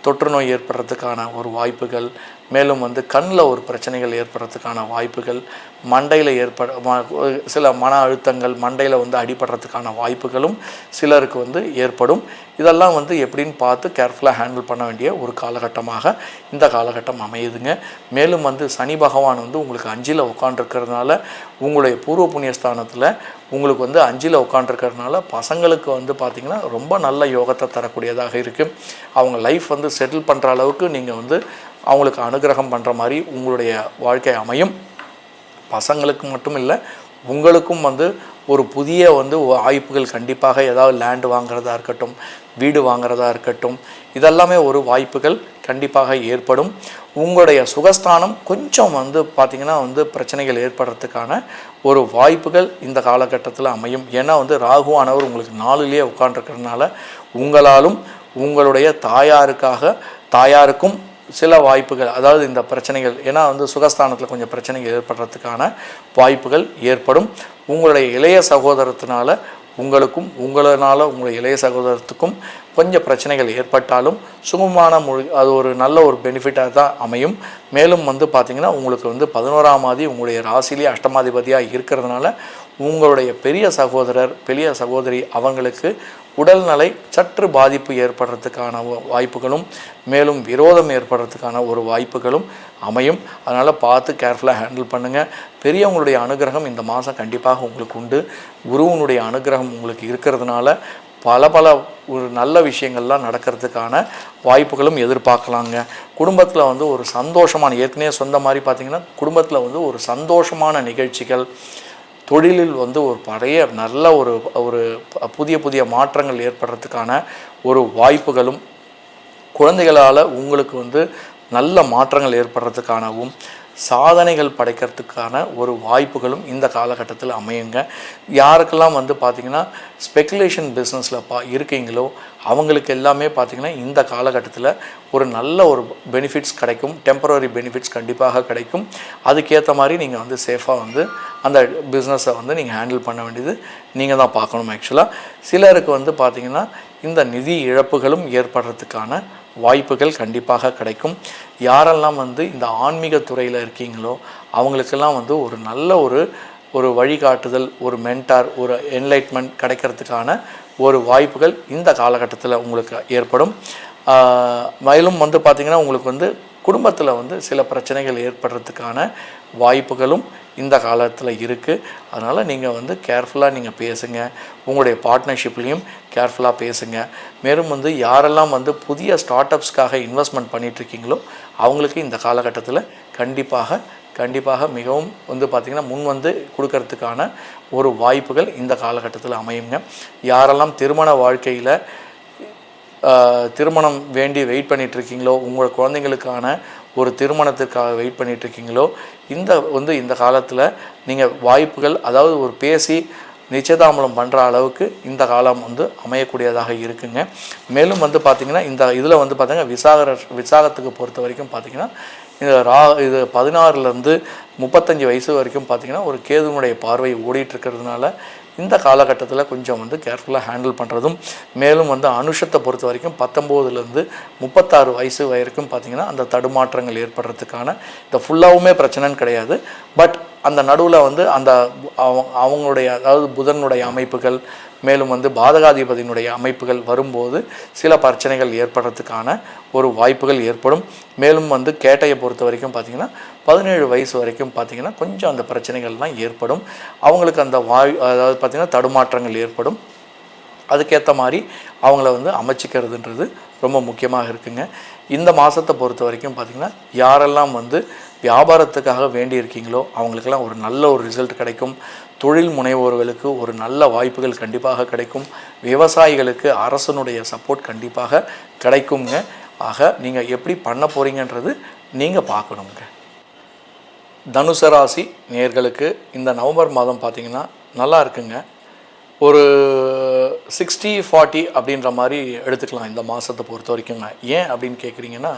தொற்று நோய் ஏற்படுறதுக்கான ஒரு வாய்ப்புகள், மேலும் வந்து கண்ணில் ஒரு பிரச்சனைகள் ஏற்படுறதுக்கான வாய்ப்புகள், மண்டையில் சில மன அழுத்தங்கள், மண்டையில் வந்து அடிபடுறதுக்கான வாய்ப்புகளும் சிலருக்கு வந்து ஏற்படும். இதெல்லாம் வந்து எப்படின்னு பார்த்து கேர்ஃபுல்லாக ஹேண்டில் பண்ண வேண்டிய ஒரு காலகட்டமாக இந்த காலகட்டம் அமையுதுங்க. மேலும் வந்து சனி பகவான் வந்து உங்களுக்கு 5ல் உட்காண்டிருக்கிறதுனால உங்களுடைய பூர்வ புண்ணியஸ்தானத்தில் உங்களுக்கு வந்து 5ல் உட்காண்டிருக்கிறதுனால பசங்களுக்கு வந்து பார்த்திங்கன்னா ரொம்ப நல்ல யோகத்தை தரக்கூடியதாக இருக்குது. அவங்க லைஃப் வந்து செட்டில் பண்ணுற அளவுக்கு நீங்கள் வந்து அவங்களுக்கு அனுகிரகம் பண்ணுற மாதிரி உங்களுடைய வாழ்க்கை அமையும். பசங்களுக்கு மட்டும் இல்லை, உங்களுக்கும் வந்து ஒரு புதிய வந்து வாய்ப்புகள் கண்டிப்பாக ஏதாவது லேண்டு வாங்குறதா இருக்கட்டும், வீடு வாங்குறதா இருக்கட்டும், இதெல்லாமே ஒரு வாய்ப்புகள் கண்டிப்பாக ஏற்படும். உங்களுடைய சுகஸ்தானம் கொஞ்சம் வந்து பார்த்திங்கன்னா வந்து பிரச்சனைகள் ஏற்படுறதுக்கான ஒரு வாய்ப்புகள் இந்த காலகட்டத்தில் அமையும். ஏன்னா வந்து ராகுவானவர் உங்களுக்கு 4லேயே உட்காண்டிருக்கிறதுனால உங்களாலும் உங்களுடைய தாயாருக்கும் சில வாய்ப்புகள், அதாவது இந்த பிரச்சனைகள், ஏன்னா வந்து சுகஸ்தானத்தில் கொஞ்சம் பிரச்சனைகள் ஏற்படுறதுக்கான வாய்ப்புகள் ஏற்படும். உங்களுடைய இளைய சகோதரத்தினால உங்களுக்கும் உங்களால் உங்கள் இளைய சகோதரத்துக்கும் கொஞ்சம் பிரச்சனைகள் ஏற்பட்டாலும் சுகமான அது ஒரு நல்ல ஒரு பெனிஃபிட்டாக தான் அமையும். மேலும் வந்து பார்த்திங்கன்னா உங்களுக்கு வந்து 11ஆம் ஆதி உங்களுடைய ராசியிலே அஷ்டமாதிபதியாக இருக்கிறதுனால உங்களுடைய பெரிய சகோதரர் பெரிய சகோதரி அவங்களுக்கு உடல்நலை சற்று பாதிப்பு ஏற்படுறதுக்கான வாய்ப்புகளும் மேலும் விரோதம் ஏற்படுறதுக்கான ஒரு வாய்ப்புகளும் அமையும். அதனால் பார்த்து கேர்ஃபுல்லாக ஹேண்டில் பண்ணுங்கள். பெரியவங்களுடைய அனுகிரகம் இந்த மாதம் கண்டிப்பாக உங்களுக்கு உண்டு. குருவனுடைய அனுகிரகம் உங்களுக்கு இருக்கிறதுனால பல ஒரு நல்ல விஷயங்கள்லாம் நடக்கிறதுக்கான வாய்ப்புகளும் எதிர்பார்க்கலாங்க. குடும்பத்தில் வந்து ஒரு சந்தோஷமான ஏற்கனவே சொந்த மாதிரி பார்த்திங்கன்னா குடும்பத்தில் வந்து ஒரு சந்தோஷமான நிகழ்ச்சிகள், தொழிலில் வந்து ஒரு பழைய நல்ல ஒரு புதிய மாற்றங்கள் ஏற்படுறதுக்கான ஒரு வாய்ப்புகளும், குழந்தைகளால் உங்களுக்கு வந்து நல்ல மாற்றங்கள் ஏற்படுறதுக்கானவும் சாதனைகள் படைக்கிறதுக்கான ஒரு வாய்ப்புகளும் இந்த காலகட்டத்தில் அமையுங்க. யாருக்கெல்லாம் வந்து பார்த்திங்கன்னா ஸ்பெக்குலேஷன் பிஸ்னஸில் இருக்கீங்களோ அவங்களுக்கு எல்லாமே பார்த்திங்கன்னா இந்த காலகட்டத்தில் ஒரு நல்ல ஒரு பெனிஃபிட்ஸ் கிடைக்கும். டெம்பரரி பெனிஃபிட்ஸ் கண்டிப்பாக கிடைக்கும். அதுக்கேற்ற மாதிரி நீங்கள் வந்து சேஃபாக வந்து அந்த பிஸ்னஸை வந்து நீங்கள் ஹேண்டில் பண்ண வேண்டியது நீங்கள் தான் பார்க்கணும். ஆக்சுவலாக சிலருக்கு வந்து பார்த்திங்கன்னா இந்த நிதி இழப்புகளும் ஏற்படுறதுக்கான வாய்ப்புகள் கண்டிப்பாக கிடைக்கும். யாரெல்லாம் வந்து இந்த ஆன்மீக துறையில் இருக்கீங்களோ அவங்களுக்கெல்லாம் வந்து ஒரு நல்ல ஒரு வழிகாட்டுதல், ஒரு மென்டார், ஒரு என்லைட்மெண்ட் கிடைக்கிறதுக்கான ஒரு வாய்ப்புகள் இந்த காலகட்டத்தில் உங்களுக்கு ஏற்படும். மேலும் வந்து பார்த்திங்கன்னா உங்களுக்கு வந்து குடும்பத்தில் வந்து சில பிரச்சனைகள் ஏற்படுறதுக்கான வாய்ப்புகளும் இந்த காலத்தில் இருக்குது. அதனால் நீங்கள் வந்து கேர்ஃபுல்லாக நீங்கள் பேசுங்க. உங்களுடைய பார்ட்னர்ஷிப்லேயும் கேர்ஃபுல்லாக பேசுங்க. மேலும் வந்து யாரெல்லாம் வந்து புதிய ஸ்டார்ட் அப்ஸ்க்காக இன்வெஸ்ட்மெண்ட் பண்ணிகிட்ருக்கீங்களோ அவங்களுக்கு இந்த காலகட்டத்தில் கண்டிப்பாக மிகவும் வந்து பார்த்திங்கன்னா முன் வந்து கொடுக்கறதுக்கான ஒரு வாய்ப்புகள் இந்த காலகட்டத்தில் அமையுங்க. யாரெல்லாம் திருமண வாழ்க்கையில் திருமணம் வேண்டி வெயிட் பண்ணிகிட்ருக்கீங்களோ, உங்கள் குழந்தைங்களுக்கான ஒரு திருமணத்திற்காக வெயிட் பண்ணிகிட்ருக்கீங்களோ இந்த காலத்தில் நீங்கள் வாய்ப்புகள், அதாவது ஒரு பேசி நிச்சயதாமலம் பண்ணுற அளவுக்கு இந்த காலம் வந்து அமையக்கூடியதாக இருக்குங்க. மேலும் வந்து பார்த்திங்கன்னா இந்த இதில் வந்து பார்த்திங்கன்னா விசாகத்துக்கு பொறுத்த வரைக்கும் பார்த்திங்கன்னா இது 16லேருந்து 35 வயசு வரைக்கும் பார்த்திங்கன்னா ஒரு கேதுனுடைய பார்வை ஓடிட்டுருக்கிறதுனால இந்த காலகட்டத்தில் கொஞ்சம் வந்து கேர்ஃபுல்லாக ஹேண்டில் பண்ணுறதும், மேலும் வந்து அனுஷத்தை பொறுத்த வரைக்கும் 19லேருந்து 36 வயசு வரைக்கும் பார்த்திங்கன்னா அந்த தடுமாற்றங்கள் ஏற்படுறதுக்கான இந்த ஃபுல்லாகவுமே பிரச்சனைன்னு கிடையாது. பட் அந்த நடுவில் வந்து அந்த அவங்களுடைய அதாவது புதனுடைய அமைப்புகள் மேலும் வந்து பாதகாதிபதியினுடைய அமைப்புகள் வரும்போது சில பிரச்சனைகள் ஏற்படுறதுக்கான ஒரு வாய்ப்புகள் ஏற்படும். மேலும் வந்து கேட்டையை பொறுத்த வரைக்கும் பார்த்திங்கன்னா 17 வயசு வரைக்கும் பார்த்திங்கன்னா கொஞ்சம் அந்த பிரச்சனைகள்லாம் ஏற்படும். அவங்களுக்கு அந்த அதாவது பார்த்திங்கன்னா தடுமாற்றங்கள் ஏற்படும். அதுக்கேற்ற மாதிரி அவங்கள வந்து அமைச்சிக்கிறதுன்றது ரொம்ப முக்கியமாக இருக்குங்க. இந்த மாதத்தை பொறுத்த வரைக்கும் பார்த்திங்கன்னா யாரெல்லாம் வந்து வியாபாரத்துக்காக வேண்டி இருக்கீங்களோ அவங்களுக்கெல்லாம் ஒரு நல்ல ஒரு ரிசல்ட் கிடைக்கும். தொழில் முனைவோர்களுக்கு ஒரு நல்ல வாய்ப்புகள் கண்டிப்பாக கிடைக்கும். விவசாயிகளுக்கு அரசனுடைய சப்போர்ட் கண்டிப்பாக கிடைக்குங்க. ஆக நீங்கள் எப்படி பண்ண போகிறீங்கன்றது நீங்கள் பார்க்கணுங்க. தனுசு ராசி நேயர்களுக்கு இந்த நவம்பர் மாதம் பார்த்திங்கன்னா நல்லா இருக்குங்க. ஒரு 60-40 அப்படின்ற மாதிரி எடுத்துக்கலாம் இந்த மாதத்தை பொறுத்த வரைக்குங்க. ஏன் அப்படின்னு கேட்குறீங்கன்னா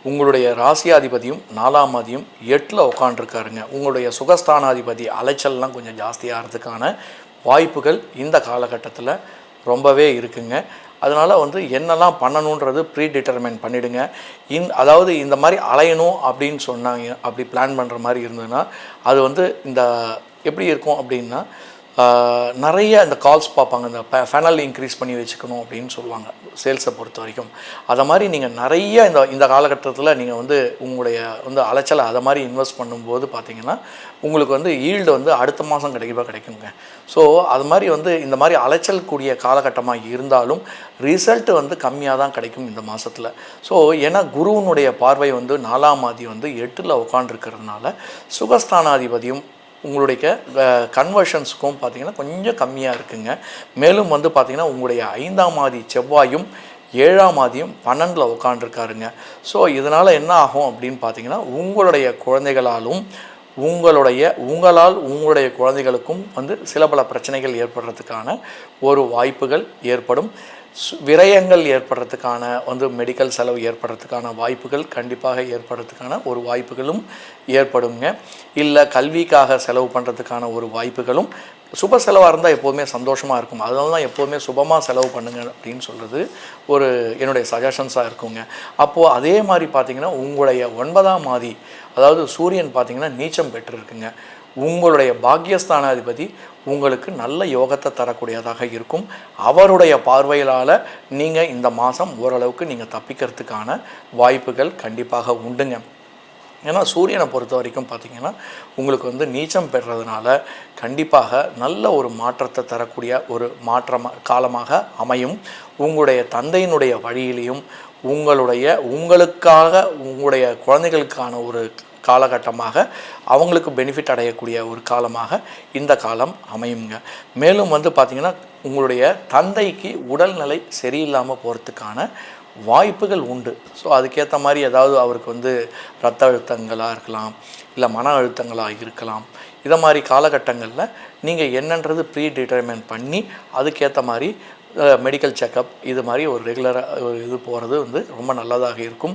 உங்களுடைய ராசியாதிபதியும் 4ஆம் அதியும் 8ல் உட்காண்டிருக்காருங்க. உங்களுடைய சுகஸ்தானாதிபதி அலைச்சல்லாம் கொஞ்சம் ஜாஸ்தியாகிறதுக்கான வாய்ப்புகள் இந்த காலகட்டத்தில் ரொம்பவே இருக்குங்க. அதனால் வந்து என்னெல்லாம் பண்ணணுன்றது ப்ரீ டிட்டர்மைன் பண்ணிவிடுங்க. அதாவது இந்த மாதிரி அலையணும் அப்படின்னு சொன்னாங்க, அப்படி பிளான் பண்ணுற மாதிரி இருந்ததுன்னா அது வந்து இந்த எப்படி இருக்கும் அப்படின்னா நிறைய இந்த கால்ஸ் பார்ப்பாங்க. இந்த ஃபனல் இன்க்ரீஸ் பண்ணி வச்சுக்கணும் அப்படின்னு சொல்லுவாங்க சேல்ஸை பொறுத்த வரைக்கும். அதை மாதிரி நீங்கள் நிறைய இந்த காலகட்டத்தில் நீங்கள் வந்து உங்களுடைய வந்து அலைச்சலை அதை மாதிரி இன்வெஸ்ட் பண்ணும்போது பார்த்திங்கன்னா உங்களுக்கு வந்து ஈல்டு வந்து அடுத்த மாதம் கிடைக்குங்க. ஸோ அது மாதிரி வந்து இந்த மாதிரி அலைச்சல் கூடிய காலகட்டமாக இருந்தாலும் ரிசல்ட் வந்து கம்மியாக தான் கிடைக்கும் இந்த மாதத்தில். ஸோ ஏன்னா குருவனுடைய பார்வை வந்து 4ஆம் ஆதி வந்து 8ல் உட்காண்டிருக்கிறதுனால சுகஸ்தானாதிபதியும் உங்களுடைய கன்வர்ஷன்ஸுக்கும் பார்த்திங்கன்னா கொஞ்சம் கம்மியாக இருக்குங்க. மேலும் வந்து பார்த்திங்கன்னா உங்களுடைய 5ஆம் ஆதி செவ்வாயும் 7ஆம் ஆதியும் 12ல் உட்காண்டிருக்காருங்க. ஸோ இதனால் என்ன ஆகும் அப்படின்னு பார்த்திங்கன்னா உங்களுடைய குழந்தைகளாலும் உங்களால் உங்களுடைய குழந்தைகளுக்கும் வந்து சில பல பிரச்சனைகள் ஏற்படுறதுக்கான ஒரு வாய்ப்புகள் ஏற்படும். விரயங்கள் ஏற்படுறதுக்கான வந்து மெடிக்கல் செலவு ஏற்படுறதுக்கான வாய்ப்புகள் கண்டிப்பாக ஏற்படுறதுக்கான ஒரு வாய்ப்புகளும் ஏற்படுங்க. இல்லை கல்விக்காக செலவு பண்ணுறதுக்கான ஒரு வாய்ப்புகளும் சுப செலவாக இருந்தால் எப்போதுமே சந்தோஷமாக இருக்கும். அதனால தான் எப்போதுமே சுபமாக செலவு பண்ணுங்க அப்படின்னு சொல்கிறது ஒரு என்னுடைய சஜஷன்ஸாக இருக்குங்க. அப்போது அதே மாதிரி பார்த்திங்கன்னா உங்களுடைய 9ஆம் மாதி, அதாவது சூரியன் பார்த்திங்கன்னா நீச்சம் பெற்றிருக்குங்க. உங்களுடைய பாக்யஸ்தானாதிபதி உங்களுக்கு நல்ல யோகத்தை தரக்கூடியதாக இருக்கும். அவருடைய பார்வையிலால் நீங்கள் இந்த மாதம் ஓரளவுக்கு நீங்கள் தப்பிக்கிறதுக்கான வாய்ப்புகள் கண்டிப்பாக உண்டுங்க. ஏன்னா சூரியனை பொறுத்த வரைக்கும் பார்த்திங்கன்னா உங்களுக்கு வந்து நீச்சம் பெறுறதுனால கண்டிப்பாக நல்ல ஒரு மாற்றத்தை தரக்கூடிய ஒரு காலமாக அமையும். உங்களுடைய தந்தையினுடைய வழியிலையும் உங்களுக்காக உங்களுடைய குழந்தைகளுக்கான ஒரு காலகட்டமாக அவங்களுக்கு பெனிஃபிட் அடையக்கூடிய ஒரு காலமாக இந்த காலம் அமையுங்க. மேலும் வந்து பார்த்திங்கன்னா உங்களுடைய தந்தைக்கு உடல்நிலை சரியில்லாமல் போகிறதுக்கான வாய்ப்புகள் உண்டு. ஸோ அதுக்கேற்ற மாதிரி ஏதாவது அவருக்கு வந்து இரத்த அழுத்தங்களாக இருக்கலாம், இல்லை மன அழுத்தங்களாக இருக்கலாம். இதை மாதிரி காலகட்டங்களில் நீங்கள் என்னன்றது ப்ரீ டிட்டர்மைன் பண்ணி அதுக்கேற்ற மாதிரி மெடிக்கல் செக்கப் இது மாதிரி ஒரு ரெகுலராக இது போகிறது வந்து ரொம்ப நல்லதாக இருக்கும்.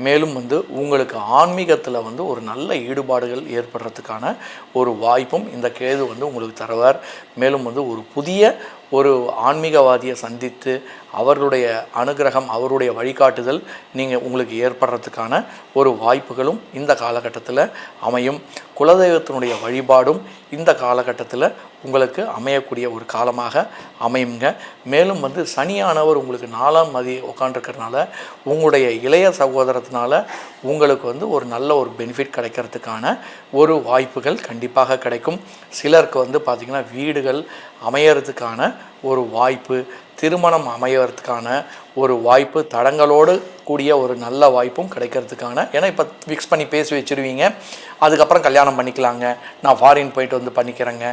மேலும் வந்து உங்களுக்கு ஆன்மீகத்தில் வந்து ஒரு நல்ல ஈடுபாடுகள் ஏற்படுறதுக்கான ஒரு வாய்ப்பும் இந்த கேது வந்து உங்களுக்கு தருவார். மேலும் வந்து ஒரு புதிய ஒரு ஆன்மீகவாதியை சந்தித்து அவர்களுடைய அனுகிரகம், அவருடைய வழிகாட்டுதல் உங்களுக்கு ஏற்படுறதுக்கான ஒரு வாய்ப்புகளும் இந்த காலகட்டத்தில் அமையும். குலதெய்வத்தினுடைய வழிபாடும் இந்த காலகட்டத்தில் உங்களுக்கு அமையக்கூடிய ஒரு காலமாக அமையுங்க. மேலும் வந்து சனியானவர் உங்களுக்கு 4ஆம் மாதி உட்காண்டிருக்கிறதுனால உங்களுடைய இளைய சகோதரத்தினால உங்களுக்கு வந்து ஒரு நல்ல ஒரு பெனிஃபிட் கிடைக்கிறதுக்கான ஒரு வாய்ப்புகள் கண்டிப்பாக கிடைக்கும். சிலருக்கு வந்து பார்த்திங்கன்னா வீடுகள் அமையறதுக்கான ஒரு வாய்ப்பு, திருமணம் அமையறதுக்கான ஒரு வாய்ப்பு, தடங்களோடு கூடிய ஒரு நல்ல வாய்ப்பும் கிடைக்கிறதுக்கான, ஏன்னா இப்போ ஃபிக்ஸ் பண்ணி பேசி வச்சுருவீங்க, அதுக்கப்புறம் கல்யாணம் பண்ணிக்கலாங்க, நான் ஃபாரின் போயிட்டு வந்து பண்ணிக்கிறேங்க,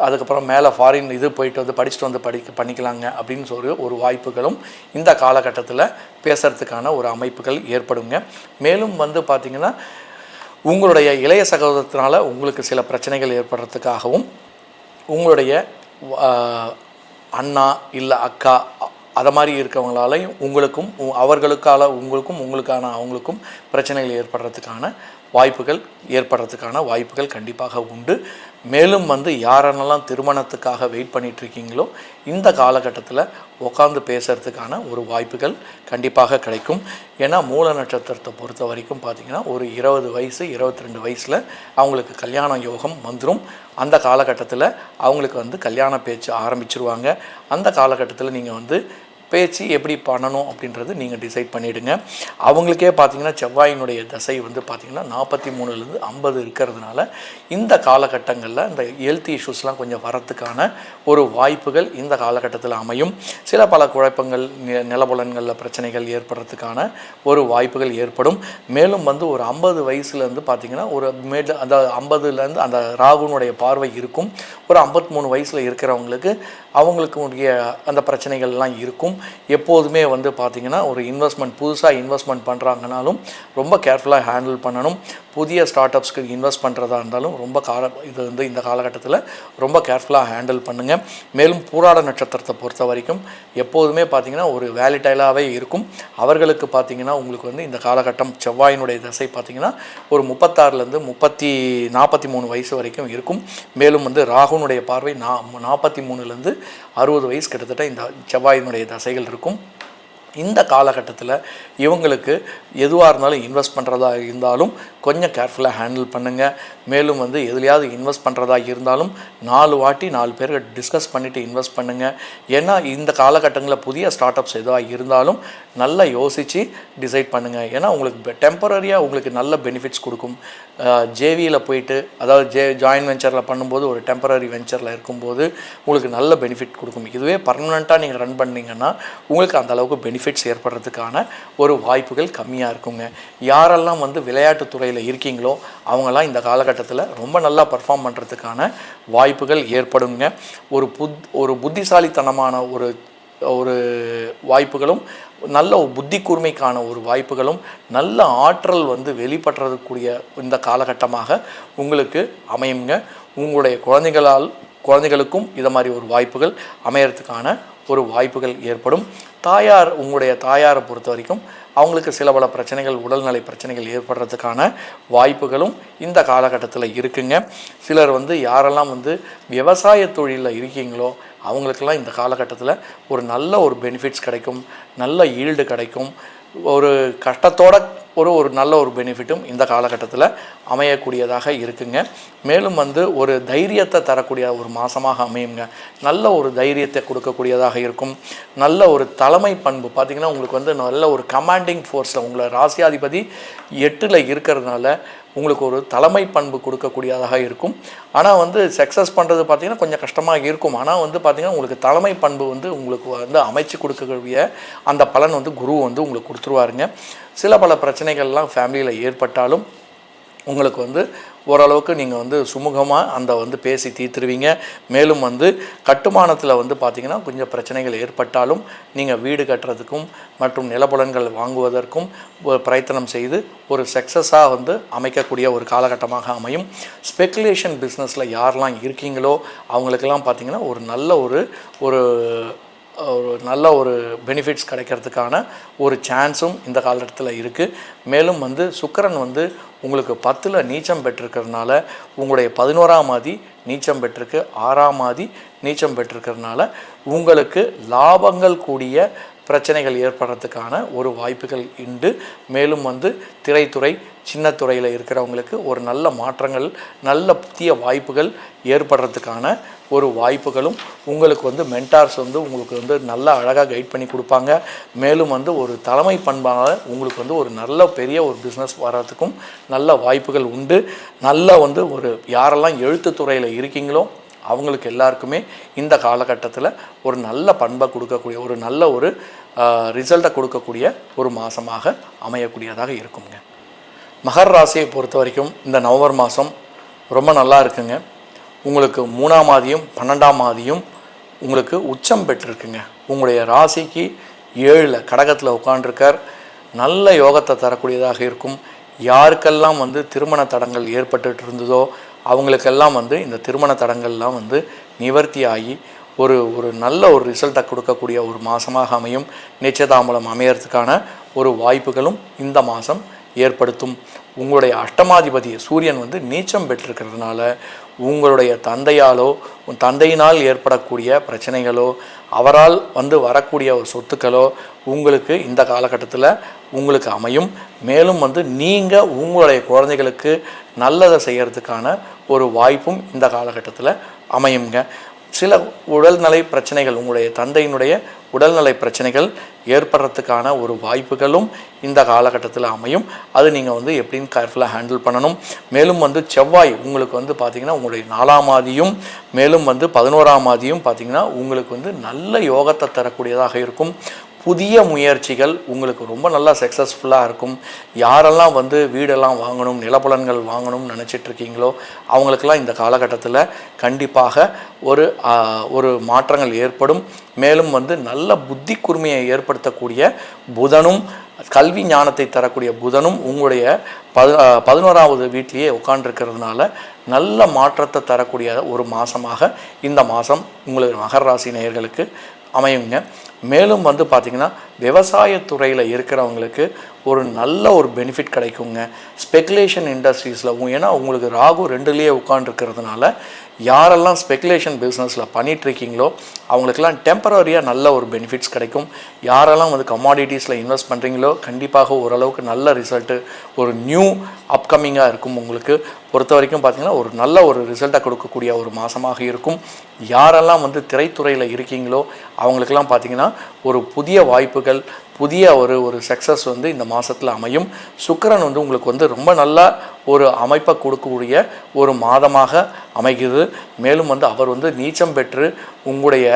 அதுக்கப்புறம் மேலே ஃபாரின் இது போயிட்டு வந்து படிச்சுட்டு வந்து பண்ணிக்கலாங்க அப்படின்னு சொல்லி ஒரு வாய்ப்புகளும் இந்த காலகட்டத்தில் பேசுகிறதுக்கான ஒரு அமைப்புகள் ஏற்படுங்க. மேலும் வந்து பார்த்திங்கன்னா உங்களுடைய இளைய சகோதரத்தினால உங்களுக்கு சில பிரச்சனைகள் ஏற்படுறதுக்காகவும் உங்களுடைய அண்ணா இல்லை அக்கா அதை மாதிரி இருக்கவங்களாலையும் உங்களுக்கும் அவங்களுக்கும் பிரச்சனைகள் ஏற்படுறதுக்கான வாய்ப்புகள் கண்டிப்பாக உண்டு. மேலும் வந்து யாரென்னெல்லாம் திருமணத்துக்காக வெயிட் பண்ணிகிட்ருக்கீங்களோ இந்த காலகட்டத்தில் உட்காந்து பேசுகிறதுக்கான ஒரு வாய்ப்புகள் கண்டிப்பாக கிடைக்கும். ஏன்னா மூல நட்சத்திரத்தை பொறுத்த வரைக்கும் பார்த்திங்கன்னா ஒரு 20 வயசு 22 வயசில் அவங்களுக்கு கல்யாண யோகம் வந்துடும். அந்த காலகட்டத்தில் அவங்களுக்கு வந்து கல்யாண பேச்சு ஆரம்பிச்சிருவாங்க. அந்த காலகட்டத்தில் நீங்கள் வந்து பேச்சு எப்படி பண்ணணும் அப்படின்றது நீங்கள் டிசைட் பண்ணிவிடுங்க. அவங்களுக்கே பார்த்திங்கன்னா செவ்வாயினுடைய தசை வந்து பார்த்திங்கன்னா 43லேருந்து 50 இருக்கிறதுனால இந்த காலகட்டங்களில் இந்த ஹெல்த் இஷ்யூஸ்லாம் கொஞ்சம் வரத்துக்கான ஒரு வாய்ப்புகள் இந்த காலகட்டத்தில் அமையும். சில பல குழப்பங்கள், நிலபுலன்களில் பிரச்சனைகள் ஏற்படுறதுக்கான ஒரு வாய்ப்புகள் ஏற்படும். மேலும் வந்து ஒரு 50 வயசுலேருந்து பார்த்திங்கன்னா ஒரு அந்த 50லேருந்து அந்த ராகுனுடைய பார்வை இருக்கும். ஒரு 53 வயசில் இருக்கிறவங்களுக்கு அவங்களுக்கு அந்த பிரச்சனைகள்லாம் இருக்கும். எப்போதுமே வந்து பார்த்திங்கன்னா ஒரு புதுசாக இன்வெஸ்ட்மெண்ட் பண்ணுறாங்கனாலும் ரொம்ப கேர்ஃபுல்லாக ஹேண்டில் பண்ணணும். புதிய ஸ்டார்ட் அப்ஸ்க்கு இன்வெஸ்ட் பண்ணுறதா இருந்தாலும் இது வந்து இந்த காலகட்டத்தில் ரொம்ப கேர்ஃபுல்லாக ஹேண்டில் பண்ணுங்கள். மேலும் பூராட நட்சத்திரத்தை பொறுத்த வரைக்கும் எப்போதுமே பார்த்திங்கன்னா ஒரு வேலிடைலாகவே இருக்கும். அவர்களுக்கு பார்த்திங்கன்னா உங்களுக்கு வந்து இந்த காலகட்டம் செவ்வாயினுடைய திசை பார்த்திங்கன்னா ஒரு 36லேருந்து 43 வயசு வரைக்கும் இருக்கும். மேலும் வந்து ராகுனுடைய பார்வை 43லேருந்து 60 வயசு கிட்டத்தட்ட இந்த செவ்வாயினுடைய தசைகள் இருக்கும். இந்த காலகட்டத்தில் இவங்களுக்கு எதுவாக இருந்தாலும் இன்வெஸ்ட் பண்ணுறதா இருந்தாலும் கொஞ்சம் கேர்ஃபுல்லாக ஹேண்டில் பண்ணுங்கள். மேலும் வந்து எதுலையாவது இன்வெஸ்ட் பண்ணுறதா இருந்தாலும் 4 வாட்டி 4 பேருக்கு டிஸ்கஸ் பண்ணிவிட்டு இன்வெஸ்ட் பண்ணுங்கள். ஏன்னா இந்த காலகட்டங்களில் புதிய ஸ்டார்ட் அப்ஸ் எதுவாக இருந்தாலும் நல்லா யோசித்து டிசைட் பண்ணுங்கள். ஏன்னா உங்களுக்கு டெம்பரரியாக உங்களுக்கு நல்ல பெனிஃபிட்ஸ் கொடுக்கும். ஜேவியில் போயிட்டு அதாவது ஜாயின்ட் வெஞ்சரில் பண்ணும்போது ஒரு டெம்பரரி வெஞ்சரில் இருக்கும்போது உங்களுக்கு நல்ல பெனிஃபிட் கொடுக்கும். இதுவே பர்மனெண்ட்டாக நீங்கள் ரன் பண்ணிங்கன்னா உங்களுக்கு அந்தளவுக்கு பெனிஃபிட்ஸ் ஏற்படுறதுக்கான ஒரு வாய்ப்புகள் கம்மியாக இருக்குங்க. யாரெல்லாம் வந்து விளையாட்டுத்துறையில் இருக்கீங்களோ அவங்களாம் இந்த காலகட்டத்தில் ரொம்ப நல்லா பர்ஃபார்ம் பண்ணுறதுக்கான வாய்ப்புகள் ஏற்படுங்க. ஒரு புத்திசாலித்தனமான ஒரு வாய்ப்புகளும், நல்ல புத்தி கூர்மைக்கான ஒரு வாய்ப்புகளும், நல்ல ஆற்றல் வந்து வெளிப்படுறதுக்கூடிய இந்த காலகட்டமாக உங்களுக்கு அமையுங்க. உங்களுடைய குழந்தைகளுக்கும் இதை மாதிரி ஒரு வாய்ப்புகள் அமையறதுக்கான ஒரு வாய்ப்புகள் ஏற்படும். தாயார், உங்களுடைய தாயாரை பொறுத்த வரைக்கும் அவங்களுக்கு சில பல பிரச்சனைகள், உடல்நலை பிரச்சனைகள் ஏற்படுறதுக்கான வாய்ப்புகளும் இந்த காலகட்டத்தில் இருக்குங்க. சிலர் யாரெல்லாம் விவசாய தொழிலில் இருக்கீங்களோ அவங்களுக்கெல்லாம் இந்த காலகட்டத்தில் ஒரு நல்ல ஒரு பெனிஃபிட்ஸ் கிடைக்கும், நல்ல ஈல்டு கிடைக்கும். ஒரு கஷ்டத்தோட ஒரு நல்ல ஒரு பெனிஃபிட்டும் இந்த காலகட்டத்தில் அமையக்கூடியதாக இருக்குங்க. மேலும் ஒரு தைரியத்தை தரக்கூடிய ஒரு மாதமாக அமையுங்க. நல்ல ஒரு தைரியத்தை கொடுக்கக்கூடியதாக இருக்கும். நல்ல ஒரு தலைமை பண்பு பார்த்திங்கன்னா உங்களுக்கு நல்ல ஒரு கமாண்டிங் ஃபோர்ஸில் உங்களை ராசியாதிபதி 8ல் இருக்கிறதுனால உங்களுக்கு ஒரு தலைமை பண்பு கொடுக்கக்கூடியதாக இருக்கும். ஆனால் சக்ஸஸ் பண்ணுறது பார்த்திங்கன்னா கொஞ்சம் கஷ்டமாக இருக்கும். ஆனால் பார்த்திங்கன்னா உங்களுக்கு தலைமை பண்பு உங்களுக்கு அமைச்சு கொடுக்கக்கூடிய அந்த பலன் குரு உங்களுக்கு கொடுத்துருவாருங்க. சில பல பிரச்சனைகள்லாம் ஃபேமிலியில் ஏற்பட்டாலும் உங்களுக்கு ஓரளவுக்கு நீங்கள் சுமூகமாக அந்த பேசி தீர்த்துருவீங்க. மேலும் கட்டுமானத்தில் பார்த்திங்கன்னா கொஞ்சம் பிரச்சனைகள் ஏற்பட்டாலும் நீங்கள் வீடு கட்டுறதுக்கும் மற்றும் நிலப்புலன்கள் வாங்குவதற்கும் பிரயத்தனம் செய்து ஒரு சக்ஸஸாக அமைக்கக்கூடிய ஒரு காலகட்டமாக அமையும். ஸ்பெக்குலேஷன் பிஸ்னஸில் யாரெல்லாம் இருக்கீங்களோ அவங்களுக்கெல்லாம் பார்த்திங்கன்னா ஒரு நல்ல ஒரு பெனிஃபிட்ஸ் கிடைக்கிறதுக்கான ஒரு சான்ஸும் இந்த காலகட்டத்தில் இருக்குது. மேலும் சுக்கிரன் உங்களுக்கு 10ல் நீச்சம் பெற்றிருக்கிறதுனால உங்களுடைய 11ஆம் ஆதி நீச்சம் பெற்றிருக்கு, 6ஆம் ஆதி நீச்சம் பெற்றிருக்கிறதுனால உங்களுக்கு லாபங்கள் கூடிய பிரச்சனைகள் ஏற்படுறதுக்கான ஒரு வாய்ப்புகள் உண்டு. மேலும் திரைத்துறை, சின்ன துறையில் இருக்கிறவங்களுக்கு ஒரு நல்ல மாற்றங்கள், நல்ல புதிய வாய்ப்புகள் ஏற்படுறதுக்கான ஒரு வாய்ப்புகளும் உங்களுக்கு மென்டார்ஸ் உங்களுக்கு நல்லா அழகாக கைட் பண்ணி கொடுப்பாங்க. மேலும் ஒரு தலைமை பண்பான உங்களுக்கு ஒரு நல்ல பெரிய ஒரு பிஸ்னஸ் வர்றதுக்கும் நல்ல வாய்ப்புகள் உண்டு. நல்ல ஒரு யாரெல்லாம் எழுத்துத்துறையில் இருக்கீங்களோ அவங்களுக்கு எல்லாருக்குமே இந்த காலகட்டத்தில் ஒரு நல்ல பண்பை கொடுக்கக்கூடிய ஒரு நல்ல ஒரு ரிசல்ட்டை கொடுக்கக்கூடிய ஒரு மாதமாக அமையக்கூடியதாக இருக்குங்க. மகர ராசியை பொறுத்த வரைக்கும் இந்த நவம்பர் மாதம் ரொம்ப நல்லா இருக்குங்க. உங்களுக்கு 3ஆம் ஆதியும் 12ஆம் ஆதியும் உங்களுக்கு உச்சம் பெற்றிருக்குங்க. உங்களுடைய ராசிக்கு 7ல் கடகத்தில் உட்காண்டிருக்கார். நல்ல யோகத்தை தரக்கூடியதாக இருக்கும். யாருக்கெல்லாம் திருமண தடங்கள் ஏற்பட்டு இருந்ததோ அவங்களுக்கெல்லாம் இந்த திருமண தடங்கள்லாம் நிவர்த்தி ஆகி ஒரு நல்ல ஒரு ரிசல்ட்டை கொடுக்கக்கூடிய ஒரு மாதமாக அமையும். நிச்சயதாம்பலம் அமையறதுக்கான ஒரு வாய்ப்புகளும் இந்த மாதம் ஏற்படுத்தும். உங்களுடைய அஷ்டமாதிபதி சூரியன் நீச்சம் பெற்றிருக்கிறதுனால உங்களுடைய தந்தையாலோ தந்தையினால் ஏற்படக்கூடிய பிரச்சனைகளோ அவரால் வரக்கூடிய ஒரு சொத்துக்களோ உங்களுக்கு இந்த காலகட்டத்தில் உங்களுக்கு அமையும். மேலும் நீங்கள் உங்களுடைய குழந்தைகளுக்கு நல்லதை செய்கிறதுக்கான ஒரு வாய்ப்பும் இந்த காலகட்டத்தில் அமையுங்க. சில உடல்நலை பிரச்சனைகள், உங்களுடைய தந்தையினுடைய உடல்நலை பிரச்சனைகள் ஏற்படுறதுக்கான ஒரு வாய்ப்புகளும் இந்த காலகட்டத்தில் அமையும். அது நீங்கள் எப்படின்னு கேர்ஃபுல்லாக ஹேண்டில் பண்ணணும். மேலும் செவ்வாய் உங்களுக்கு பார்த்திங்கன்னா உங்களுடைய 4ஆம் ஆதியும் மேலும் 11ஆம் ஆதியும் பார்த்திங்கன்னா உங்களுக்கு நல்ல யோகத்தை தரக்கூடியதாக இருக்கும். புதிய முயற்சிகள் உங்களுக்கு ரொம்ப நல்லா சக்ஸஸ்ஃபுல்லாக இருக்கும். யாரெல்லாம் வீடெல்லாம் வாங்கணும், நிலப்புலன்கள் வாங்கணும்னு நினச்சிட்ருக்கீங்களோ அவங்களுக்கெல்லாம் இந்த காலகட்டத்தில் கண்டிப்பாக ஒரு மாற்றங்கள் ஏற்படும். மேலும் நல்ல புத்தி கூர்மையை ஏற்படுத்தக்கூடிய புதனும், கல்வி ஞானத்தை தரக்கூடிய புதனும் உங்களுடைய 11ஆவது வீட்டிலேயே உட்காண்டிருக்கிறதுனால நல்ல மாற்றத்தை தரக்கூடிய ஒரு மாதமாக இந்த மாதம் உங்களுக்கு மகர ராசி நேயர்களுக்கு அமையுங்க. மேலும் பார்த்திங்கன்னா விவசாயத்துறையில் இருக்கிறவங்களுக்கு ஒரு நல்ல ஒரு பெனிஃபிட் கிடைக்குங்க. ஸ்பெக்குலேஷன் இண்டஸ்ட்ரீஸில் ஏன்னா உங்களுக்கு ராகு 2லேயே உட்காண்டிருக்கிறதுனால யாரெல்லாம் ஸ்பெக்குலேஷன் பிஸ்னஸில் பண்ணிகிட்ருக்கீங்களோ அவங்களுக்கெல்லாம் டெம்பரரியாக நல்ல ஒரு பெனிஃபிட்ஸ் கிடைக்கும். யாரெல்லாம் கமாடிட்டிஸில் இன்வெஸ்ட் பண்ணுறீங்களோ கண்டிப்பாக ஓரளவுக்கு நல்ல ரிசல்ட்டு ஒரு நியூ அப்கமிங்காக இருக்கும். உங்களுக்கு பொறுத்த வரைக்கும் பார்த்திங்கன்னா ஒரு நல்ல ஒரு ரிசல்ட்டை கொடுக்கக்கூடிய ஒரு மாதமாக இருக்கும். யாரெல்லாம் திரைத்துறையில் இருக்கீங்களோ அவங்களுக்கெல்லாம் பார்த்திங்கன்னா ஒரு புதிய வாய்ப்புகள், புதிய ஒரு சக்ஸஸ் இந்த மாதத்தில் அமையும். சுக்கிரன் உங்களுக்கு ரொம்ப நல்லா ஒரு அமைப்பை கொடுக்கக்கூடிய ஒரு மாதமாக அமைகிறது. மேலும் அவர் நீச்சம் பெற்று உங்களுடைய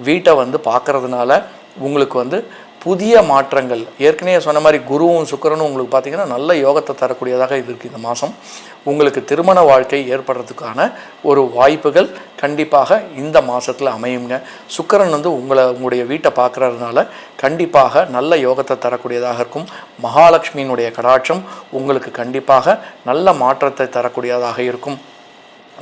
வீட்டை பார்க்கறதுனால உங்களுக்கு புதிய மாற்றங்கள், ஏற்கனவே சொன்ன மாதிரி குருவும் சுக்கிரனும் உங்களுக்கு பார்த்திங்கன்னா நல்ல யோகத்தை தரக்கூடியதாக இருக்குது. இந்த மாதம் உங்களுக்கு திருமண வாழ்க்கை ஏற்படுறதுக்கான ஒரு வாய்ப்புகள் கண்டிப்பாக இந்த மாதத்தில் அமையுங்க. சுக்கிரன் உங்களுடைய வீட்டை பார்க்குறதுனால கண்டிப்பாக நல்ல யோகத்தை தரக்கூடியதாக இருக்கும். மகாலட்சுமியினுடைய கடாட்சம் உங்களுக்கு கண்டிப்பாக நல்ல மாற்றத்தை தரக்கூடியதாக இருக்கும்.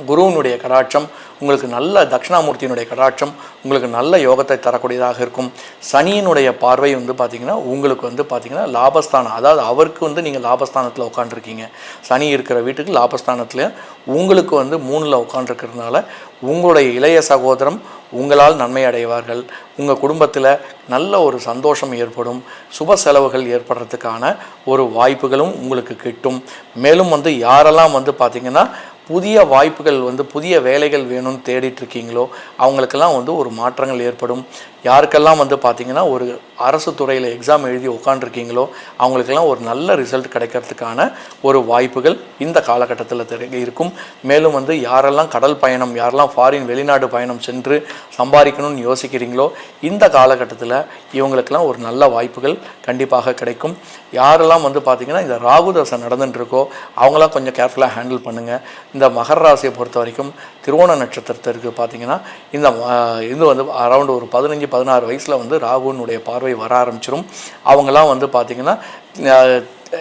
குருவினுடைய கடாட்சம் உங்களுக்கு நல்ல தட்சிணாமூர்த்தியினுடைய கடாட்சம் உங்களுக்கு நல்ல யோகத்தை தரக்கூடியதாக இருக்கும். சனியினுடைய பார்வை வந்து பார்த்திங்கன்னா உங்களுக்கு வந்து பார்த்திங்கன்னா லாபஸ்தானம், அதாவது அவருக்கு வந்து நீங்கள் லாபஸ்தானத்தில் உட்காந்துருக்கீங்க. சனி இருக்கிற வீட்டுக்கு லாபஸ்தானத்தில் உங்களுக்கு வந்து 3ல் உட்காந்துருக்கிறதுனால உங்களுடைய இளைய சகோதரம் உங்களால் நன்மை அடைவார்கள். உங்கள் குடும்பத்தில் நல்ல ஒரு சந்தோஷம் ஏற்படும். சுப செலவுகள் ஏற்படுறதுக்கான ஒரு வாய்ப்புகளும் உங்களுக்கு கிட்டும். மேலும் வந்து யாரெல்லாம் வந்து பார்த்திங்கன்னா புதிய வாய்ப்புகள் வந்து புதிய வேலைகள் வேணும்னு தேடிட்டுருக்கீங்களோ அவங்களுக்கெல்லாம் வந்து ஒரு மாற்றங்கள் ஏற்படும். யாருக்கெல்லாம் வந்து பார்த்திங்கன்னா ஒரு அரசு துறையில் எக்ஸாம் எழுதி உட்காந்துருக்கீங்களோ அவங்களுக்கெல்லாம் ஒரு நல்ல ரிசல்ட் கிடைக்கிறதுக்கான ஒரு வாய்ப்புகள் இந்த காலகட்டத்தில் இருக்கும். மேலும் வந்து யாரெல்லாம் கடல் பயணம், யாரெல்லாம் ஃபாரின் வெளிநாடு பயணம் சென்று சம்பாதிக்கணும்னு யோசிக்கிறீங்களோ இந்த காலகட்டத்தில் இவங்களுக்கெல்லாம் ஒரு நல்ல வாய்ப்புகள் கண்டிப்பாக கிடைக்கும். யாரெல்லாம் வந்து பார்த்திங்கன்னா இந்த ராகு தசை நடந்துட்டுருக்கோ அவங்களாம் கொஞ்சம் கேர்ஃபுல்லாக ஹேண்டில் பண்ணுங்கள். இந்த மகர ராசியை பொறுத்த வரைக்கும் திருவோண நட்சத்திரத்திற்கு பார்த்திங்கன்னா இந்த இது வந்து அரௌண்ட் ஒரு 15-16 வயசில் வந்து ராகுனுடைய பார்வை வர ஆரம்பிச்சிடும். அவங்களாம் வந்து பார்த்திங்கன்னா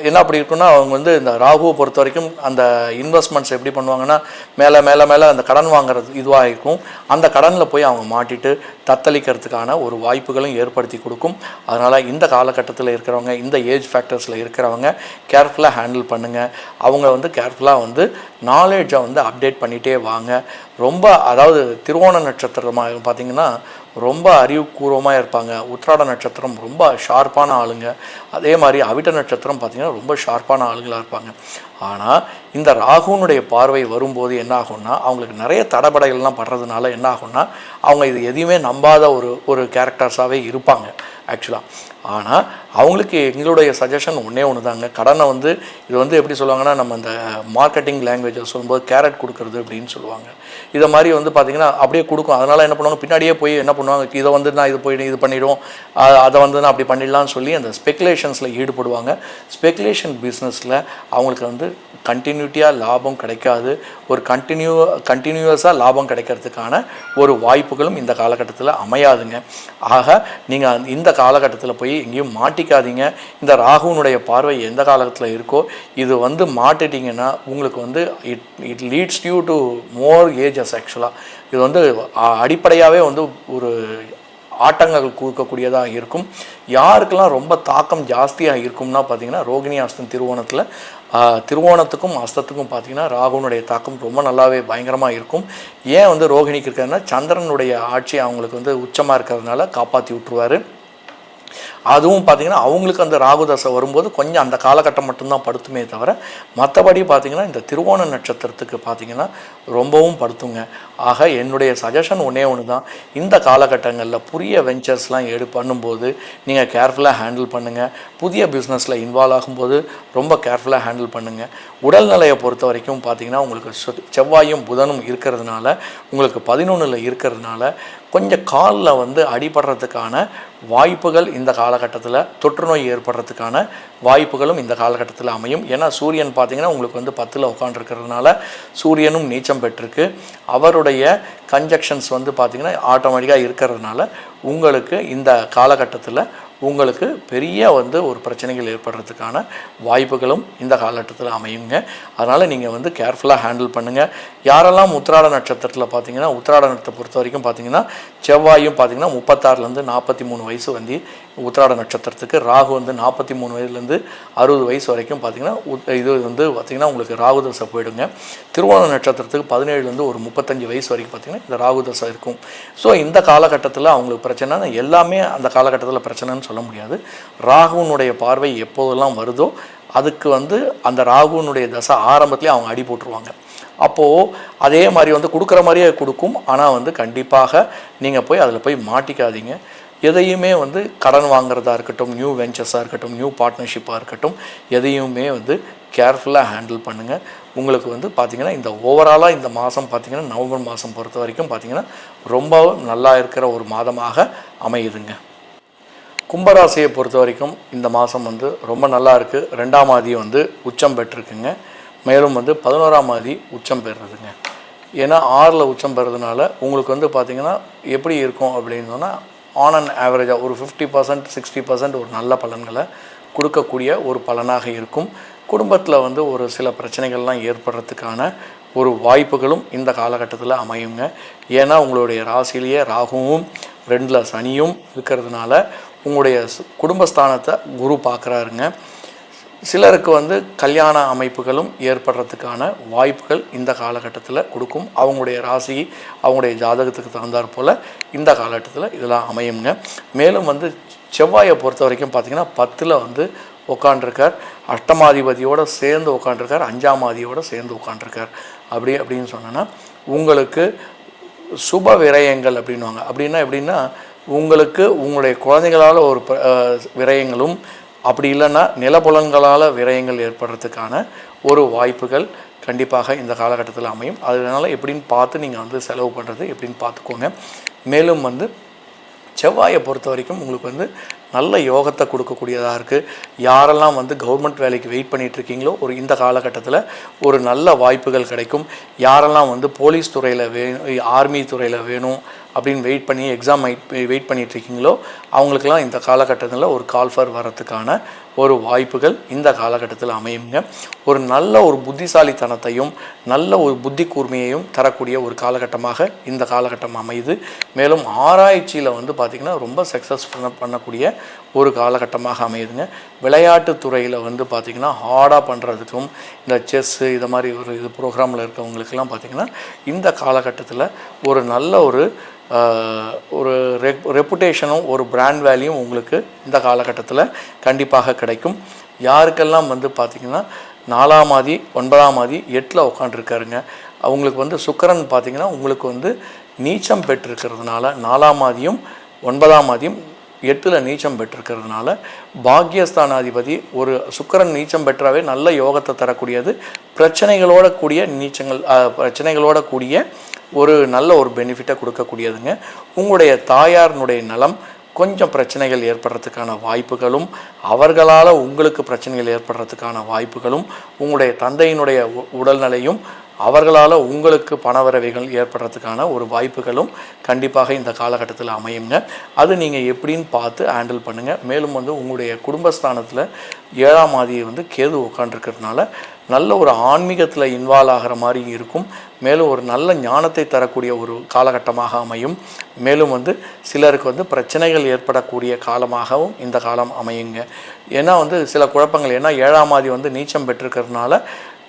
என்ன அப்படி இருக்குன்னா அவங்க வந்து இந்த ராகுவை பொறுத்த வரைக்கும் அந்த இன்வெஸ்ட்மெண்ட்ஸ் எப்படி பண்ணுவாங்கன்னா மேலே மேலே மேலே அந்த கடன் வாங்குறது இதுவாக இருக்கும். அந்த கடனில் போய் அவங்க மாட்டிட்டு தத்தளிக்கிறதுக்கான ஒரு வாய்ப்புகளும் ஏற்படுத்தி கொடுக்கும். அதனால் இந்த காலகட்டத்தில் இருக்கிறவங்க, இந்த ஏஜ் ஃபேக்டர்ஸில் இருக்கிறவங்க கேர்ஃபுல்லாக ஹேண்டில் பண்ணுங்கள். அவங்க வந்து கேர்ஃபுல்லாக வந்து நாலேஜை வந்து அப்டேட் பண்ணிகிட்டே வாங்க. ரொம்ப அதாவது திருவோண நட்சத்திரமாக பார்த்திங்கன்னா ரொம்ப அறிவுபூர்வமாக இருப்பாங்க. உத்திராட நட்சத்திரம் ரொம்ப ஷார்ப்பான ஆளுங்க. அதே மாதிரி அவிட்ட நட்சத்திரம் பார்த்திங்கன்னா ரொம்ப ஷார்ப்பான ஆளுங்களாக இருப்பாங்க. ஆனால் இந்த ராகுனுடைய பார்வை வரும்போது என்ன ஆகும்னா அவங்களுக்கு நிறைய தடபடைகள்லாம் படுறதுனால என்ன ஆகும்னா அவங்க இது எதையுமே நம்பாத ஒரு கேரக்டர்ஸாகவே இருப்பாங்க ஆக்சுவலாக. ஆனால் அவங்களுக்கு எங்களுடைய சஜஷன் ஒன்றே ஒன்று தாங்க. கடனை வந்து இது வந்து எப்படி சொல்லுவாங்கன்னா நம்ம இந்த மார்க்கெட்டிங் லாங்குவேஜில் சொல்லும்போது கேரட் கொடுக்குறது அப்படின்னு சொல்லுவாங்க. இதை மாதிரி வந்து பார்த்திங்கன்னா அப்படியே கொடுக்கும். அதனால் என்ன பண்ணுவாங்க, பின்னாடியே போய் என்ன பண்ணுவாங்க, இதை வந்து நான் இது பண்ணிவிடும், அதை வந்து நான் அப்படி பண்ணிடலாம்னு சொல்லி அந்த ஸ்பெக்குலேஷன்ஸில் ஈடுபடுவாங்க. ஸ்பெக்குலேஷன் பிஸ்னஸில் அவங்களுக்கு வந்து கண்டினியூட்டியாக லாபம் கிடைக்காது. ஒரு கண்டினியூஸாக லாபம் கிடைக்கிறதுக்கான ஒரு வாய்ப்புகளும் இந்த காலகட்டத்தில் அமையாதுங்க. ஆக நீங்கள் இந்த காலகட்டத்தில் போய் எங்கேயும் மாட்டிக்காதீங்க. இந்த ராகுனுடைய பார்வை எந்த காலகட்டத்தில் இருக்கோ இது வந்து மாட்டிட்டிங்கன்னா உங்களுக்கு வந்து it leads you to more ages. ஆக்சுவலாக இது வந்து அடிப்படையாகவே வந்து ஒரு ஆட்டங்கள் கொடுக்கக்கூடியதாக இருக்கும். யாருக்கெல்லாம் ரொம்ப தாக்கம் ஜாஸ்தியாக இருக்கும்னா பார்த்திங்கன்னா ரோகிணி அஸ்தம் திருவோணத்துக்கும் அஸ்தத்துக்கும் பார்த்திங்கன்னா ராகுனுடைய தாக்கம் ரொம்ப நல்லாவே பயங்கரமாக இருக்கும். ஏன் வந்து ரோகிணிக்கு இருக்கிறதுனா சந்திரனுடைய ஆட்சி அவங்களுக்கு வந்து உச்சமாக இருக்கிறதுனால காப்பாற்றி விட்டுருவார். அதுவும் பார்த்திங்கன்னா அவங்களுக்கு அந்த ராகு தசை வரும்போது கொஞ்சம் அந்த காலகட்டம் மட்டும்தான் படுத்துமே தவிர மற்றபடி பார்த்திங்கன்னா இந்த திருவோண நட்சத்திரத்துக்கு பார்த்திங்கன்னா ரொம்பவும் படுத்துங்க. ஆக என்னுடைய சஜஷன் ஒன்றே ஒன்று தான், இந்த காலகட்டங்களில் புதிய வெஞ்சர்ஸ்லாம் பண்ணும்போது நீங்கள் கேர்ஃபுல்லாக ஹேண்டில் பண்ணுங்கள். புதிய பிஸ்னஸில் இன்வால்வ் ஆகும்போது ரொம்ப கேர்ஃபுல்லாக ஹேண்டில் பண்ணுங்கள். உடல்நிலையை பொறுத்த வரைக்கும் பார்த்திங்கன்னா உங்களுக்கு செவ்வாயும் புதனும் இருக்கிறதுனால உங்களுக்கு 11ல் இருக்கிறதுனால கொஞ்சம் காலில் வந்து அடிபடுறதுக்கான வாய்ப்புகள் இந்த காலகட்டத்தில், தொற்றுநோய் ஏற்படுறதுக்கான வாய்ப்புகளும் இந்த காலகட்டத்தில் அமையும். ஏன்னா சூரியன் பார்த்திங்கன்னா உங்களுக்கு வந்து 10ல் உட்காந்துருக்கிறதுனால சூரியனும் நீச்சம் பெற்றிருக்கு. அவருடைய கன்ஜக்ஷன்ஸ் வந்து பார்த்திங்கன்னா ஆட்டோமேட்டிக்காக இருக்கிறதுனால உங்களுக்கு இந்த காலகட்டத்தில் உங்களுக்கு பெரிய வந்து ஒரு பிரச்சனைகள் ஏற்படுறதுக்கான வாய்ப்புகளும் இந்த காலகட்டத்தில் அமையுங்க. அதனால் நீங்கள் வந்து கேர்ஃபுல்லாக ஹேண்டில் பண்ணுங்கள். யாரெல்லாம் உத்திராட நட்சத்திரத்தில் பார்த்தீங்கன்னா உத்திராட நட்சத்திரத்தை பொறுத்த வரைக்கும் பார்த்திங்கன்னா செவ்வாயும் பார்த்திங்கன்னா 36லேருந்து 43 வயசு வந்து உத்திராட நட்சத்திரத்துக்கு, ராகு வந்து 43 வயதுலேருந்து 60 வயசு வரைக்கும் பார்த்திங்கன்னா இது வந்து பார்த்திங்கன்னா உங்களுக்கு ராகு தசை போயிடுங்க. திருவோண நட்சத்திரத்துக்கு 17லேருந்து ஒரு 35 வயசு வரைக்கும் பார்த்திங்கன்னா இந்த ராகு தசை இருக்கும். ஸோ இந்த காலகட்டத்தில் அவங்களுக்கு பிரச்சனை எல்லாமே அந்த காலகட்டத்தில் பிரச்சனைன்னு சொல்ல முடியாது. ராகுனுடைய பார்வை எப்போதெல்லாம் வருதோ அதுக்கு வந்து அந்த ராகுனுடைய தசை ஆரம்பத்துலேயே அவங்க அடி போட்டுருவாங்க. அப்போது அதே மாதிரி வந்து கொடுக்குற மாதிரியே கொடுக்கும். ஆனால் வந்து கண்டிப்பாக நீங்கள் போய் அதில் போய் மாட்டிக்காதீங்க. எதையுமே வந்து கடன் வாங்குறதா இருக்கட்டும், நியூ வெஞ்சர்ஸாக இருக்கட்டும், நியூ பார்ட்னர்ஷிப்பாக இருக்கட்டும், எதையுமே வந்து கேர்ஃபுல்லாக ஹேண்டில் பண்ணுங்கள். உங்களுக்கு வந்து பார்த்திங்கன்னா இந்த ஓவராலாக இந்த மாதம் பார்த்திங்கன்னா நவம்பர் மாதம் பொறுத்த வரைக்கும் பார்த்திங்கன்னா ரொம்ப நல்லா இருக்கிற ஒரு மாதமாக அமையுதுங்க. கும்பராசியை பொறுத்த வரைக்கும் இந்த மாதம் வந்து ரொம்ப நல்லா இருக்குது. 2ஆம் ஆதி வந்து உச்சம் பெற்றிருக்குங்க. மேலும் வந்து 11ஆம் ஆதி உச்சம் பெறுறதுங்க. ஏன்னா 6ல் உச்சம் பெறதுனால உங்களுக்கு வந்து பார்த்திங்கன்னா எப்படி இருக்கும் அப்படின்னு சொன்னால் ஆன் அண்ட் ஆவரேஜாக ஒரு 50% 60% ஒரு நல்ல பலன்களை கொடுக்கக்கூடிய ஒரு பலனாக இருக்கும். குடும்பத்தில் வந்து ஒரு சில பிரச்சனைகள்லாம் ஏற்படுறதுக்கான ஒரு வாய்ப்புகளும் இந்த காலகட்டத்தில் அமையுங்க. ஏன்னா உங்களுடைய ராசியிலேயே ராகுவும் 2ல் சனியும் இருக்கிறதுனால உங்களுடைய குடும்பஸ்தானத்தை குரு பார்க்குறாருங்க. சிலருக்கு வந்து கல்யாண அமைப்புகளும் ஏற்படுறதுக்கான வாய்ப்புகள் இந்த காலகட்டத்தில் கொடுக்கும். அவங்களுடைய ராசி அவங்களுடைய ஜாதகத்துக்கு தகுந்தாற் போல் இந்த காலகட்டத்தில் இதெல்லாம் அமையுங்க. மேலும் வந்து செவ்வாயை பொறுத்த வரைக்கும் பார்த்திங்கன்னா 10ல் வந்து உட்காண்டிருக்கார், அஷ்டமாதிபதியோடு சேர்ந்து உட்காண்டிருக்கார், 5ஆம் அதியோடு சேர்ந்து உட்காண்டிருக்கார். அப்படின்னு சொன்னோன்னா உங்களுக்கு சுப விரயங்கள் அப்படின்வாங்க. அப்படின்னா எப்படின்னா உங்களுக்கு உங்களுடைய குழந்தைகளால் ஒரு விரயங்களும், அப்படி இல்லைன்னா நிலப்புலன்களால் விரயங்கள் ஏற்படுறதுக்கான ஒரு வாய்ப்புகள் கண்டிப்பாக இந்த காலகட்டத்தில் அமையும். அதனால் எப்படின்னு பார்த்து நீங்கள் வந்து செலவு பண்ணுறது எப்படின்னு பார்த்துக்கோங்க. மேலும் வந்து செவ்வாயை பொறுத்த வரைக்கும் உங்களுக்கு வந்து நல்ல யோகத்தை கொடுக்கக்கூடியதாக இருக்குது. யாரெல்லாம் வந்து கவர்மெண்ட் வேலைக்கு வெயிட் பண்ணிகிட்ருக்கீங்களோ இந்த காலகட்டத்தில் ஒரு நல்ல வாய்ப்புகள் கிடைக்கும். யாரெல்லாம் வந்து போலீஸ் துறையில் வேணும், ஆர்மி துறையில் வேணும் அப்படின்னு எக்ஸாம் வெயிட் பண்ணிகிட்ருக்கீங்களோ அவங்களுக்கெல்லாம் இந்த காலகட்டத்தில் ஒரு கால்ஃபர் வரத்துக்கான ஒரு வாய்ப்புகள் இந்த காலகட்டத்தில் அமையுங்க. ஒரு நல்ல ஒரு புத்திசாலித்தனத்தையும் நல்ல ஒரு புத்தி கூர்மையையும் தரக்கூடிய ஒரு காலகட்டமாக இந்த காலகட்டம் அமையுது. மேலும் ஆராய்ச்சியில் வந்து பார்த்திங்கன்னா ரொம்ப சக்ஸஸ் பண்ணக்கூடிய ஒரு காலகட்டமாக அமையுதுங்க. விளையாட்டு துறையில் வந்து பார்த்திங்கன்னா ஹார்டாக பண்ணுறதுக்கும் இந்த செஸ்ஸு இதை மாதிரி ஒரு ப்ரோக்ராமில் இருக்கவங்களுக்கெல்லாம் பார்த்திங்கன்னா இந்த காலகட்டத்தில் ஒரு நல்ல ஒரு ரெப்புடேஷனும் ஒரு பிராண்ட் வேல்யூவும் உங்களுக்கு இந்த காலகட்டத்தில் கண்டிப்பாக கிடைக்கும். யாருக்கெல்லாம் வந்து பார்த்திங்கன்னா 4ஆம் ஆதி 9ஆம் ஆதி 8ல் உட்காண்டிருக்காருங்க, அவங்களுக்கு வந்து சுக்கிரன் பார்த்திங்கன்னா உங்களுக்கு வந்து நீச்சம் பெற்றிருக்கிறதுனால 4ஆம் ஆதியும் 9ஆம் ஆதியும் 8ல் நீச்சம் பெற்றிருக்கிறதுனால பாக்யஸ்தானாதிபதி ஒரு சுக்கிரன் நீச்சம் பெற்றாவே நல்ல யோகத்தை தரக்கூடியது. பிரச்சனைகளோட கூடிய ஒரு நல்ல ஒரு பெனிஃபிட்டை கொடுக்கக்கூடியதுங்க. உங்களுடைய தாயாரினுடைய நலம் கொஞ்சம் பிரச்சனைகள் ஏற்படுறதுக்கான வாய்ப்புகளும், அவர்களால் உங்களுக்கு பிரச்சனைகள் ஏற்படுறதுக்கான வாய்ப்புகளும், உங்களுடைய தந்தையினுடைய உடல்நிலையும் அவர்களால் உங்களுக்கு பணவரவைகள் ஏற்படுறதுக்கான ஒரு வாய்ப்புகளும் கண்டிப்பாக இந்த காலகட்டத்தில் அமையுங்க. அது நீங்கள் எப்படின்னு பார்த்து ஹேண்டில் பண்ணுங்கள். மேலும் வந்து உங்களுடைய குடும்பஸ்தானத்தில் 7ஆம் ஆதியை வந்து கேது உட்காண்டிருக்கிறதுனால நல்ல ஒரு ஆன்மீகத்தில் இன்வால்வ் ஆகிற மாதிரி இருக்கும். மேலும் ஒரு நல்ல ஞானத்தை தரக்கூடிய ஒரு காலகட்டமாக அமையும். மேலும் வந்து சிலருக்கு வந்து பிரச்சனைகள் ஏற்படக்கூடிய காலமாகவும் இந்த காலம் அமையுங்க. ஏன்னா வந்து சில குழப்பங்கள், ஏன்னா 7ஆம் ஆதி வந்து நீச்சம் பெற்றிருக்கிறதுனால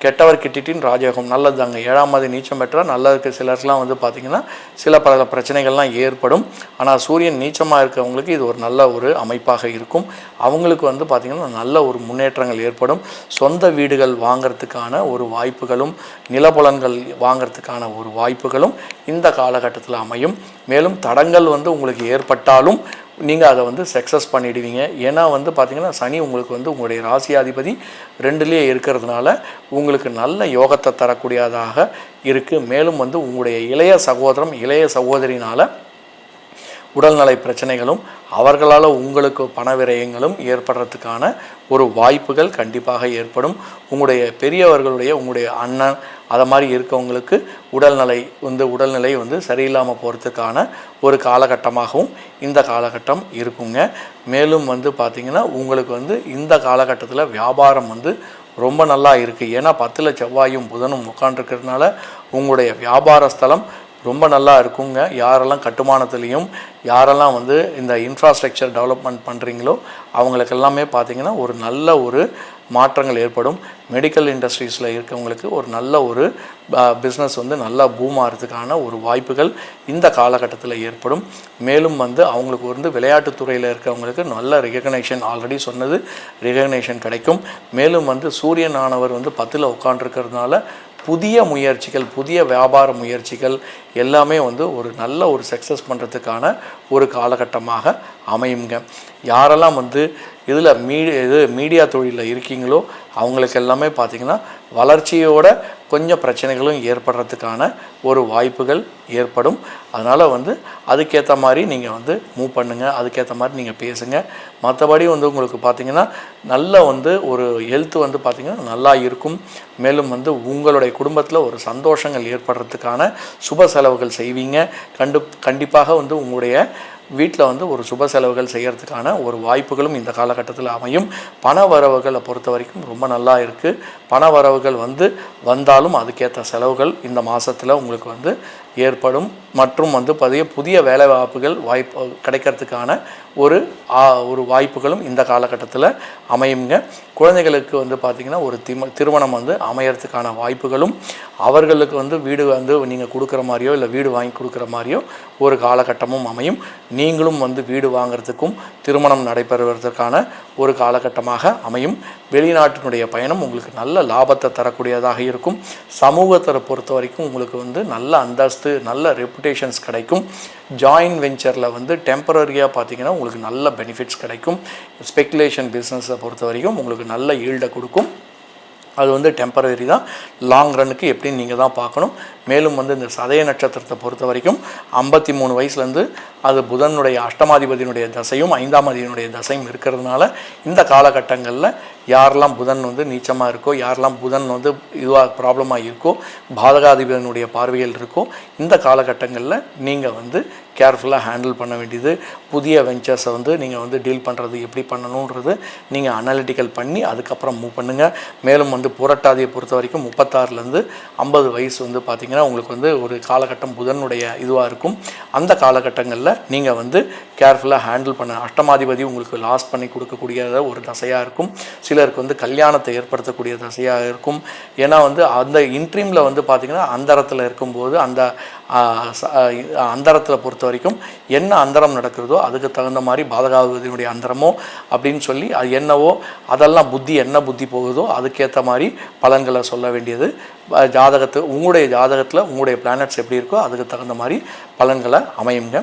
கெட்டவர் கிட்டிட்டின் ராஜயோகம் நல்லது தாங்க. 7ஆம் ஆதி நீச்சம் பெற்றால் நல்லதுக்கு. சிலருக்குலாம் வந்து பார்த்திங்கன்னா சில பல பிரச்சனைகள்லாம் ஏற்படும். ஆனால் சூரியன் நீச்சமாக இருக்கிறவங்களுக்கு இது ஒரு நல்ல ஒரு அமைப்பாக இருக்கும். அவங்களுக்கு வந்து பார்த்திங்கன்னா நல்ல ஒரு முன்னேற்றங்கள் ஏற்படும். சொந்த வீடுகள் வாங்கிறதுக்கான ஒரு வாய்ப்புகளும், நிலப்புலன்கள் வாங்கிறதுக்கான ஒரு வாய்ப்புகளும் இந்த காலகட்டத்தில் அமையும். மேலும் தடங்கள் வந்து உங்களுக்கு ஏற்பட்டாலும் நீங்கள் அதை வந்து சக்ஸஸ் பண்ணிடுவீங்க. ஏன்னா வந்து பார்த்திங்கன்னா சனி உங்களுக்கு வந்து உங்களுடைய ராசியாதிபதி 2லேயே இருக்கிறதுனால உங்களுக்கு நல்ல யோகத்தை தரக்கூடியதாக இருக்குது. மேலும் வந்து உங்களுடைய இளைய சகோதரினால் உடல்நலை பிரச்சனைகளும் அவர்களால் உங்களுக்கு பண விரயங்களும் ஏற்படுறதுக்கான ஒரு வாய்ப்புகள் கண்டிப்பாக ஏற்படும். உங்களுடைய பெரியவர்களுடைய உங்களுடைய அண்ணன் அதை மாதிரி இருக்கவங்களுக்கு உடல்நிலை வந்து சரியில்லாமல் போகிறதுக்கான ஒரு காலகட்டமாகவும் இந்த காலகட்டம் இருக்குங்க. மேலும் வந்து பார்த்திங்கன்னா உங்களுக்கு வந்து இந்த காலகட்டத்தில் வியாபாரம் வந்து ரொம்ப நல்லா இருக்குது. ஏன்னா 10ல் செவ்வாயும் புதனும் உட்காண்டிருக்கிறதுனால உங்களுடைய வியாபார ஸ்தலம் ரொம்ப நல்லா இருக்குங்க. யாரெல்லாம் கட்டுமானத்துலேயும் யாரெல்லாம் வந்து இந்த இன்ஃப்ராஸ்ட்ரக்சர் டெவலப்மெண்ட் பண்ணுறீங்களோ அவங்களுக்கு எல்லாமே பார்த்திங்கன்னா ஒரு நல்ல ஒரு மாற்றங்கள் ஏற்படும். மெடிக்கல் இண்டஸ்ட்ரீஸில் இருக்கவங்களுக்கு ஒரு நல்ல ஒரு பிஸ்னஸ் வந்து நல்லா பூம் ஆகிறதுக்கான ஒரு வாய்ப்புகள் இந்த காலகட்டத்தில் ஏற்படும். மேலும் வந்து அவங்களுக்கு வந்து விளையாட்டுத்துறையில் இருக்கவங்களுக்கு நல்ல ரெகக்னேஷன், ஆல்ரெடி சொன்னது ரெகக்னேஷன் கிடைக்கும். மேலும் வந்து சூரியனானவர் வந்து 10ல் உட்காண்டிருக்கிறதுனால புதிய முயற்சிகள், புதிய வியாபார முயற்சிகள் எல்லாமே வந்து ஒரு நல்ல ஒரு சக்ஸஸ் பண்ணுறதுக்கான ஒரு காலகட்டமாக அமையுங்க. யாரெல்லாம் வந்து மீடியா தொழிலில் இருக்கீங்களோ அவங்களுக்கு எல்லாமே பார்த்திங்கன்னா வளர்ச்சியோட கொஞ்சம் பிரச்சனைகளும் ஏற்படுறதுக்கான ஒரு வாய்ப்புகள் ஏற்படும். அதனால் வந்து அதுக்கேற்ற மாதிரி நீங்கள் வந்து மூவ் பண்ணுங்கள், அதுக்கேற்ற மாதிரி நீங்கள் பேசுங்க. மற்றபடி வந்து உங்களுக்கு பார்த்திங்கன்னா நல்ல வந்து ஒரு ஹெல்த் வந்து பார்த்திங்கன்னா நல்லா இருக்கும். மேலும் வந்து உங்களுடைய குடும்பத்தில் ஒரு சந்தோஷங்கள் ஏற்படுறதுக்கான சுப செலவுகள் செய்வீங்க. கண்டிப்பாக வந்து உங்களுடைய வீட்டில் வந்து ஒரு சுப செலவுகள் செய்கிறதுக்கான ஒரு வாய்ப்புகளும் இந்த காலகட்டத்தில் அமையும். பண வரவுகளை பொறுத்த வரைக்கும் ரொம்ப நல்லா இருக்குது. பண வரவுகள் வந்தாலும் அதுக்கேற்ற செலவுகள் இந்த மாதத்தில் உங்களுக்கு ஏற்படும். மற்றும் புதிய வேலை வாய்ப்புகள் கிடைக்கிறதுக்கான ஒரு வாய்ப்புகளும் இந்த காலகட்டத்தில் அமையுங்க. குழந்தைகளுக்கு பார்த்திங்கன்னா ஒரு திருமணம் அமையறதுக்கான வாய்ப்புகளும், அவர்களுக்கு வீடு நீங்கள் கொடுக்குற மாதிரியோ இல்லை வீடு வாங்கி கொடுக்குற மாதிரியோ ஒரு காலகட்டமும் அமையும். நீங்களும் வீடு வாங்கிறதுக்கும் திருமணம் நடைபெறுவதற்கான ஒரு காலகட்டமாக அமையும். வெளிநாட்டினுடைய பயணம் உங்களுக்கு நல்ல லாபத்தை தரக்கூடியதாக இருக்கும். சமூகத்தை பொறுத்த வரைக்கும் உங்களுக்கு நல்ல அந்தஸ்து, நல்ல ரெப்புடேஷன்ஸ் கிடைக்கும். ஜாயின்ட் வெஞ்சரில் டெம்பரரியாக பார்த்திங்கன்னா உங்களுக்கு நல்ல பெனிஃபிட்ஸ் கிடைக்கும். ஸ்பெக்குலேஷன் பிஸ்னஸை பொறுத்த வரைக்கும் உங்களுக்கு நல்ல ஈல்டை கொடுக்கும். அது டெம்பரரி தான், லாங் ரன்னுக்கு எப்படின்னு நீங்கள் தான் பார்க்கணும். மேலும் இந்த சதய நட்சத்திரத்தை பொறுத்த வரைக்கும் 53 வயசுலேருந்து அது புதனுடைய அஷ்டமாதிபதியினுடைய தசையும் 5ஆம் அதிபதியினுடைய தசையும் இருக்கிறதுனால இந்த காலகட்டங்களில் யாரெல்லாம் புதன் நீச்சமாக இருக்கோ, யாரெல்லாம் புதன் இதுவாக ப்ராப்ளமாக இருக்கோ, பாதகாதிபதியினுடைய பார்வைகள் இருக்கோ, இந்த காலகட்டங்களில் நீங்கள் கேர்ஃபுல்லாக ஹேண்டில் பண்ண வேண்டியது. புதிய வெஞ்சர்ஸை நீங்கள் டீல் பண்ணுறது எப்படி பண்ணணுன்றது நீங்கள் அனலிட்டிக்கல் பண்ணி அதுக்கப்புறம் மூவ் பண்ணுங்கள். மேலும் புரட்டாதியை பொறுத்த வரைக்கும் 36லேருந்து 50 வயசு பார்த்திங்கன்னா உங்களுக்கு ஒரு காலகட்டம் புதனுடைய இதுவாக இருக்கும். அந்த காலகட்டங்களில் நீங்கள் கேர்ஃபுல்லாக ஹேண்டில் பண்ண. அஷ்டமாதிபதி உங்களுக்கு லாஸ் பண்ணி கொடுக்கக்கூடிய ஒரு தசையாக இருக்கும். சிலருக்கு கல்யாணத்தை ஏற்படுத்தக்கூடிய தசையாக இருக்கும். ஏன்னா அந்த இன்ட்ரீமில் பார்த்திங்கன்னா அந்தரத்தில் இருக்கும்போது அந்த அந்தரத்தில் பொறுத்த வரைக்கும் என்ன அந்தரம் நடக்கிறதோ அதுக்கு தகுந்த மாதிரி பாதகாதிபதியினுடைய அந்தரமோ அப்படின்னு சொல்லி அது என்னவோ அதெல்லாம் என்ன புத்தி போகுதோ அதுக்கேற்ற மாதிரி பலன்களை சொல்ல வேண்டியது. உங்களுடைய ஜாதகத்தில் உங்களுடைய பிளானட்ஸ் எப்படி இருக்கோ அதுக்கு தகுந்த மாதிரி பலன்களை அமையுங்க.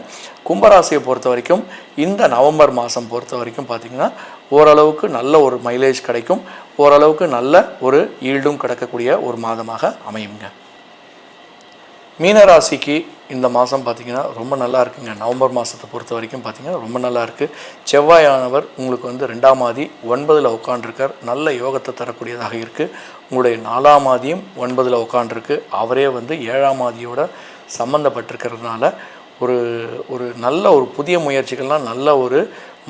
கும்பராசியை பொறுத்த வரைக்கும் இந்த நவம்பர் மாதம் பொறுத்த வரைக்கும் பார்த்திங்கன்னா ஓரளவுக்கு நல்ல ஒரு மைலேஜ் கிடைக்கும். ஓரளவுக்கு நல்ல ஒரு ஈல்டும் கிடைக்கக்கூடிய ஒரு மாதமாக அமையுங்க. மீனராசிக்கு இந்த மாதம் பார்த்திங்கன்னா ரொம்ப நல்லா இருக்குங்க. நவம்பர் மாதத்தை பொறுத்த வரைக்கும் பார்த்திங்கன்னா ரொம்ப நல்லா இருக்குது. செவ்வாயானவர் உங்களுக்கு 2ஆம் ஆதி 9ல் உட்காண்டிருக்கார். நல்ல யோகத்தை தரக்கூடியதாக இருக்குது. உங்களுடைய 4ஆம் ஆதியும் 9ல் உட்காண்டிருக்கு. அவரே 7ஆம் ஆதியோட சம்மந்தப்பட்டிருக்கிறதுனால ஒரு நல்ல ஒரு புதிய முயற்சிகள்லாம் நல்ல ஒரு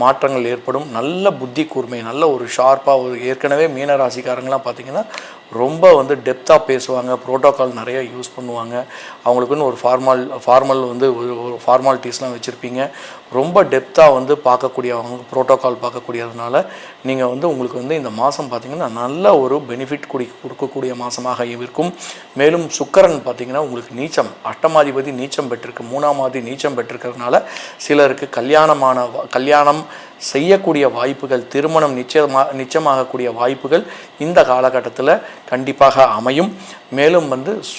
மாற்றங்கள் ஏற்படும். நல்ல புத்தி கூர்மை, நல்ல ஒரு ஷார்ப்பாக ஏற்கனவே மீனராசிக்காரங்களாம் பார்த்திங்கன்னா ரொம்ப டெப்த்தாக பேசுவாங்க. ப்ரோட்டோக்கால் நிறைய யூஸ் பண்ணுவாங்க. அவங்களுக்குன்னு ஒரு ஃபார்மல் ஒரு ஃபார்மாலிட்டிஸ்லாம் வச்சுருப்பீங்க. ரொம்ப டெப்த்தாக பார்க்கக்கூடியவங்க ப்ரோட்டோக்கால் பார்க்கக்கூடியதுனால நீங்கள் உங்களுக்கு இந்த மாதம் பார்த்திங்கன்னா நல்ல ஒரு பெனிஃபிட் கொடுக்கக்கூடிய மாதமாக இருக்கும். மேலும் சுக்கிரன் பார்த்திங்கன்னா உங்களுக்கு நீச்சம், அஷ்டமாதிபதி நீச்சம் பெற்றிருக்கு, 3ஆம் ஆதி நீச்சம் பெற்றிருக்கிறதுனால சிலருக்கு கல்யாணம் செய்யக்கூடிய வாய்ப்புகள், திருமணம் நிச்சயமாகக்கூடிய வாய்ப்புகள் இந்த காலகட்டத்தில் கண்டிப்பாக அமையும். மேலும்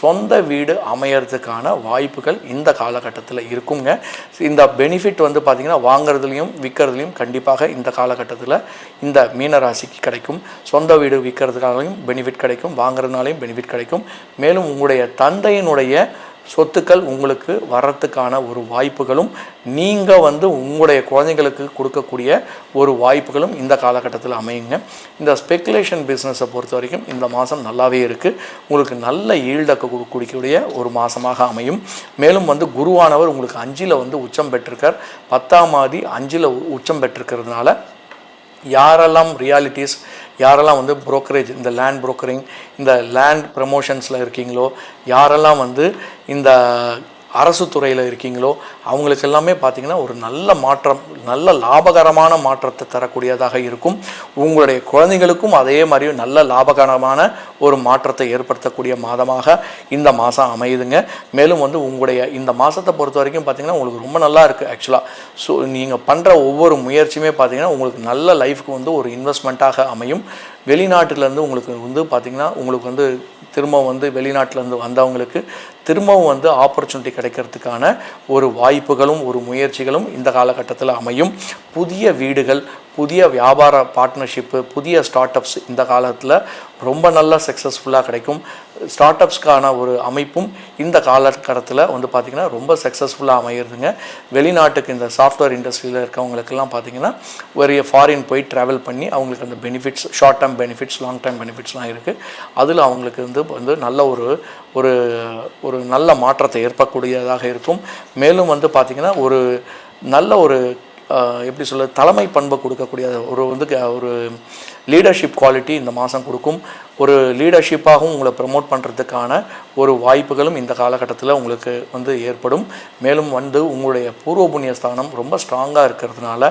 சொந்த வீடு அமையறதுக்கான வாய்ப்புகள் இந்த காலகட்டத்தில் இருக்குங்க. இந்த பெனிஃபிட் பார்த்திங்கன்னா வாங்கிறதுலையும் விற்கிறதுலையும் கண்டிப்பாக இந்த காலகட்டத்தில் இந்த மீனராசிக்கு கிடைக்கும். சொந்த வீடு விற்கிறதுனாலையும் பெனிஃபிட் கிடைக்கும், வாங்கிறதுனாலையும் பெனிஃபிட் கிடைக்கும். மேலும் உங்களுடைய தந்தையினுடைய சொத்துக்கள் உங்களுக்கு வர்றதுக்கான ஒரு வாய்ப்புகளும் நீங்கள் உங்களுடைய குழந்தைங்களுக்கு கொடுக்கக்கூடிய ஒரு வாய்ப்புகளும் இந்த காலகட்டத்தில் அமையுங்க. இந்த ஸ்பெக்குலேஷன் பிஸ்னஸை பொறுத்த வரைக்கும் இந்த மாதம் நல்லாவே இருக்குது. உங்களுக்கு நல்ல ஈல்டை கொடுக்கக்கூடிய ஒரு மாதமாக அமையும். மேலும் குருவானவர் உங்களுக்கு 5ல் உச்சம் பெற்றிருக்கார். 10ஆம் ஆதி 5ல் உச்சம் பெற்றிருக்கிறதுனால யாரெல்லாம் ரியாலிட்டிஸ், யாரெல்லாம் புரோக்கரேஜ், இந்த லேண்ட் புரோக்கரிங், இந்த லேண்ட் ப்ரமோஷன்ஸில் இருக்கீங்களோ, யாரெல்லாம் இந்த அரசு துறையில் இருக்கீங்களோ அவங்களுக்கு எல்லாமே பார்த்திங்கன்னா ஒரு நல்ல மாற்றம், நல்ல லாபகரமான மாற்றத்தை தரக்கூடியதாக இருக்கும். உங்களுடைய குழந்தைகளுக்கும் அதே மாதிரி நல்ல லாபகரமான ஒரு மாற்றத்தை ஏற்படுத்தக்கூடிய மாதமாக இந்த மாதம் அமையுதுங்க. மேலும் உங்களுடைய இந்த மாதத்தை பொறுத்த வரைக்கும் பார்த்திங்கன்னா உங்களுக்கு ரொம்ப நல்லா இருக்குது ஆக்சுவலாக. ஸோ நீங்கள் பண்ணுற ஒவ்வொரு முயற்சியுமே பார்த்திங்கன்னா உங்களுக்கு நல்ல லைஃப்க்கு ஒரு இன்வெஸ்ட்மெண்ட்டாக அமையும். வெளிநாட்டிலேருந்து உங்களுக்கு பார்த்திங்கன்னா உங்களுக்கு திரும்ப வெளிநாட்டிலேருந்து வந்தவங்களுக்கு திரும்பவும் ஆப்பர்ச்சுனிட்டி கிடைக்கிறதுக்கான ஒரு வாய்ப்புகளும் ஒரு முயற்சிகளும் இந்த காலகட்டத்தில் அமையும். புதிய வீடுகள், புதிய வியாபார பார்ட்னர்ஷிப்பு, புதிய ஸ்டார்ட் அப்ஸ் இந்த காலத்தில் ரொம்ப நல்ல சக்ஸஸ்ஃபுல்லாக கிடைக்கும். ஸ்டார்ட் அப்ஸ்க்கான ஒரு அமைப்பும் இந்த காலகட்டத்தில் பார்த்திங்கன்னா ரொம்ப சக்ஸஸ்ஃபுல்லாக அமையிறதுங்க. வெளிநாட்டுக்கு இந்த சாஃப்ட்வேர் இண்டஸ்ட்ரியில் இருக்கவங்களுக்கெல்லாம் பார்த்திங்கன்னா ஒரு ஃபாரின் போய் ட்ராவல் பண்ணி அவங்களுக்கு அந்த benefits, short term benefits, long term பெனிஃபிட்ஸ்லாம் இருக்குது. அதில் அவங்களுக்கு நல்ல ஒரு நல்ல மாற்றத்தை ஏற்படக்கூடியதாக இருக்கும். மேலும் பார்த்திங்கன்னா நல்ல ஒரு எப்படி சொல்ல தலைமை பண்பை கொடுக்கக்கூடிய ஒரு லீடர்ஷிப் குவாலிட்டி இந்த மாதம் கொடுக்கும். ஒரு லீடர்ஷிப்பாகவும் உங்களை ப்ரமோட் பண்ணுறதுக்கான ஒரு வாய்ப்புகளும் இந்த காலகட்டத்தில் உங்களுக்கு ஏற்படும். மேலும் உங்களுடைய பூர்வ புண்ணிய ஸ்தானம் ரொம்ப ஸ்ட்ராங்காக இருக்கிறதுனால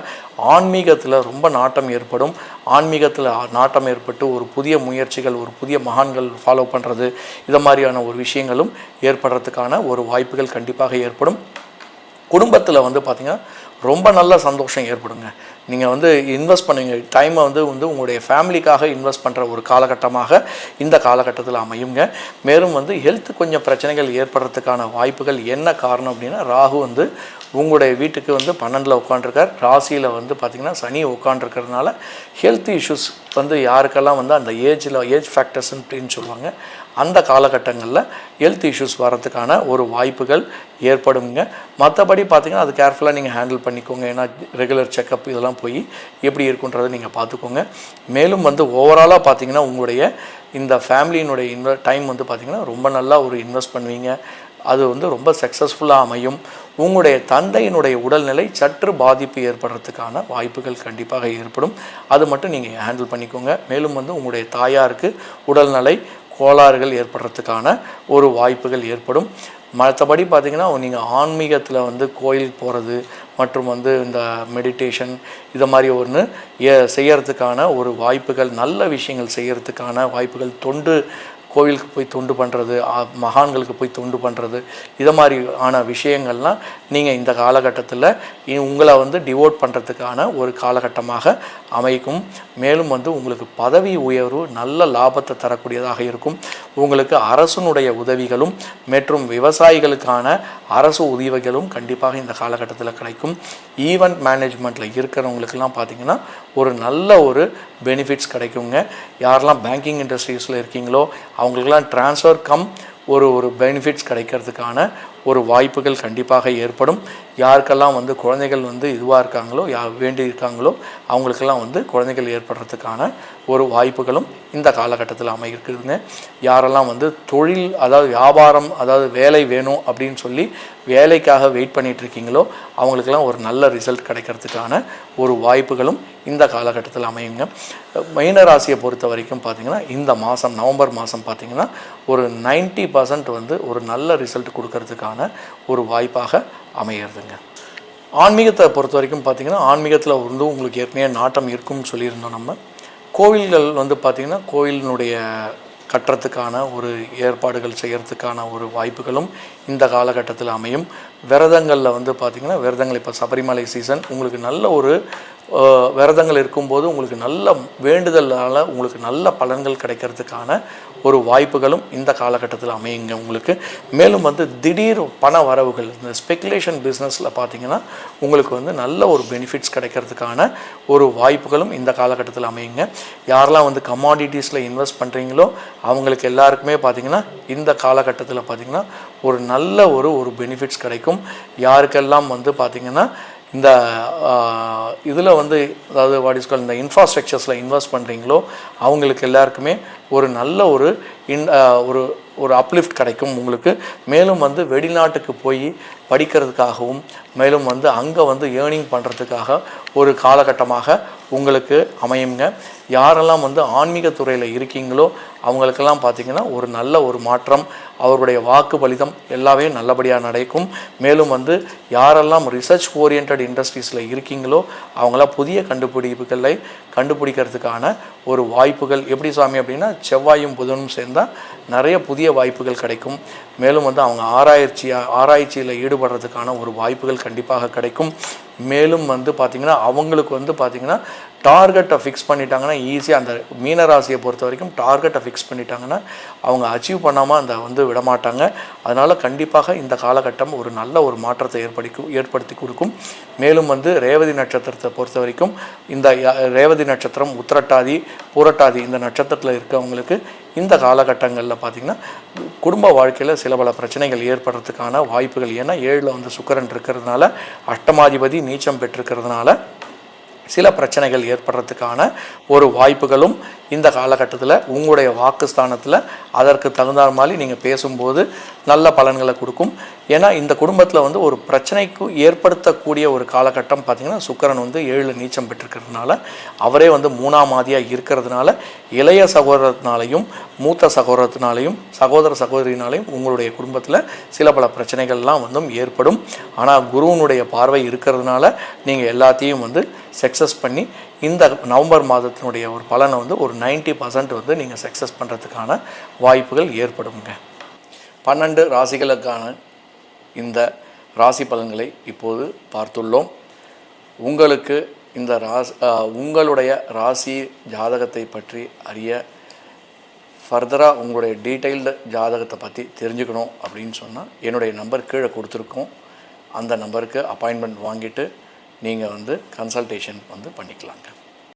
ஆன்மீகத்தில் ரொம்ப நாட்டம் ஏற்படும். ஆன்மீகத்தில் நாட்டம் ஏற்பட்டு ஒரு புதிய முயற்சிகள், ஒரு புதிய மகான்கள் ஃபாலோ பண்ணுறது, இதை மாதிரியான ஒரு விஷயங்களும் ஏற்படுறதுக்கான ஒரு வாய்ப்புகள் கண்டிப்பாக ஏற்படும். குடும்பத்தில் பார்த்திங்கன்னா ரொம்ப நல்ல சந்தோஷம் ஏற்படுங்க. நீங்கள் இன்வெஸ்ட் பண்ணுங்க டைமை உங்களுடைய ஃபேமிலிக்காக இன்வெஸ்ட் பண்ணுற ஒரு காலகட்டமாக இந்த காலகட்டத்தில் அமையுங்க. மேலும் ஹெல்த் கொஞ்சம் பிரச்சனைகள் ஏற்படுறதுக்கான வாய்ப்புகள் என்ன காரணம் அப்படின்னா, ராகு உங்களுடைய வீட்டுக்கு 12ல் உட்காண்டிருக்கார். ராசியில் பார்த்திங்கன்னா சனி உட்காண்டிருக்கிறதுனால ஹெல்த் இஷ்யூஸ் யாருக்கெல்லாம் அந்த ஏஜ் ஃபேக்டர்ஸ் அப்படின்னு சொல்லுவாங்க, அந்த காலகட்டங்களில் ஹெல்த் இஷ்யூஸ் வரதுக்கான ஒரு வாய்ப்புகள் ஏற்படுங்க. மற்றபடி பார்த்திங்கன்னா அது கேர்ஃபுல்லாக நீங்கள் ஹேண்டில் பண்ணிக்கோங்க. ஏன்னா ரெகுலர் செக்கப் இதெல்லாம் போய் எப்படி இருக்குன்றதை நீங்கள் பார்த்துக்கோங்க. மேலும் ஓவராலாக பார்த்திங்கன்னா உங்களுடைய இந்த ஃபேமிலியினுடைய டைம் பார்த்திங்கன்னா ரொம்ப நல்லா ஒரு இன்வெஸ்ட் பண்ணுவீங்க. அது ரொம்ப சக்ஸஸ்ஃபுல்லாக அமையும். உங்களுடைய தந்தையினுடைய உடல்நிலை சற்று பாதிப்பு ஏற்படுறதுக்கான வாய்ப்புகள் கண்டிப்பாக ஏற்படும். அது மட்டும் நீங்கள் ஹேண்டில் பண்ணிக்கோங்க. மேலும் உங்களுடைய தாயாருக்கு உடல்நிலை கோளாறுகள் ஏற்படுறதுக்கான ஒரு வாய்ப்புகள் ஏற்படும். மற்றபடி பார்த்திங்கன்னா நீங்கள் ஆன்மீகத்தில் கோயில் போகிறது மற்றும் இந்த மெடிடேஷன் இதை மாதிரி செய்யறதுக்கான ஒரு வாய்ப்புகள், நல்ல விஷயங்கள் செய்கிறதுக்கான வாய்ப்புகள், கோவிலுக்கு போய் தொண்டு பண்ணுறது, மகான்களுக்கு போய் தொண்டு பண்ணுறது, இதை மாதிரி ஆன விஷயங்கள்லாம் நீங்கள் இந்த காலகட்டத்தில் உங்களை டிவோட் பண்ணுறதுக்கான ஒரு காலகட்டமாக அமைக்கும். மேலும் உங்களுக்கு பதவி உயர்வு நல்ல லாபத்தை தரக்கூடியதாக இருக்கும். உங்களுக்கு அரசனுடைய உதவிகளும் மற்றும் விவசாயிகளுக்கான அரசு உதவிகளும் கண்டிப்பாக இந்த காலகட்டத்தில் கிடைக்கும். ஈவெண்ட் மேனேஜ்மெண்ட்டில் இருக்கிறவங்களுக்கெல்லாம் பார்த்திங்கன்னா ஒரு நல்ல ஒரு பெனிஃபிட்ஸ் கிடைக்குங்க. யாரெல்லாம் பேங்கிங் இண்டஸ்ட்ரீஸில் இருக்கீங்களோ அவங்களுக்கெல்லாம் ட்ரான்ஸ்ஃபர் ஒரு பெனிஃபிட்ஸ் கிடைக்கிறதுக்கான ஒரு வாய்ப்புகள் கண்டிப்பாக ஏற்படும். யாருக்கெல்லாம் குழந்தைகள் இதுவாக இருக்காங்களோ, வேண்டி இருக்காங்களோ அவங்களுக்கெல்லாம் குழந்தைகள் ஏற்படுறதுக்கான ஒரு வாய்ப்புகளும் இந்த காலகட்டத்தில் அமையிருக்குதுங்க. யாரெல்லாம் தொழில், அதாவது வியாபாரம், அதாவது வேலை வேணும் அப்படின்னு சொல்லி வேலைக்காக வெயிட் பண்ணிகிட்ருக்கீங்களோ அவங்களுக்கெல்லாம் ஒரு நல்ல ரிசல்ட் கிடைக்கிறதுக்கான ஒரு வாய்ப்புகளும் இந்த காலகட்டத்தில் அமையுங்க. மீன ராசியை பொறுத்த வரைக்கும் பார்த்திங்கன்னா இந்த மாதம் நவம்பர் மாதம் பார்த்திங்கன்னா ஒரு 90% ஒரு நல்ல ரிசல்ட் கொடுக்கறதுக்கான ஒரு வாய்ப்பாக அமையிறதுங்க. ஆன்மீகத்தை பொறுத்த வரைக்கும் பார்த்திங்கன்னா ஆன்மீகத்தில் உங்களுக்கு ஏற்கனவே நாட்டம் இருக்கும்னு சொல்லியிருந்தோம். நம்ம கோவில்கள் பார்த்திங்கன்னா கோவிலினுடைய கட்டுறதுக்கான ஒரு ஏற்பாடுகள் செய்கிறதுக்கான ஒரு வாய்ப்புகளும் இந்த காலகட்டத்தில் அமையும். விரதங்களில் பார்த்திங்கன்னா விரதங்கள் இப்போ சபரிமலை சீசன், உங்களுக்கு நல்ல ஒரு விரதங்கள் இருக்கும்போது உங்களுக்கு நல்ல வேண்டுதலால் உங்களுக்கு நல்ல பலன்கள் கிடைக்கிறதுக்கான ஒரு வாய்ப்புகளும் இந்த காலகட்டத்தில் அமையுங்க உங்களுக்கு. மேலும் திடீர் பண வரவுகள், இந்த ஸ்பெக்குலேஷன் பிஸ்னஸில் பார்த்திங்கன்னா உங்களுக்கு நல்ல ஒரு பெனிஃபிட்ஸ் கிடைக்கிறதுக்கான ஒரு வாய்ப்புகளும் இந்த காலகட்டத்தில் அமையுங்க. யாரெல்லாம் கமாடிட்டிஸில் இன்வெஸ்ட் பண்ணுறீங்களோ அவங்களுக்கு எல்லாருக்குமே பார்த்திங்கன்னா இந்த காலகட்டத்தில் பார்த்திங்கன்னா ஒரு நல்ல ஒரு பெனிஃபிட்ஸ் கிடைக்கும். யாருக்கெல்லாம் பார்த்திங்கன்னா இந்த இதில் அதாவது வாட் இஸ் கால் இந்த இன்ஃப்ராஸ்ட்ரக்சர்ஸில் இன்வெஸ்ட் பண்ணுறீங்களோ அவங்களுக்கு எல்லாருக்குமே ஒரு நல்ல ஒரு அப்லிஃப்ட் கிடைக்கும் உங்களுக்கு. மேலும் வெளிநாட்டுக்கு போய் படிக்கிறதுக்காகவும் மேலும் அங்கே ஏர்னிங் பண்ணுறதுக்காக ஒரு காலகட்டமாக உங்களுக்கு அமையுங்க. யாரெல்லாம் ஆன்மீகத்துறையில் இருக்கீங்களோ அவங்களுக்கெல்லாம் பார்த்திங்கன்னா ஒரு நல்ல ஒரு மாற்றம், அவருடைய வாக்கு பலிதம் எல்லாமே நல்லபடியாக நடக்கும். மேலும் யாரெல்லாம் ரிசர்ச் ஓரியன்ட் இண்டஸ்ட்ரீஸில் இருக்கீங்களோ அவங்களாம் புதிய கண்டுபிடிப்புகளை கண்டுபிடிக்கிறதுக்கான ஒரு வாய்ப்புகள். எப்படி சாமி அப்படின்னா செவ்வாயும் புதனும் சேர்ந்தால் நிறைய புதிய வாய்ப்புகள் கிடைக்கும். மேலும் அவங்க ஆராய்ச்சியில் ஈடுபடுறதுக்கான ஒரு வாய்ப்புகள் கண்டிப்பாக கிடைக்கும். மேலும் பார்த்திங்கன்னா அவங்களுக்கு பார்த்திங்கன்னா டார்கெட்டை ஃபிக்ஸ் பண்ணிட்டாங்கன்னா ஈஸியாக, அந்த மீனராசியை பொறுத்த வரைக்கும் டார்கெட்டை ஃபிக்ஸ் பண்ணிட்டாங்கன்னா அவங்க அச்சீவ் பண்ணாமல் அந்த விடமாட்டாங்க. அதனால் கண்டிப்பாக இந்த காலகட்டம் ஒரு நல்ல ஒரு மாற்றத்தை ஏற்படுத்தி கொடுக்கும். மேலும் ரேவதி நட்சத்திரத்தை பொறுத்த வரைக்கும் இந்த ரேவதி நட்சத்திரம், உத்திரட்டாதி, பூரட்டாதி இந்த நட்சத்திரத்தில் இருக்கவங்களுக்கு இந்த காலகட்டங்களில் பார்த்திங்கன்னா குடும்ப வாழ்க்கையில் சில பல பிரச்சனைகள் ஏற்படுறதுக்கான வாய்ப்புகள். ஏன்னா 7ல் சுக்கிரன் இருக்கிறதுனால, அஷ்டமாதிபதி நீச்சம் பெற்றிருக்கிறதுனால சில பிரச்சனைகள் ஏற்படுறதுக்கான ஒரு வாய்ப்புகளும் இந்த காலகட்டத்தில் உங்களுடைய வாக்குஸ்தானத்தில் அதற்கு தகுந்த மாதிரி நீங்கள் பேசும்போது நல்ல பலன்களை கொடுக்கும். ஏன்னா இந்த குடும்பத்தில் வந்து ஒரு பிரச்சனைக்கு ஏற்படுத்தக்கூடிய ஒரு காலகட்டம் பார்த்திங்கன்னா சுக்கிரன் வந்து 7 நீச்சம் பெற்றிருக்கிறதுனால, அவரே வந்து 3ஆம் ஆதியாக இருக்கிறதுனால இளைய சகோதரத்தினாலையும் மூத்த சகோதரத்தினாலையும் சகோதர சகோதரினாலையும் உங்களுடைய குடும்பத்தில் சில பல பிரச்சனைகள்லாம் வந்து ஏற்படும். ஆனால் குருவனுடைய பார்வை இருக்கிறதுனால நீங்கள் எல்லாத்தையும் வந்து சக்ஸஸ் பண்ணி இந்த நவம்பர் மாதத்தினுடைய ஒரு பலனை வந்து ஒரு 90% வந்து நீங்கள் சக்ஸஸ் பண்ணுறதுக்கான வாய்ப்புகள் ஏற்படுங்க. 12 ராசிகளுக்கான இந்த ராசி பலன்களை இப்போது பார்த்துள்ளோம். உங்களுக்கு இந்த உங்களுடைய ராசி ஜாதகத்தை பற்றி அறிய ஃபர்தராக உங்களுடைய டீட்டெயில்டு ஜாதகத்தை பற்றி தெரிஞ்சுக்கணும் அப்படின்னு சொன்னால் என்னுடைய நம்பர் கீழே கொடுத்துருக்கோம். அந்த நம்பருக்கு அப்பாயின்மெண்ட் வாங்கிட்டு நீங்கள் வந்து கன்சல்டேஷன் வந்து பண்ணிக்கலாங்க.